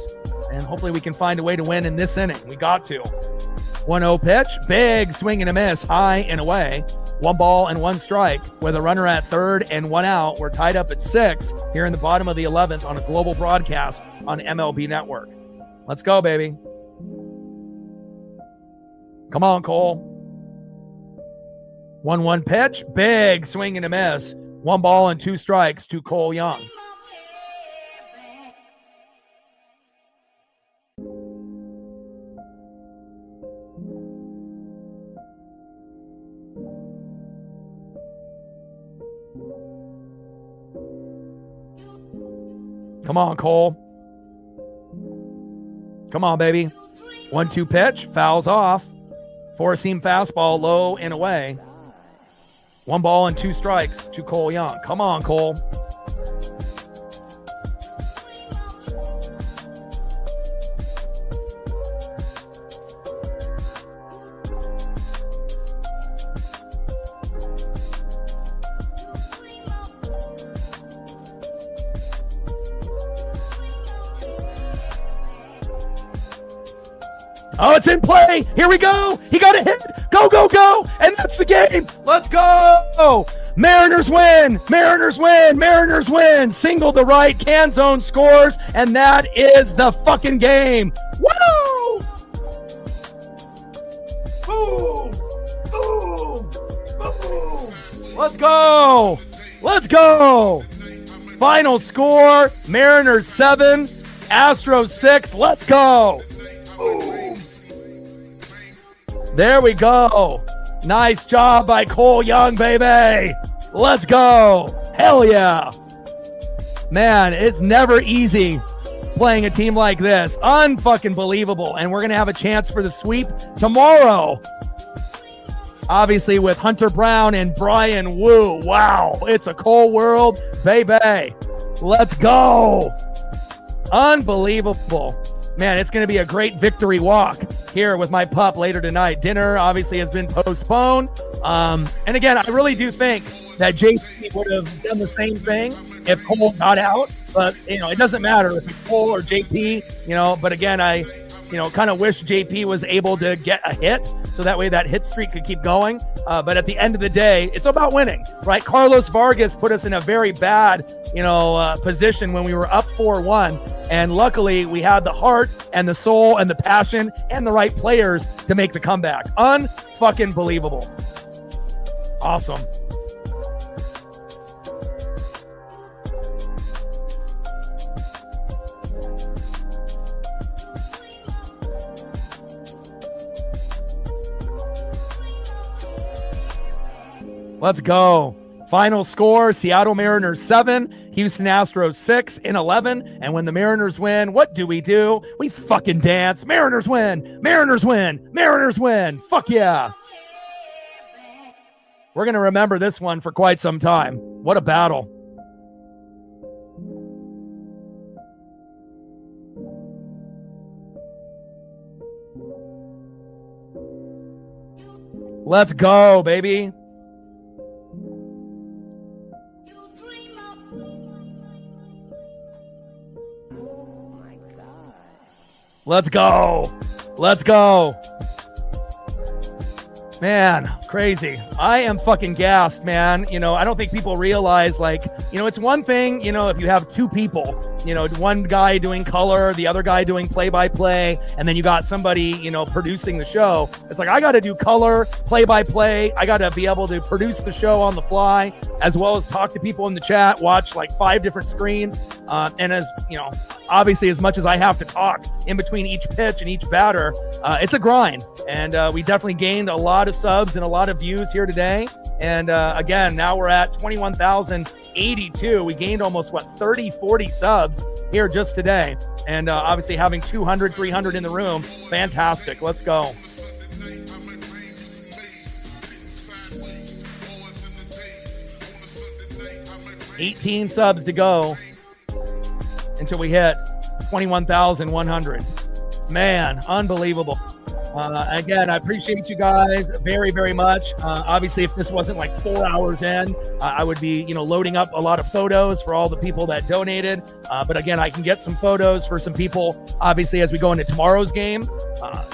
and hopefully we can find a way to win in this inning. We got to. 1-0 pitch, big swing and a miss, high and away. 1 ball and 1 strike with a runner at third and 1 out. We're tied up at 6 here in the bottom of the 11th on a global broadcast on MLB Network. Let's go, baby. Come on, Cole. 1-1 pitch, big swing and a miss. 1 ball and 2 strikes to Cole Young. Come on, Cole. Come on, baby. 1-2 pitch, fouls off. 4-seam fastball, low and away. 1 ball and 2 strikes to Cole Young. Come on, Cole. Oh, it's in play. Here we go. He got a hit. Go, go, go. And that's the game. Let's go. Mariners win. Mariners win. Mariners win. Single to right. Canzone scores. And that is the fucking game. Woo! Boom. Boom. Boom. Let's go. Let's go. Final score. Mariners 7. Astros 6. Let's go. Boom. There we go. Nice job by Cole Young, baby. Let's go. Hell yeah. Man, it's never easy playing a team like this. Unfucking believable. And we're going to have a chance for the sweep tomorrow. Obviously with Hunter Brown and Brian Wu. Wow. It's a Cole world, baby. Let's go. Unbelievable. Man, it's going to be a great victory walk here with my pup later tonight. Dinner obviously has been postponed. And again, I really do think that JP would have done the same thing if Cole got out. But, it doesn't matter if it's Cole or JP, but again, I kind of wish JP was able to get a hit so that way that hit streak could keep going. But at the end of the day, it's about winning, right? Carlos Vargas put us in a very bad, position when we were up 4-1. And luckily we had the heart and the soul and the passion and the right players to make the comeback. Unfucking believable. Awesome. Let's go. Final score, Seattle Mariners 7, Houston Astros 6-11. And when the Mariners win, what do? We fucking dance. Mariners win. Mariners win. Mariners win. Fuck yeah. We're going to remember this one for quite some time. What a battle. Let's go, baby. Let's go. Let's go. Man, crazy. I am fucking gassed, man. I don't think people realize, it's one thing, if you have 2 people, one guy doing color, the other guy doing play-by-play, and then you got somebody, producing the show. It's like, I got to do color, play-by-play. I got to be able to produce the show on the fly, as well as talk to people in the chat, watch 5 different screens. And as, obviously as much as I have to talk in between each pitch and each batter, it's a grind. And we definitely gained a lot of subs and a lot of views here today. And again, now we're at 21,000 82. We gained almost, 30, 40 subs here just today. And obviously having 200, 300 in the room, fantastic. Let's go. 18 subs to go until we hit 21,100. Man, unbelievable. Again, I appreciate you guys very, very much. Obviously, if this wasn't like 4 hours in, I would be, loading up a lot of photos for all the people that donated. But again, I can get some photos for some people. Obviously, as we go into tomorrow's game,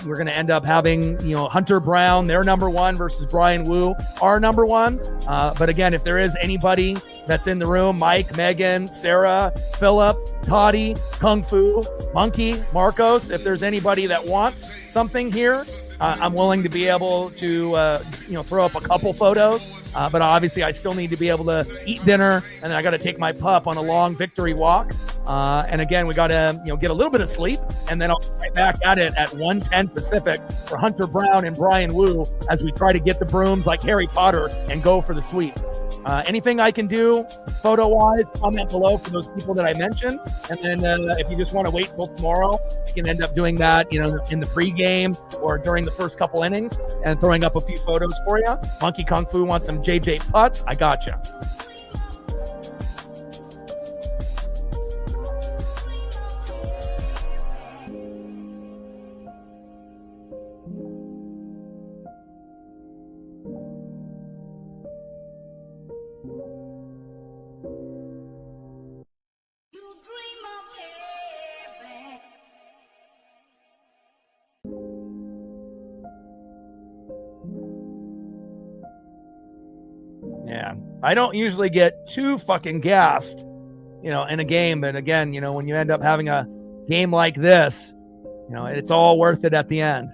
we're going to end up having, Hunter Brown, their number one, versus Brian Wu, our number one. But again, if there is anybody that's in the room, Mike, Megan, Sarah, Philip, Toddy, Kung Fu, Monkey, Marcos, if there's anybody that wants something here, I'm willing to be able to, throw up a couple photos. But obviously, I still need to be able to eat dinner, and then I got to take my pup on a long victory walk. And again, we got to, get a little bit of sleep, and then I'll be right back at it at 1:10 Pacific for Hunter Brown and Brian Wu as we try to get the brooms like Harry Potter and go for the sweep. Anything I can do photo-wise, comment below for those people that I mentioned. And then if you just want to wait till tomorrow, you can end up doing that, in the pregame or during the first couple innings and throwing up a few photos for you. Monkey Kung Fu wants some JJ putts. I gotcha. Yeah, I don't usually get too fucking gassed, in a game. But again, when you end up having a game like this, it's all worth it at the end,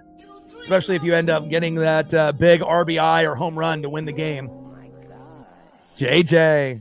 especially if you end up getting that big RBI or home run to win the game. JJ.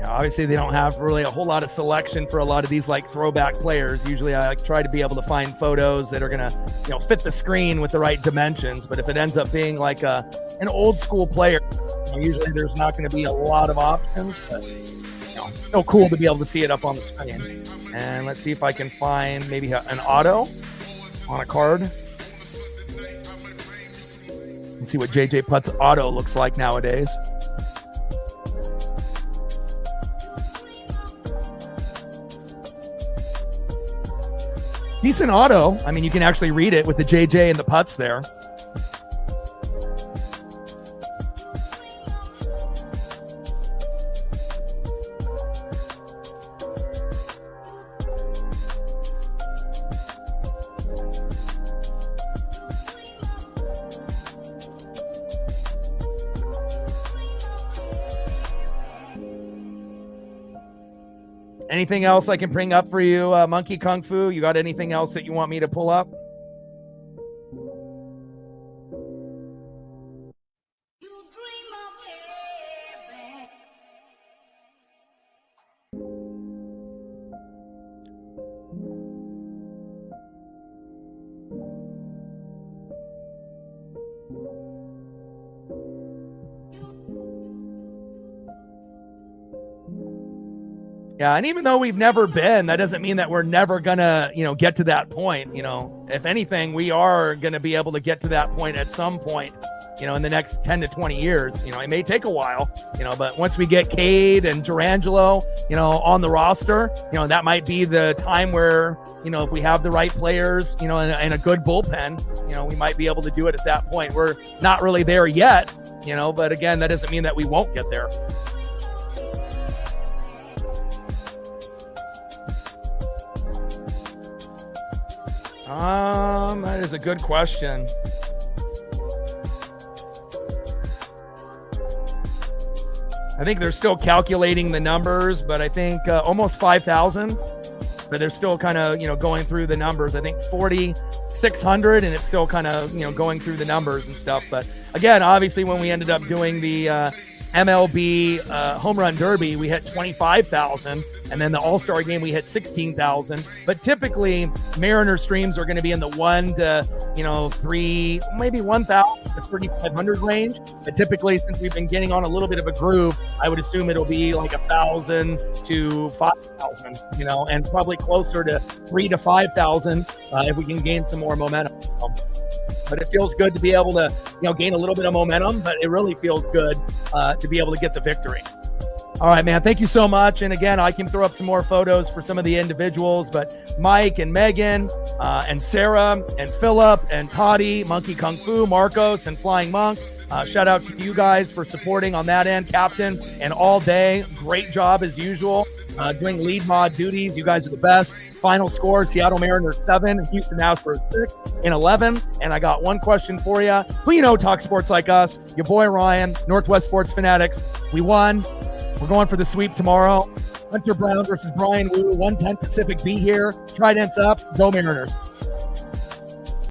Obviously, they don't have really a whole lot of selection for a lot of these like throwback players. Usually, I try to be able to find photos that are gonna, fit the screen with the right dimensions. But if it ends up being like an old school player, usually there's not going to be a lot of options. But it's still cool to be able to see it up on the screen. And let's see if I can find maybe an auto on a card. Let's see what JJ Putt's auto looks like nowadays. Decent auto. I mean, you can actually read it with the JJ and the putts there. Anything else I can bring up for you, Monkey Kung Fu? You got anything else that you want me to pull up? Yeah, and even though we've never been, that doesn't mean that we're never gonna, get to that point. If anything, we are gonna be able to get to that point at some point, in the next 10 to 20 years. It may take a while, but once we get Cade and Durangelo, on the roster, that might be the time where, if we have the right players, and a good bullpen, we might be able to do it at that point. We're not really there yet, but again, that doesn't mean that we won't get there. That is a good question. I think they're still calculating the numbers, but I think almost 5,000. But they're still kind of, going through the numbers. I think 4,600, and it's still kind of, going through the numbers and stuff. But again, obviously, when we ended up doing the MLB home run derby, we hit 25,000, and then the All-Star game we hit 16,000. But typically, Mariner streams are going to be in the 1 to 3, maybe 1,000 to 3,500 range. But typically, since we've been getting on a little bit of a groove, I would assume it'll be like 1,000 to 5,000, and probably closer to 3,000 to 5,000 if we can gain some more momentum. But it feels good to be able to, gain a little bit of momentum, but it really feels good to be able to get the victory. All right, man, thank you so much. And again, I can throw up some more photos for some of the individuals, but Mike and Megan and Sarah and Philip and Toddy, Monkey Kung Fu, Marcos and Flying Monk. Shout out to you guys for supporting on that end, Captain, and all day. Great job as usual. Doing lead mod duties. You guys are the best. Final score, Seattle Mariners 7, Houston Astros 6 in 11. And I got one question for you. Who talk sports like us? Your boy Ryan, Northwest Sports Fanatics. We won. We're going for the sweep tomorrow. Hunter Brown versus Brian Wu, 110 Pacific. Be here. Tridents up. Go Mariners.